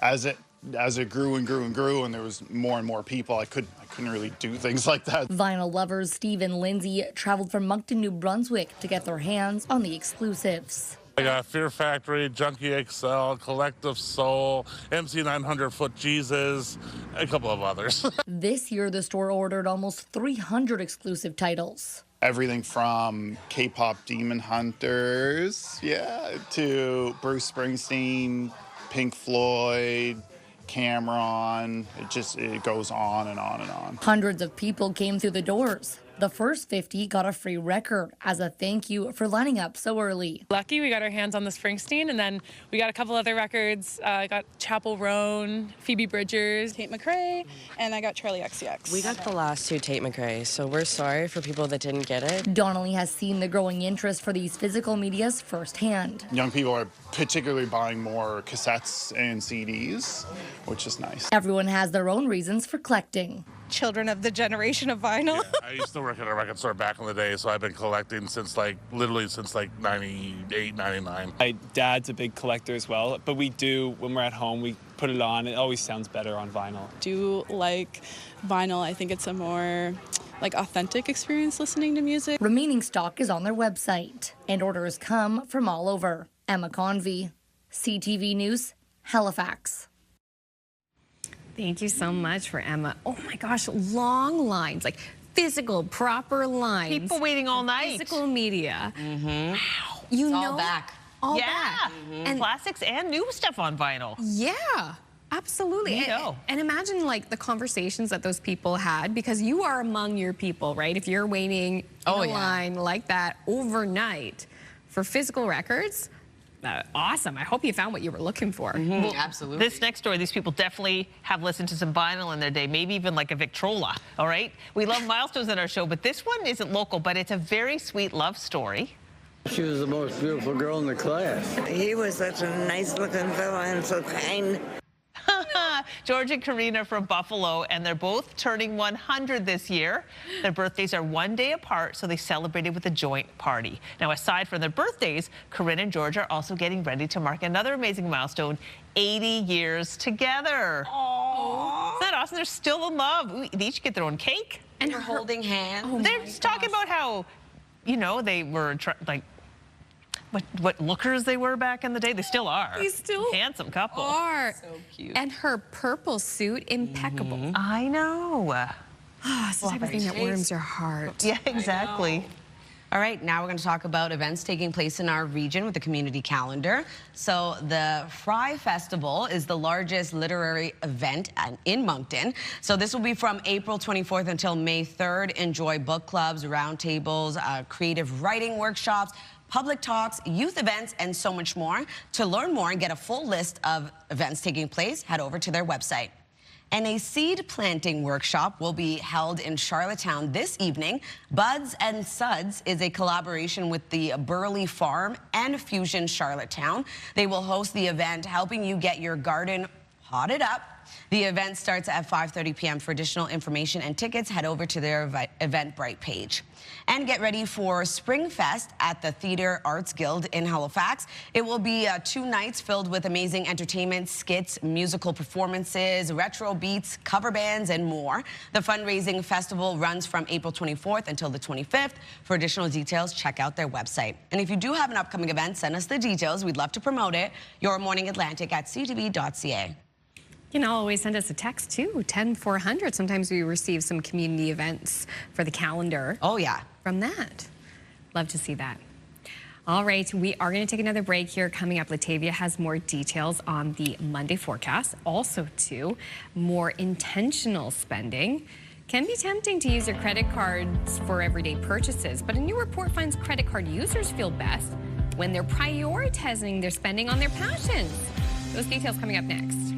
as it grew and grew and grew, and there was more and more people, I couldn't really do things like that. Vinyl lovers Steve and Lindsay traveled from Moncton, New Brunswick to get their hands on the exclusives. I got Fear Factory, Junkie XL, Collective Soul, MC 900 Foot Jesus, a couple of others. This year, the store ordered almost 300 exclusive titles. Everything from K-pop Demon Hunters, to Bruce Springsteen, Pink Floyd, Cameron. It goes on and on and on. Hundreds of people came through the doors. The first 50 got a free record as a thank you for lining up so early. Lucky we got our hands on the Springsteen, and then we got a couple other records. I got Chapel Roan, Phoebe Bridgers, Tate McRae, and I got Charlie XCX. We got the last two Tate McRae, so we're sorry for people that didn't get it. Donnelly has seen the growing interest for these physical medias firsthand. Young people are particularly buying more cassettes and CDs, which is nice. Everyone has their own reasons for collecting. Children of the generation of vinyl. Yeah, I used to work at a record store back in the day, so I've been collecting since literally since 98, 99. My dad's a big collector as well, but we do, when we're at home, we put it on. It always sounds better on vinyl. Do like vinyl. I think it's a more authentic experience listening to music. Remaining stock is on their website, and orders come from all over. Emma Convey, CTV News, Halifax. Thank you so much for Emma. Oh my gosh, long lines, like physical, proper lines. People waiting all night. Physical media. Mm-hmm. Wow. It's all back. All yeah. back. Mm-hmm. And classics and new stuff on vinyl. Yeah. Absolutely. And imagine the conversations that those people had, because you are among your people, right? If you're waiting in a line like that overnight for physical records, awesome. I hope you found what you were looking for. Mm-hmm. Well, absolutely. This next story, these people definitely have listened to some vinyl in their day, maybe even like a Victrola, all right? We love milestones in our show, but this one isn't local, but it's a very sweet love story. She was the most beautiful girl in the class. He was such a nice-looking fellow and so kind. George and Karina from Buffalo, and they're both turning 100 this year. Their birthdays are one day apart, so they celebrated with a joint party. Now, aside from their birthdays, Karina and George are also getting ready to mark another amazing milestone, 80 years together. Aww. Isn't that awesome? They're still in love. They each get their own cake. And they're holding hands. They're just talking about how, they were what lookers they were back in the day. They still are. They still handsome couple. Are. So cute. And her purple suit, impeccable. Mm-hmm. I know. It's the type of thing that warms your heart. Yeah, exactly. All right, now we're going to talk about events taking place in our region with the community calendar. So the Fry Festival is the largest literary event in Moncton. So this will be from April 24th until May 3rd. Enjoy book clubs, roundtables, creative writing workshops, public talks, youth events, and so much more. To learn more and get a full list of events taking place, head over to their website. And a seed planting workshop will be held in Charlottetown this evening. Buds and Suds is a collaboration with the Burley Farm and Fusion Charlottetown. They will host the event, helping you get your garden potted up. The event starts at 5:30 p.m. For additional information and tickets, head over to their Eventbrite page. And get ready for Spring Fest at the Theatre Arts Guild in Halifax. It will be 2 nights filled with amazing entertainment, skits, musical performances, retro beats, cover bands, and more. The fundraising festival runs from April 24th until the 25th. For additional details, check out their website. And if you do have an upcoming event, send us the details. We'd love to promote it. Your Morning Atlantic at ctv.ca. You can always send us a text, too, 10400. Sometimes we receive some community events for the calendar. Oh, yeah. From that. Love to see that. All right, we are going to take another break here. Coming up, Latavia has more details on the Monday forecast. Also, too, more intentional spending. Can be tempting to use your credit cards for everyday purchases, but a new report finds credit card users feel best when they're prioritizing their spending on their passions. Those details coming up next.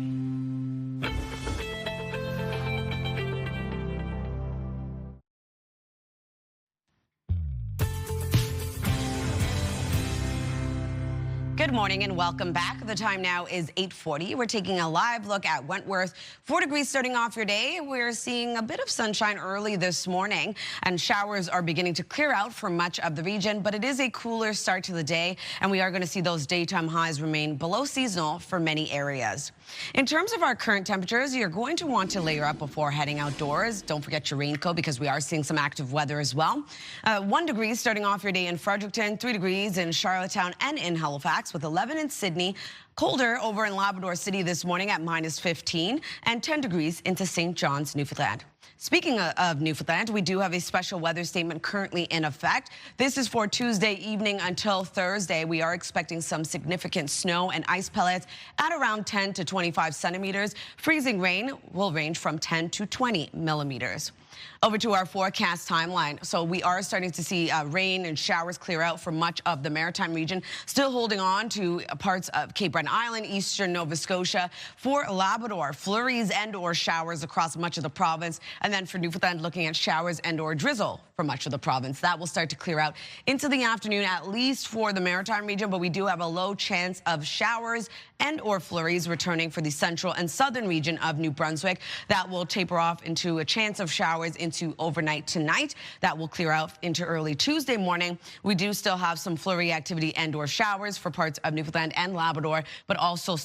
Good morning and welcome back. The time now is 8:40. We're taking a live look at Wentworth. 4 degrees starting off your day. We're seeing a bit of sunshine early this morning, and showers are beginning to clear out for much of the region, but it is a cooler start to the day, and we are going to see those daytime highs remain below seasonal for many areas. In terms of our current temperatures, you're going to want to layer up before heading outdoors. Don't forget your raincoat because we are seeing some active weather as well. 1 degree starting off your day in Fredericton, 3 degrees in Charlottetown and in Halifax, with 11 in Sydney. Colder over in Labrador City this morning at -15 and 10 degrees into St. John's, Newfoundland. Speaking of Newfoundland, we do have a special weather statement currently in effect. This is for Tuesday evening until Thursday. We are expecting some significant snow and ice pellets at around 10 to 25 centimeters. Freezing rain will range from 10 to 20 millimeters. Over to our forecast timeline. So we are starting to see rain and showers clear out for much of the Maritime region, still holding on to parts of Cape Breton Island, eastern Nova Scotia. For Labrador, flurries and or showers across much of the province. And then for Newfoundland, looking at showers and or drizzle for much of the province. That will start to clear out into the afternoon, at least for the Maritime region, but we do have a low chance of showers and or flurries returning for the central and southern region of New Brunswick. That will taper off into a chance of showers into overnight tonight. That will clear out into early Tuesday morning. We do still have some flurry activity and or showers for parts of Newfoundland and Labrador, but also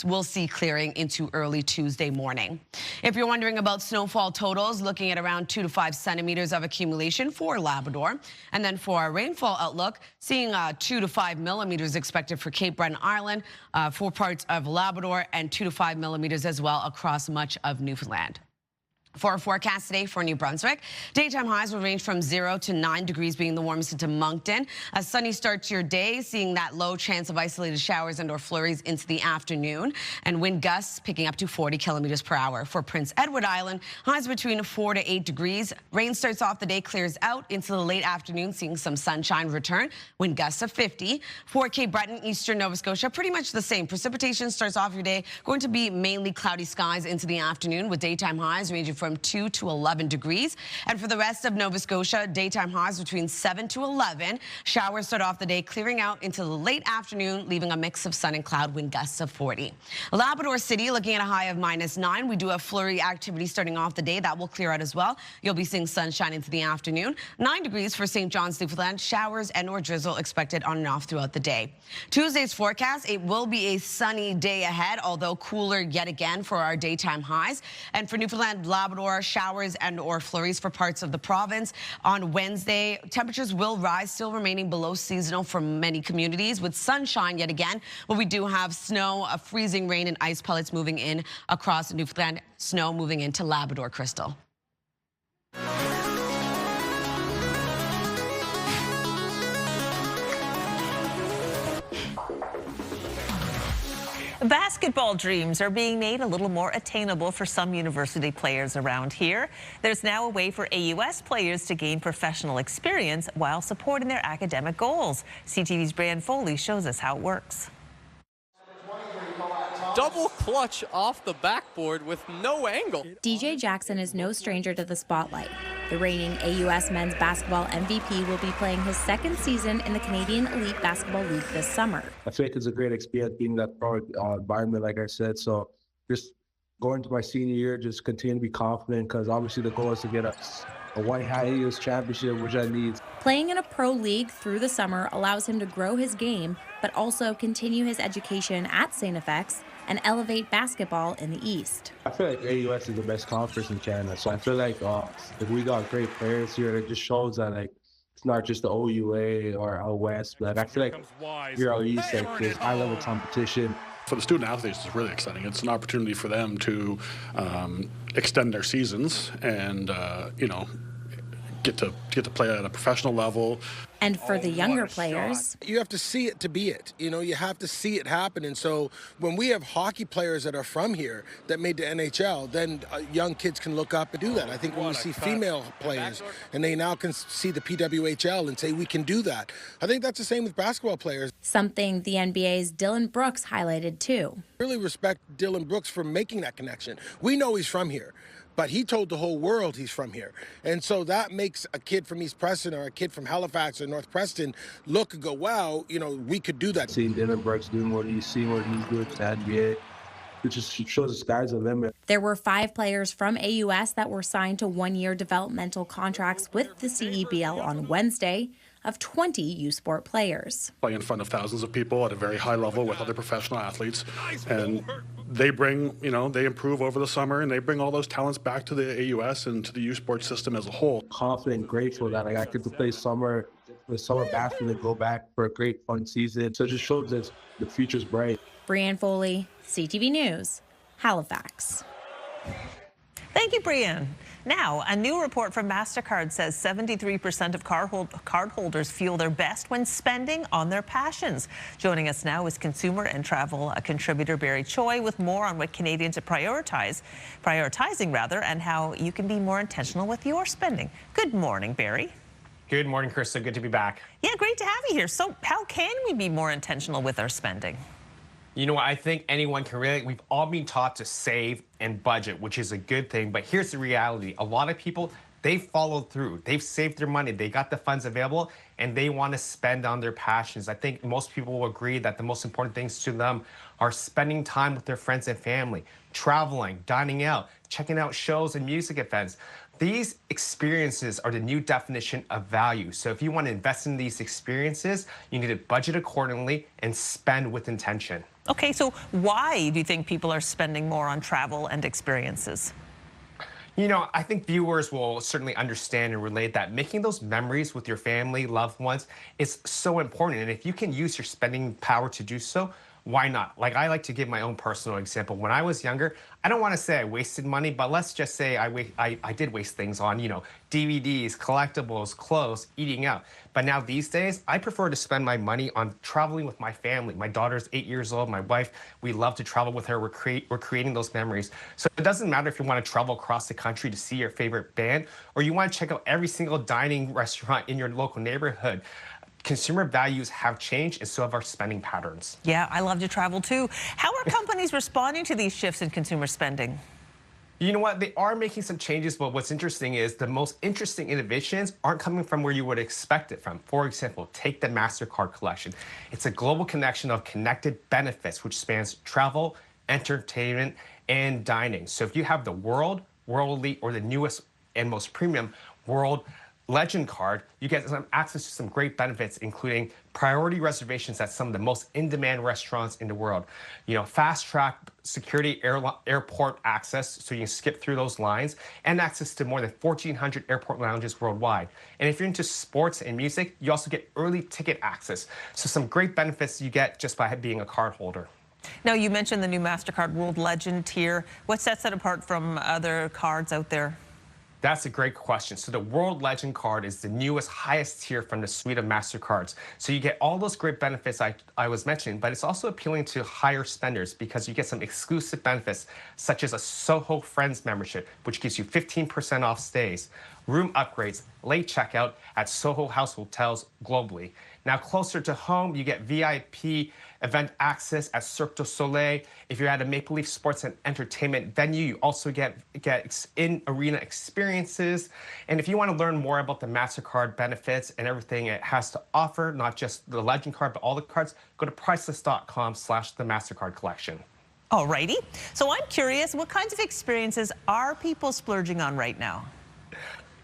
we'll see clearing into early Tuesday morning. If you're wondering about snowfall totals, looking at around 2 to 5 centimeters of accumulation for Labrador. And then for our rainfall outlook, seeing 2 to 5 millimeters expected for Cape Breton Island, for parts of Labrador, and 2 to 5 millimeters as well across much of Newfoundland. For our forecast today for New Brunswick, daytime highs will range from 0 to 9 degrees, being the warmest into Moncton. A sunny start to your day, seeing that low chance of isolated showers and or flurries into the afternoon, and wind gusts picking up to 40 kilometers per hour. For Prince Edward Island, highs between 4 to 8 degrees. Rain starts off the day, clears out into the late afternoon, seeing some sunshine return. Wind gusts of 50. For Cape Breton, eastern Nova Scotia, pretty much the same. Precipitation starts off your day, going to be mainly cloudy skies into the afternoon, with daytime highs ranging from 2 to 11 degrees. And for the rest of Nova Scotia, daytime highs between 7 to 11. Showers start off the day, clearing out into the late afternoon, leaving a mix of sun and cloud, wind gusts of 40. Labrador City, looking at a high of -9. We do have flurry activity starting off the day. That will clear out as well. You'll be seeing sunshine into the afternoon. 9 degrees for St. John's, Newfoundland. Showers and or drizzle expected on and off throughout the day. Tuesday's forecast, it will be a sunny day ahead, although cooler yet again for our daytime highs. And for Newfoundland, Labrador, showers and or flurries for parts of the province. On Wednesday, temperatures will rise, still remaining below seasonal for many communities, with sunshine yet again. But we do have snow, freezing rain, and ice pellets moving in across Newfoundland. Snow moving into Labrador, Crystal. Basketball dreams are being made a little more attainable for some university players around here. There's now a way for AUS players to gain professional experience while supporting their academic goals. CTV's Brian Foley shows us how it works. Double clutch off the backboard with no angle. DJ Jackson is no stranger to the spotlight. The reigning AUS men's basketball MVP will be playing his second season in the Canadian Elite Basketball League this summer. I feel like it's a great experience being in that pro environment, like I said. So just going to my senior year, just continue to be confident, because obviously the goal is to get a white hat AUS championship, which I need. Playing in a pro league through the summer allows him to grow his game, but also continue his education at St. FX and elevate basketball in the East. I feel like AUS is the best conference in Canada, so I feel like if we got great players here, it just shows that like it's not just the OUA or out West, but I feel like here out East, like there's high-level competition. For the student athletes, it's really exciting. It's an opportunity for them to extend their seasons and get to play at a professional level. And for the younger players, you have to see it to be it. You have to see it happen. And so when we have hockey players that are from here that made the NHL, then young kids can look up and do that. I think when we see female players and they now can see the PWHL and say we can do that, I think that's the same with basketball players. Something the NBA's Dylan Brooks highlighted too. Really respect Dylan Brooks for making that connection. We know he's from here, but he told the whole world he's from here. And so that makes a kid from East Preston or a kid from Halifax or North Preston look and go, wow, you know, we could do that. Seeing Edinburgh's doing what he's doing to the NBA, it just shows the sky's the limit. There were 5 players from AUS that were signed to 1-year developmental contracts with the CEBL on Wednesday, of 20 U-Sport players. Play in front of thousands of people at a very high level with other professional athletes, and they bring, you know, they improve over the summer, and they bring all those talents back to the AUS and to the U-Sport system as a whole. Confident, grateful that I get to play summer basketball and go back for a great fun season. So it just shows that the future's bright. Brianne Foley, CTV News, Halifax. Thank you, Brianne. Now, a new report from MasterCard says 73% of cardholders feel their best when spending on their passions. Joining us now is consumer and travel contributor Barry Choi with more on what Canadians are prioritizing, and how you can be more intentional with your spending. Good morning, Barry. Good morning, Krista. Good to be back. Yeah, great to have you here. So how can we be more intentional with our spending? You know what, I think anyone can really, we've all been taught to save and budget, which is a good thing, but here's the reality. A lot of people, they followed through. They've saved their money, they got the funds available, and they want to spend on their passions. I think most people will agree that the most important things to them are spending time with their friends and family, traveling, dining out, checking out shows and music events. These experiences are the new definition of value. So if you want to invest in these experiences, you need to budget accordingly and spend with intention. Okay, so why do you think people are spending more on travel and experiences? You know, I think viewers will certainly understand and relate that making those memories with your family, loved ones, is so important. And if you can use your spending power to do so, why not? Like, I like to give my own personal example. When I was younger, I don't want to say I wasted money, but let's just say I did waste things on, you know, DVDs, collectibles, clothes, eating out. But now these days, I prefer to spend my money on traveling with my family. My daughter's 8 years old. My wife, we love to travel with her. We're creating those memories. So it doesn't matter if you want to travel across the country to see your favorite band, or you want to check out every single dining restaurant in your local neighborhood. Consumer values have changed, and so have our spending patterns. Yeah, I love to travel too. How are companies responding to these shifts in consumer spending? You know what? They are making some changes, but what's interesting is the most interesting innovations aren't coming from where you would expect it from. For example, take the MasterCard collection. It's a global connection of connected benefits, which spans travel, entertainment, and dining. So if you have the World Elite, or the newest and most premium World Legend card, you get some access to some great benefits, including priority reservations at some of the most in-demand restaurants in the world. You know, fast-track security airport access, so you can skip through those lines, and access to more than 1,400 airport lounges worldwide. And if you're into sports and music, you also get early ticket access. So some great benefits you get just by being a card holder. Now, you mentioned the new MasterCard World Legend tier. What sets it apart from other cards out there? That's a great question. So the World Legend card is the newest, highest tier from the suite of MasterCards. So you get all those great benefits I was mentioning, but it's also appealing to higher spenders because you get some exclusive benefits, such as a Soho Friends membership, which gives you 15% off stays, room upgrades, late checkout at Soho House hotels globally. Now, closer to home, you get VIP event access at Cirque du Soleil. If you're at a Maple Leaf sports and entertainment venue, you also get in-arena experiences. And if you want to learn more about the MasterCard benefits and everything it has to offer, not just the Legend card, but all the cards, go to priceless.com/the MasterCard collection. Alrighty. So I'm curious, what kinds of experiences are people splurging on right now?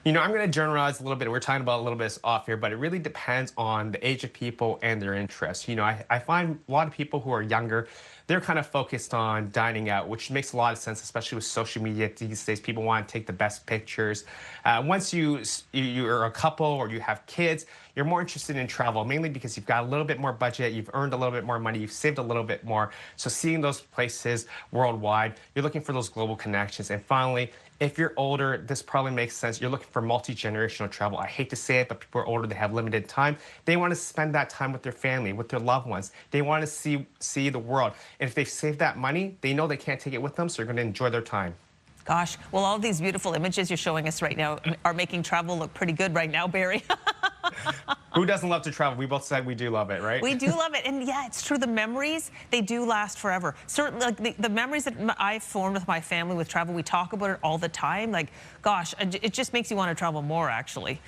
You know, I'm going to generalize a little bit. We're talking about a little bit off here, but it really depends on the age of people and their interests. You know, I find a lot of people who are younger, they're kind of focused on dining out, which makes a lot of sense, especially with social media these days. People want to take the best pictures. Once you're a couple or you have kids, you're more interested in travel, mainly because you've got a little bit more budget, you've earned a little bit more money, you've saved a little bit more. So seeing those places worldwide, you're looking for those global connections. And finally, if you're older, this probably makes sense. You're looking for multi-generational travel. I hate to say it, but people are older, they have limited time. They want to spend that time with their family, with their loved ones. They want to see the world. And if they've saved that money, they know they can't take it with them, so they're going to enjoy their time. Gosh, well, all these beautiful images you're showing us right now are making travel look pretty good right now, Barry. Who doesn't love to travel? We both said we do love it, right? We do love it. And yeah, it's true. The memories, they do last forever. Certainly, like the memories that I've formed with my family with travel, we talk about it all the time. Like, gosh, it just makes you want to travel more, actually.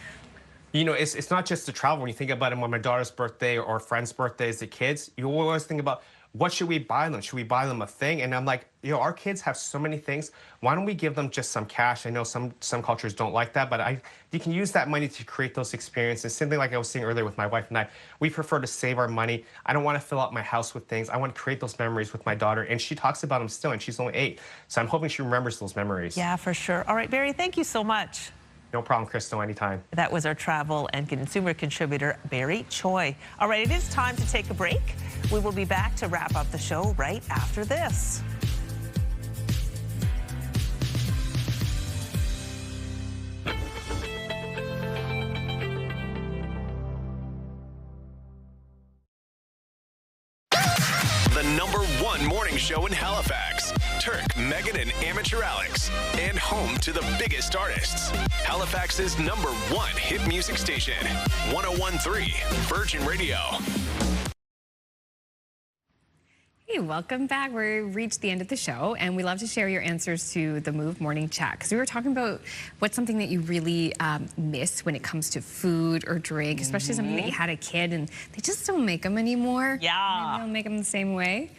You know, it's not just the travel. When you think about it, when my daughter's birthday or friends' birthdays, the kids, you always think about, what should we buy them? Should we buy them a thing? And I'm like, you know, our kids have so many things. Why don't we give them just some cash? I know some cultures don't like that, but you can use that money to create those experiences. Something like I was saying earlier with my wife and I, we prefer to save our money. I don't want to fill out my house with things. I want to create those memories with my daughter, and she talks about them still, and she's only 8. So I'm hoping she remembers those memories. Yeah, for sure. All right, Barry, thank you so much. No problem, Crystal, anytime. That was our travel and consumer contributor, Barry Choi. All right, it is time to take a break. We will be back to wrap up the show right after this. The #1 morning show in Halifax. Turk, Megan, and Amateur Alex. And home to the biggest artists. Halifax's #1 hit music station. 101.3 Virgin Radio. Hey, welcome back. We've reached the end of the show, and we love to share your answers to the Move Morning Chat, because we were talking about what's something that you really miss when it comes to food or drink, especially something that you had a kid and they just don't make them anymore. Yeah. They don't make them the same way.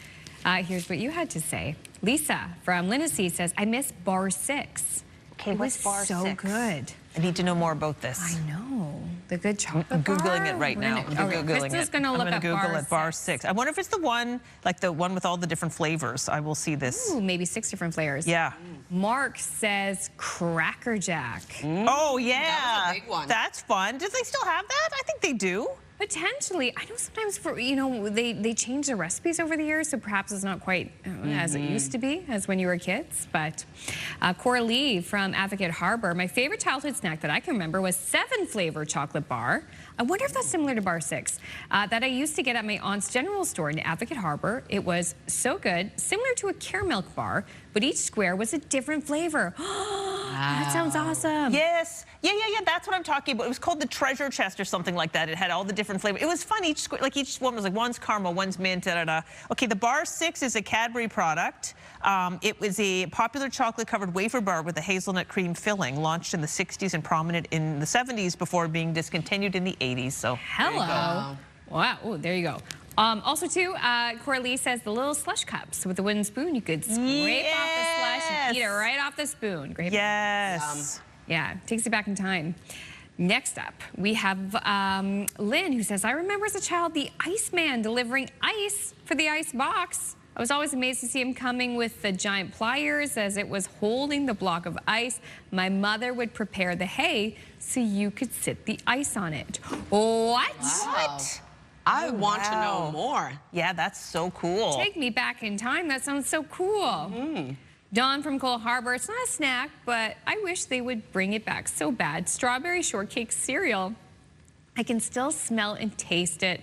Here's what you had to say. Lisa from Linnessee says, I miss Bar 6. Okay, what's Bar 6? So good. I need to know more about this. I know. The good chocolate I'm bar. Googling it right now. Krista's going to look up Bar 6. I wonder if it's the one, like the one with all the different flavors. I will see this. Ooh, maybe 6 different flavors. Yeah. Mark says Cracker Jack. Oh, yeah. That was a big one. That's fun. Do they still have that? I think they do. Potentially. I know sometimes, they change the recipes over the years, so perhaps it's not quite as it used to be as when you were kids. But Cora Lee from Advocate Harbor, my favorite childhood snack that I can remember was 7-flavor chocolate bar. I wonder if that's similar to Bar 6 that I used to get at my aunt's general store in Advocate Harbor. It was so good, similar to a caramel bar, but each square was a different flavor. That sounds awesome. Yes. Yeah. That's what I'm talking about. It was called the Treasure Chest or something like that. It had all the different flavors. It was fun. Each one was like, one's caramel, one's mint, da-da-da. Okay, the Bar 6 is a Cadbury product. It was a popular chocolate-covered wafer bar with a hazelnut cream filling, launched in the 60s and prominent in the 70s before being discontinued in the 80s. So hello. Wow. Oh, there you go. Also, too, Coralie says the little slush cups with the wooden spoon. You could scrape off the slush and eat it right off the spoon. Great. Yes. Yeah, takes you back in time. Next up, we have Lynn, who says, I remember as a child the Iceman delivering ice for the ice box. I was always amazed to see him coming with the giant pliers as it was holding the block of ice. My mother would prepare the hay so you could sit the ice on it. What? Wow. I want to know more. Yeah, that's so cool. Take me back in time. That sounds so cool. Dawn from Cole Harbor, it's not a snack, but I wish they would bring it back so bad. Strawberry shortcake cereal. I can still smell and taste it.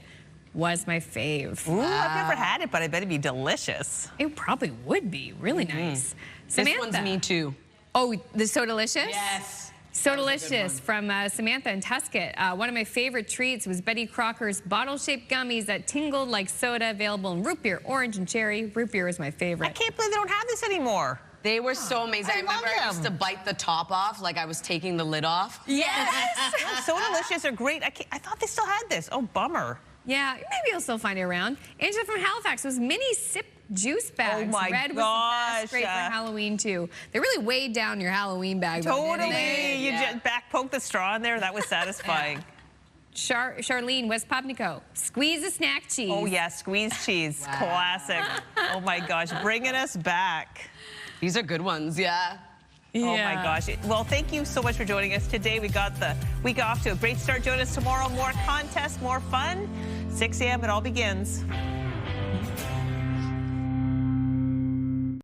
Was my fave. Ooh, I've never had it, but I bet it'd be delicious. It probably would be really nice. Samantha. This one's me too. Oh, the So Delicious? Yes. So Delicious from Samantha in Tuscot. One of my favorite treats was Betty Crocker's bottle-shaped gummies that tingled like soda, available in root beer, orange, and cherry. Root beer is my favorite. I can't believe they don't have this anymore. They were so amazing. I remember I used to bite the top off like I was taking the lid off. Yes. So Delicious are great. I thought they still had this. Oh, bummer. Yeah, maybe you'll still find it around. Angela from Halifax was mini sip juice bags. Oh my Red gosh. was the best. Great for Halloween too. They really weighed down your Halloween bag. Totally. You just poke the straw in there. That was satisfying. Charlene, West Pubnico. Squeeze the snack cheese. Oh yeah, squeeze cheese. Wow. Classic. Oh my gosh, bringing us back. These are good ones, yeah. Oh my gosh. Well, thank you so much for joining us today. We got the week off to a great start. Join us tomorrow. More contests, more fun. 6 a.m. it all begins.